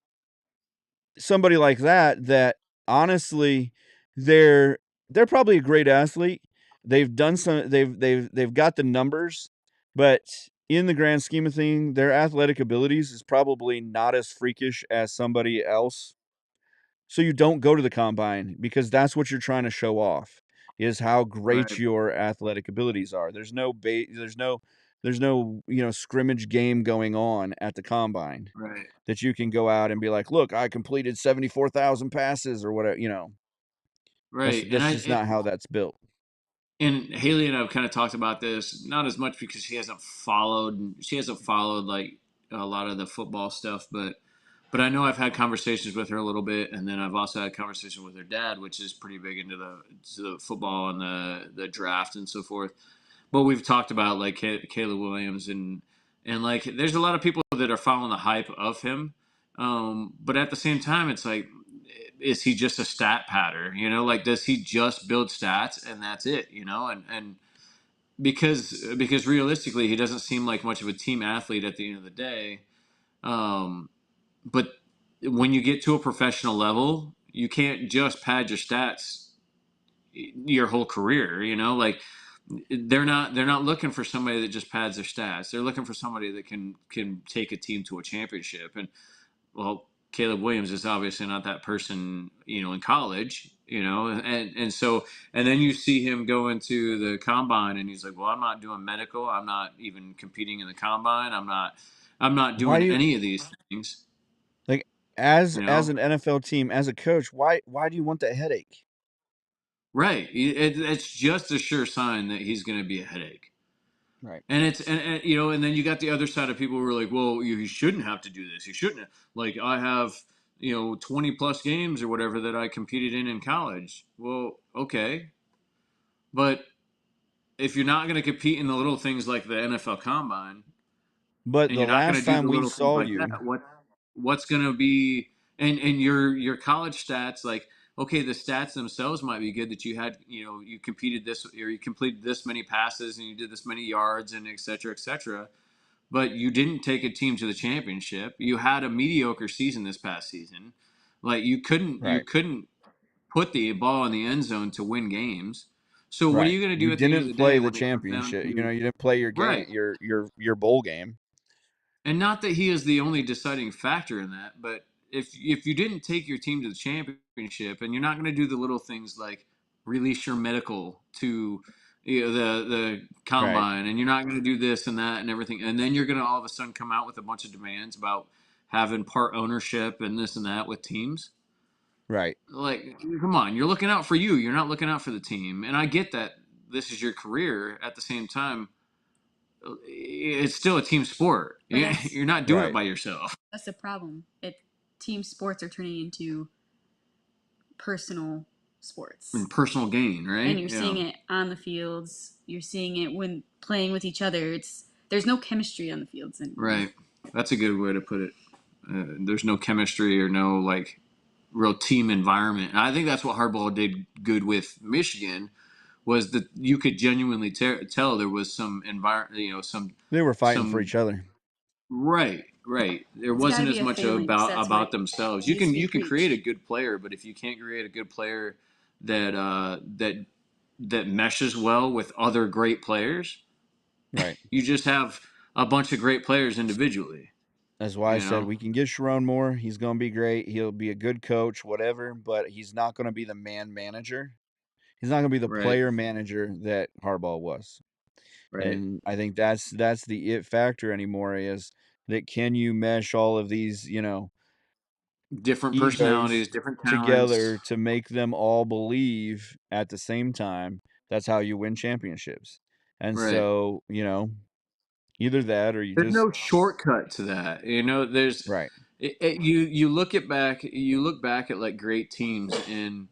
somebody like that honestly, they're they're probably a great athlete. They've got the numbers, but in the grand scheme of things, their athletic abilities is probably not as freakish as somebody else. So you don't go to the combine because that's what you're trying to show off is how great Right. your athletic abilities are. There's no scrimmage game going on at the combine Right. that you can go out and be like, look, I completed 74,000 passes or whatever. Right. That's just not how that's built. And Haley and I've kind of talked about this, not as much because she hasn't followed like a lot of the football stuff, but I know I've had conversations with her a little bit, and then I've also had conversations with her dad, which is pretty big into the football and the draft and so forth. But we've talked about like Caleb Williams and like there's a lot of people that are following the hype of him, but at the same time, it's like, is he just a stat patter? Like does he just build stats and that's it? And because realistically, he doesn't seem like much of a team athlete at the end of the day. Um, but when you get to a professional level, you can't just pad your stats your whole career. Like they're not looking for somebody that just pads their stats. They're looking for somebody that can take a team to a championship. And well, Caleb Williams is obviously not that person, in college, and so and then you see him go into the combine and he's like, well, I'm not doing medical. I'm not even competing in the combine. I'm not Why doing do you any of these things. like as You as know, an NFL team, as a coach, why do you want that headache? right? It's just a sure sign that he's going to be a headache. Right. And it's and then you got the other side of people who are like, well, you shouldn't have to do this. You shouldn't. Like I have 20 plus games or whatever that I competed in college. Well, okay, but if you're not going to compete in the little things like the NFL Combine, But and the you're not going to last do time the we little things saw like you, that, what's going to be and your college stats, like, okay, the stats themselves might be good that you had, you competed this or you completed this many passes and you did this many yards and et cetera, but you didn't take a team to the championship. You had a mediocre season this past season. Like you right, couldn't put the ball in the end zone to win games. So what are right, you going to you do at the end of didn't the play day the when it comes down championship. to You didn't play your game, right? your bowl game. And not that he is the only deciding factor in that, but if you didn't take your team to the championship, and you're not going to do the little things like release your medical to the Right, combine, and you're not going to do this and that and everything, and then you're going to all of a sudden come out with a bunch of demands about having part ownership and this and that with teams. right. Like, come on, you're looking out for you. You're not looking out for the team. And I get that this is your career. At the same time, it's still a team sport. But that's You're not doing it Right. by yourself. that's the problem. Team sports are turning into personal sports. And personal gain, And right? you're Yeah. seeing it on the fields. You're seeing it when playing with each other. There's no chemistry on the fields anymore. Right. That's a good way to put it. There's no chemistry or no like real team environment. And I think that's what Harbaugh did good with Michigan was that you could genuinely tell there was some environment, They were fighting for some each other. right. There It's got to wasn't be as a much family because that's about what themselves. You needs to can be you can create a preached. good player, but if you can't create a good player that that meshes well with other great players, Right. you just have a bunch of great players individually. That's why I You said know, we can get Sharon Moore. He's going to be great. He'll be a good coach, whatever, but he's not going to be the man manager. He's not going to be the right, player manager that Harbaugh was. right. And I think that's the it factor anymore is that can you mesh all of these, Different egos personalities, different talents. together to make them all believe at the same time? That's how you win championships. And Right. so, either that or you There's just no shortcut to that. There's right, you look back at like great teams and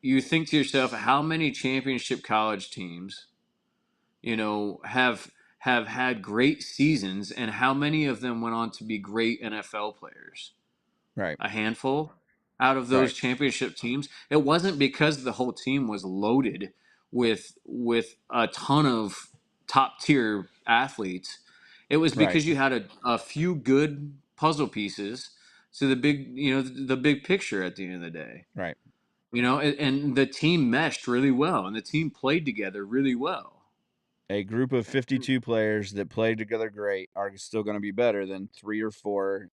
you think to yourself how many championship college teams have had great seasons and how many of them went on to be great NFL players. right, A handful out of those right, championship teams. It wasn't because the whole team was loaded with a ton of top tier athletes. It was right, because you had a few good puzzle pieces to the big the big picture at the end of the day. right. And the team meshed really well and the team played together really well. A group of 52 players that play together great are still going to be better than 3 or 4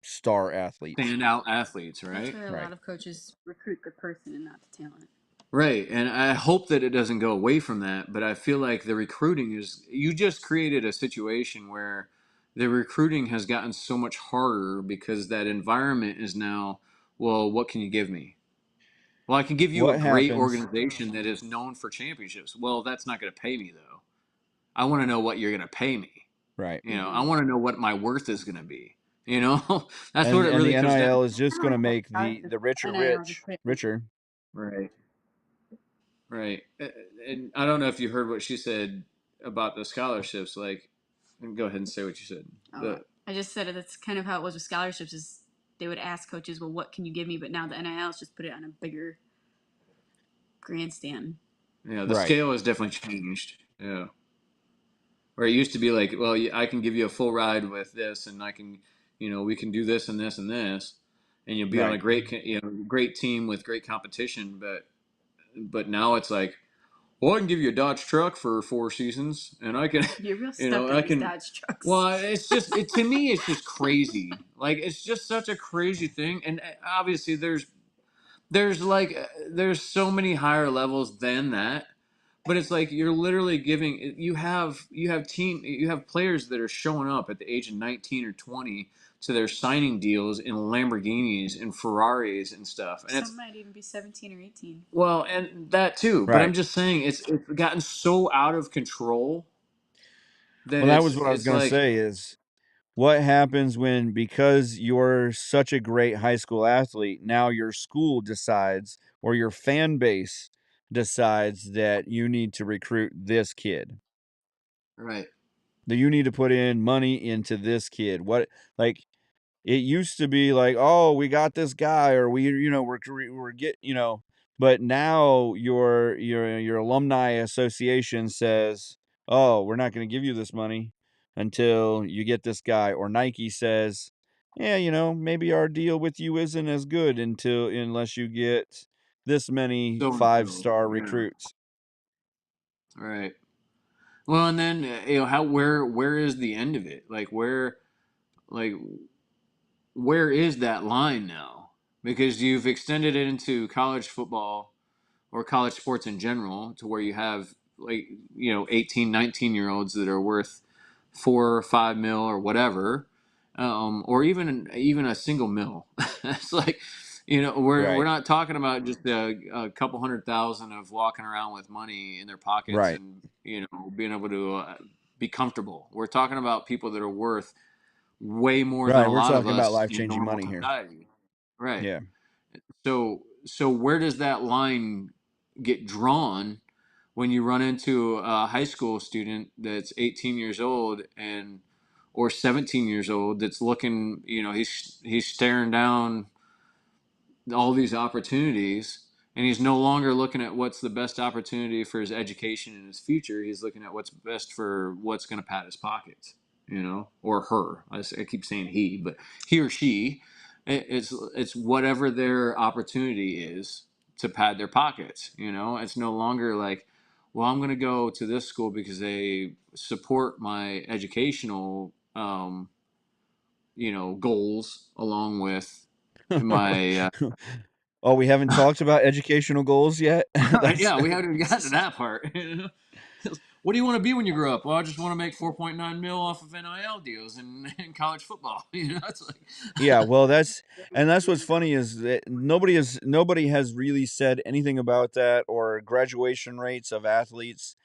star athletes. Standout athletes, That's right? where a Right. lot of coaches recruit the person and not the talent. Right. And I hope that it doesn't go away from that, but I feel like the recruiting is, you just created a situation where the recruiting has gotten so much harder because that environment is now, well, what can you give me? Well, I can give you a What great happens? organization that is known for championships. Well, that's not going to pay me though. I want to know what you're going to pay me. Right. You know, I want to know what my worth is going to be. You know, that's what it And the really comes down NIL to. is just going to make Scholarships, the richer NIL just rich put it in. richer. Right. Right. And I don't know if you heard what she said about the scholarships. Like, go ahead and say what you said. Oh, I just said it. That's kind of how it was with scholarships. Is they would ask coaches, "Well, what can you give me?" But now the NILs just put it on a bigger grandstand. Yeah, the Right. scale has definitely changed. Yeah. Where it used to be like, well, I can give you a full ride with this, and I can, we can do this and this and this, and you'll be on a Right. great team with great competition. But now it's like, well, I can give you a Dodge truck for 4 seasons, and I can, You're real stuck in I these can. Dodge trucks. Well, it's just to me, it's just crazy. Like it's just such a crazy thing, and obviously there's so many higher levels than that, but it's like you're literally giving you have players that are showing up at the age of 19 or 20 to their signing deals in Lamborghinis and Ferraris and stuff, and it's Some might even be 17 or 18. well, and that too. But I'm Right. just saying it's gotten so out of control that Well, that was it's what I was it's going to like say is what happens when, because you're such a great high school athlete, now your school decides or your fan base decides that you need to recruit this kid. right, That you need to put in money into this kid. What, like, it used to be like, "Oh, we got this guy," or we're get but now your alumni association says, "Oh, we're not gonna give you this money until you get this guy," or Nike says, "Yeah, maybe our deal with you isn't as good unless you get this many so and so, five-star yeah, recruits." right. Well, and then how where is the end of it? Like where is that line now? Because you've extended it into college football or college sports in general to where you have 18, 19 year olds that are worth 4 or 5 mil or whatever, or even a single mil. It's like, we're Right. not talking about just a couple 100,000 of walking around with money in their pockets Right. and being able to be comfortable. We're talking about people that are worth way more than Right, a we're lot of talking about us in life-changing normal money here. society. Right. Yeah. So where does that line get drawn when you run into a high school student that's 18 years old and or 17 years old that's looking, he's staring down all these opportunities, and he's no longer looking at what's the best opportunity for his education and his future. He's looking at what's best for what's going to pad his pockets, or her. I keep saying he, but he or she. It's whatever their opportunity is to pad their pockets. It's no longer like, well, I'm going to go to this school because they support my educational goals along with my Oh, we haven't talked about educational goals yet? That's yeah, we haven't even gotten to that part. What do you want to be when you grow up? Well, I just want to make 4.9 mil off of NIL deals in college football. It's Yeah, like, well, that's what's funny is that nobody has really said anything about that or graduation rates of athletes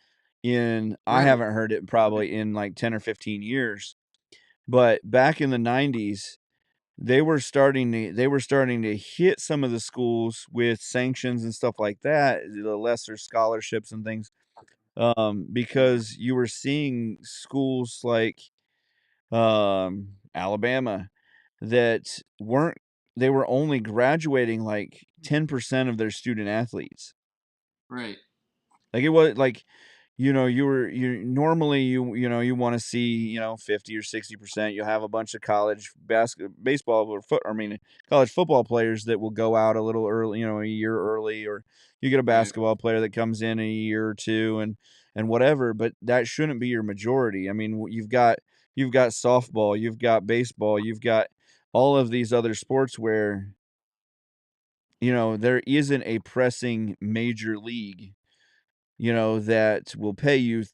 I right, haven't heard it right, probably in like 10 or 15 years. But back in the 90s, they were starting to hit some of the schools with sanctions and stuff like that, the lesser scholarships and things, because you were seeing schools like Alabama that weren't they were only graduating like 10% of their student athletes. right, Like it was like, you normally you want to see, 50 or 60%. You'll have a bunch of baseball or college football players that will go out a little early, a year early, or you get a right. basketball player that comes in a year or two and whatever, but that shouldn't be your majority. I mean, you've got softball, you've got baseball, you've got all of these other sports where there isn't a pressing major league, that will pay you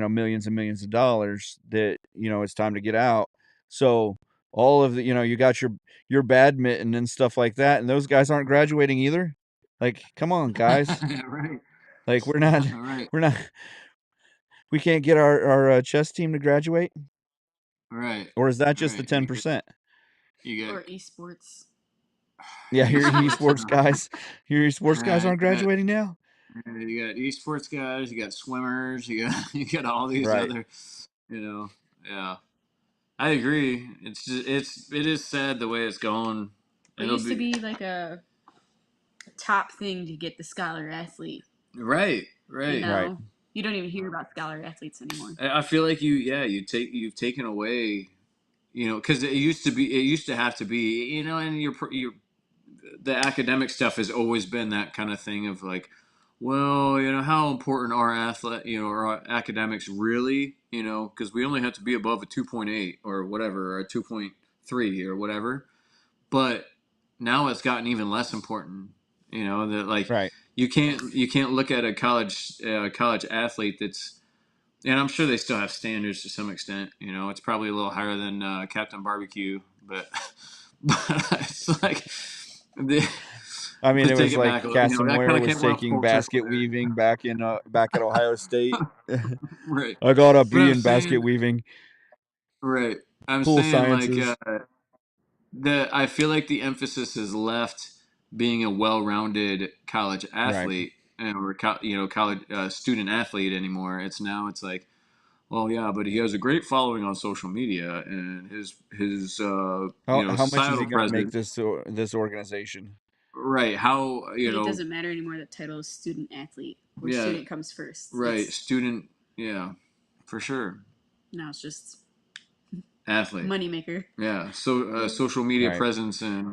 millions and millions of dollars that, it's time to get out. So all of the, you got your badminton and stuff like that, and those guys aren't graduating either. Like, come on, guys. Right. Like, we're not, All right. we're not, we can't get our chess team to graduate, Right. or is that just the Right. 10%? You Or got esports. Yeah, your esports. esports guys, Right. aren't graduating now. You got esports guys. You got swimmers. You got you got all these Right. other. Yeah. I agree. It is sad the way it's going. It used to be like a top thing to get the scholar athlete. Right. And Right. Right. now you don't even hear about scholar athletes anymore. I feel like you've taken away, because it used to have to be, and the academic stuff has always been that kind of thing of like, well, how important are our academics really, because we only have to be above a 2.8 or whatever, or a 2.3 or whatever. But now it's gotten even less important, that like Right. you can't look at a college athlete that's, and I'm sure they still have standards to some extent. It's probably a little higher than Captain Barbecue, but but it's like the, I mean, to it take was it like back. That kind Casimir of was came around taking full circle basket there. weaving back at Ohio State. Right. I got a But B I'm in basket saying, weaving. right. I'm Pool saying like sciences. I feel like the emphasis is left being a well-rounded college Right. athlete or college student athlete anymore. It's like, well, yeah, but he has a great following on social media, and his How much is he societal going to make presence. this organization? Right. How But it doesn't matter anymore. The title is student athlete, where yeah. student comes first. Right. It's Student. Yeah. For sure. now it's just Athlete. moneymaker. Yeah. So social media Right. presence and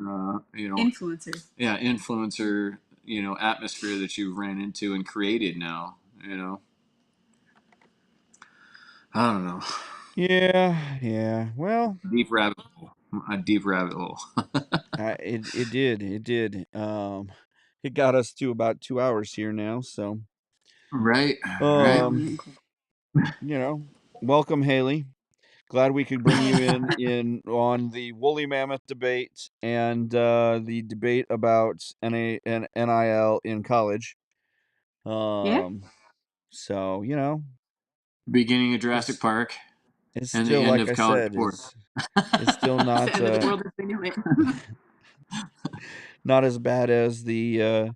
Influencer. yeah, influencer, atmosphere that you ran into and created now. I don't know. Yeah. Yeah. Well, Deep rabbit hole. A deep rabbit hole. it did. It did. It got us to about 2 hours here now. So, Right. Right. Now I'm um, getting cold. welcome, Haley. Glad we could bring you in on the woolly mammoth debate and the debate about NIL in college. Yeah. So Beginning of Jurassic it's Park it's and the still, end like of I college said, sports. it's still It's the not end of the world as we knew it. not as bad as the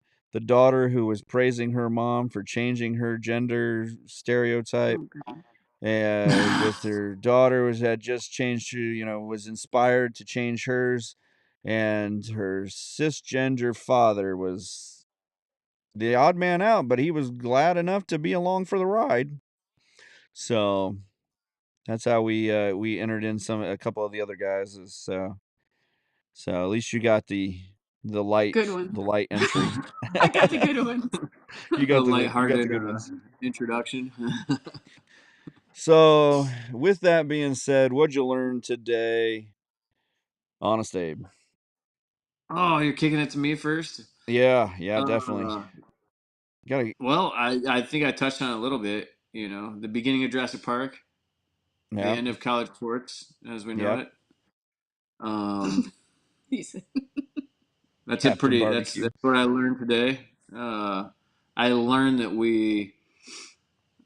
daughter who was praising her mom for changing her gender stereotype. Oh god. With her daughter had just changed to, was inspired to change hers, and her cisgender father was the odd man out, but he was glad enough to be along for the ride. So that's how we entered in a couple of the other guys. So at least you got the Good light one. the light entry. I got the good ones. A You got the lighthearted good ones. introduction. So with that being said, what'd you learn today, Honest Abe? Oh, you're kicking it to me first? Yeah, definitely. Uh, Gotta well, I think I touched on it a little bit. The beginning of Jurassic Park, the yeah, end of college sports as we know yep. it. Um, He said, that's a Captain pretty. That's Barbecue. that's what I learned today. I learned that we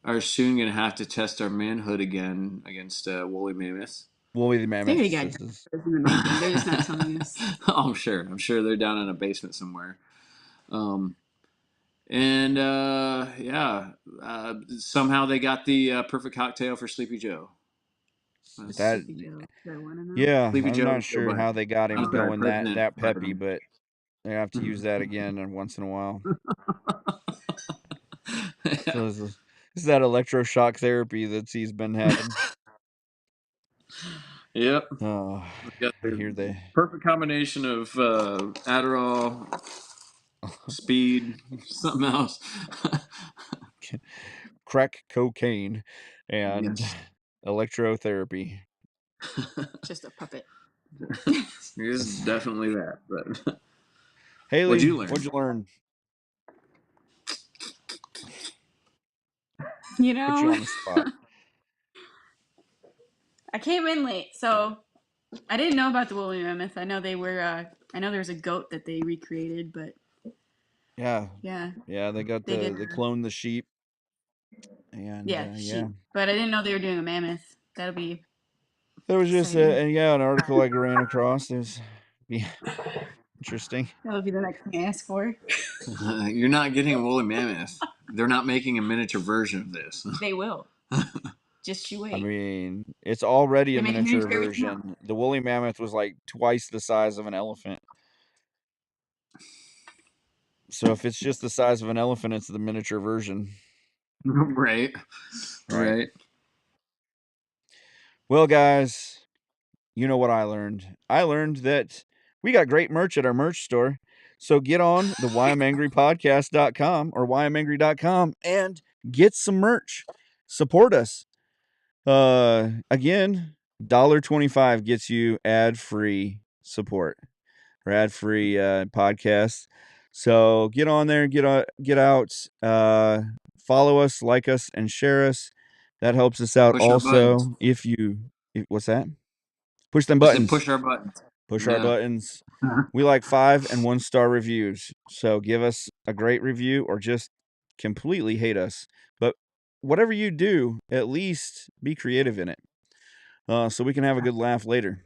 are soon going to have to test our manhood again against woolly mammoths. Woolly the they already Mammoth. got dinosaurs in the making. They're just not telling us. Oh, I'm sure. I'm sure they're down in a basement somewhere. Um, and yeah, somehow they got the perfect cocktail for Sleepy Joe. That Sleepy Joe. Do I want to know? yeah, Sleepy I'm Joe not is Joe sure Biden. how they got I'm him sorry, going President that peppy, Biden. but they have to use that again once in a while. Yeah. So this is that electroshock therapy that he's been having. Yep. Oh, We got I the hear they perfect combination of Adderall, speed, something else. crack cocaine and Yes. electrotherapy. Just a puppet. It is definitely that. But Haley, What'd you learn? what'd you learn? You Put you know, on the spot. I came in late, so I didn't know about the woolly mammoth. I know they were. I know there was a goat that they recreated, but Yeah, yeah, they got they did. they cloned the sheep, and Yeah, yeah, sheep. But I didn't know they were doing a mammoth. That'll be there was just exciting. an article I ran across. It was yeah, interesting. That'll be the next thing I ask for. You're not getting a woolly mammoth. They're not making a miniature version of this. They will. Just you wait. I mean, it's already They a make miniature miniature everything else. version. The woolly mammoth was like twice the size of an elephant. So if it's just the size of an elephant, it's the miniature version. Right. Right. Well, guys, you know what I learned? I learned that we got great merch at our merch store. So get on the whyimangrypodcast.com or whyimangry.com and get some merch. Support us. Again, $1.25 gets you ad-free support or ad-free podcasts. So get on there, get out, follow us, like us, and share us. That helps us out. Push our buttons. Also, what's that? Push them I said buttons. push our buttons. Push Yeah. our buttons. We like 5 and 1 star reviews. So give us a great review or just completely hate us. But whatever you do, at least be creative in it. So we can have a good laugh later.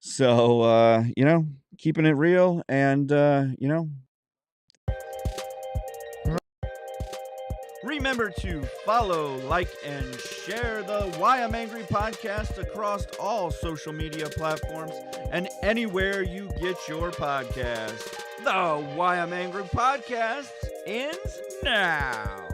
So, keeping it real and, remember to follow, like, and share the Why I'm Angry podcast across all social media platforms and anywhere you get your podcast. The Why I'm Angry podcast ends now.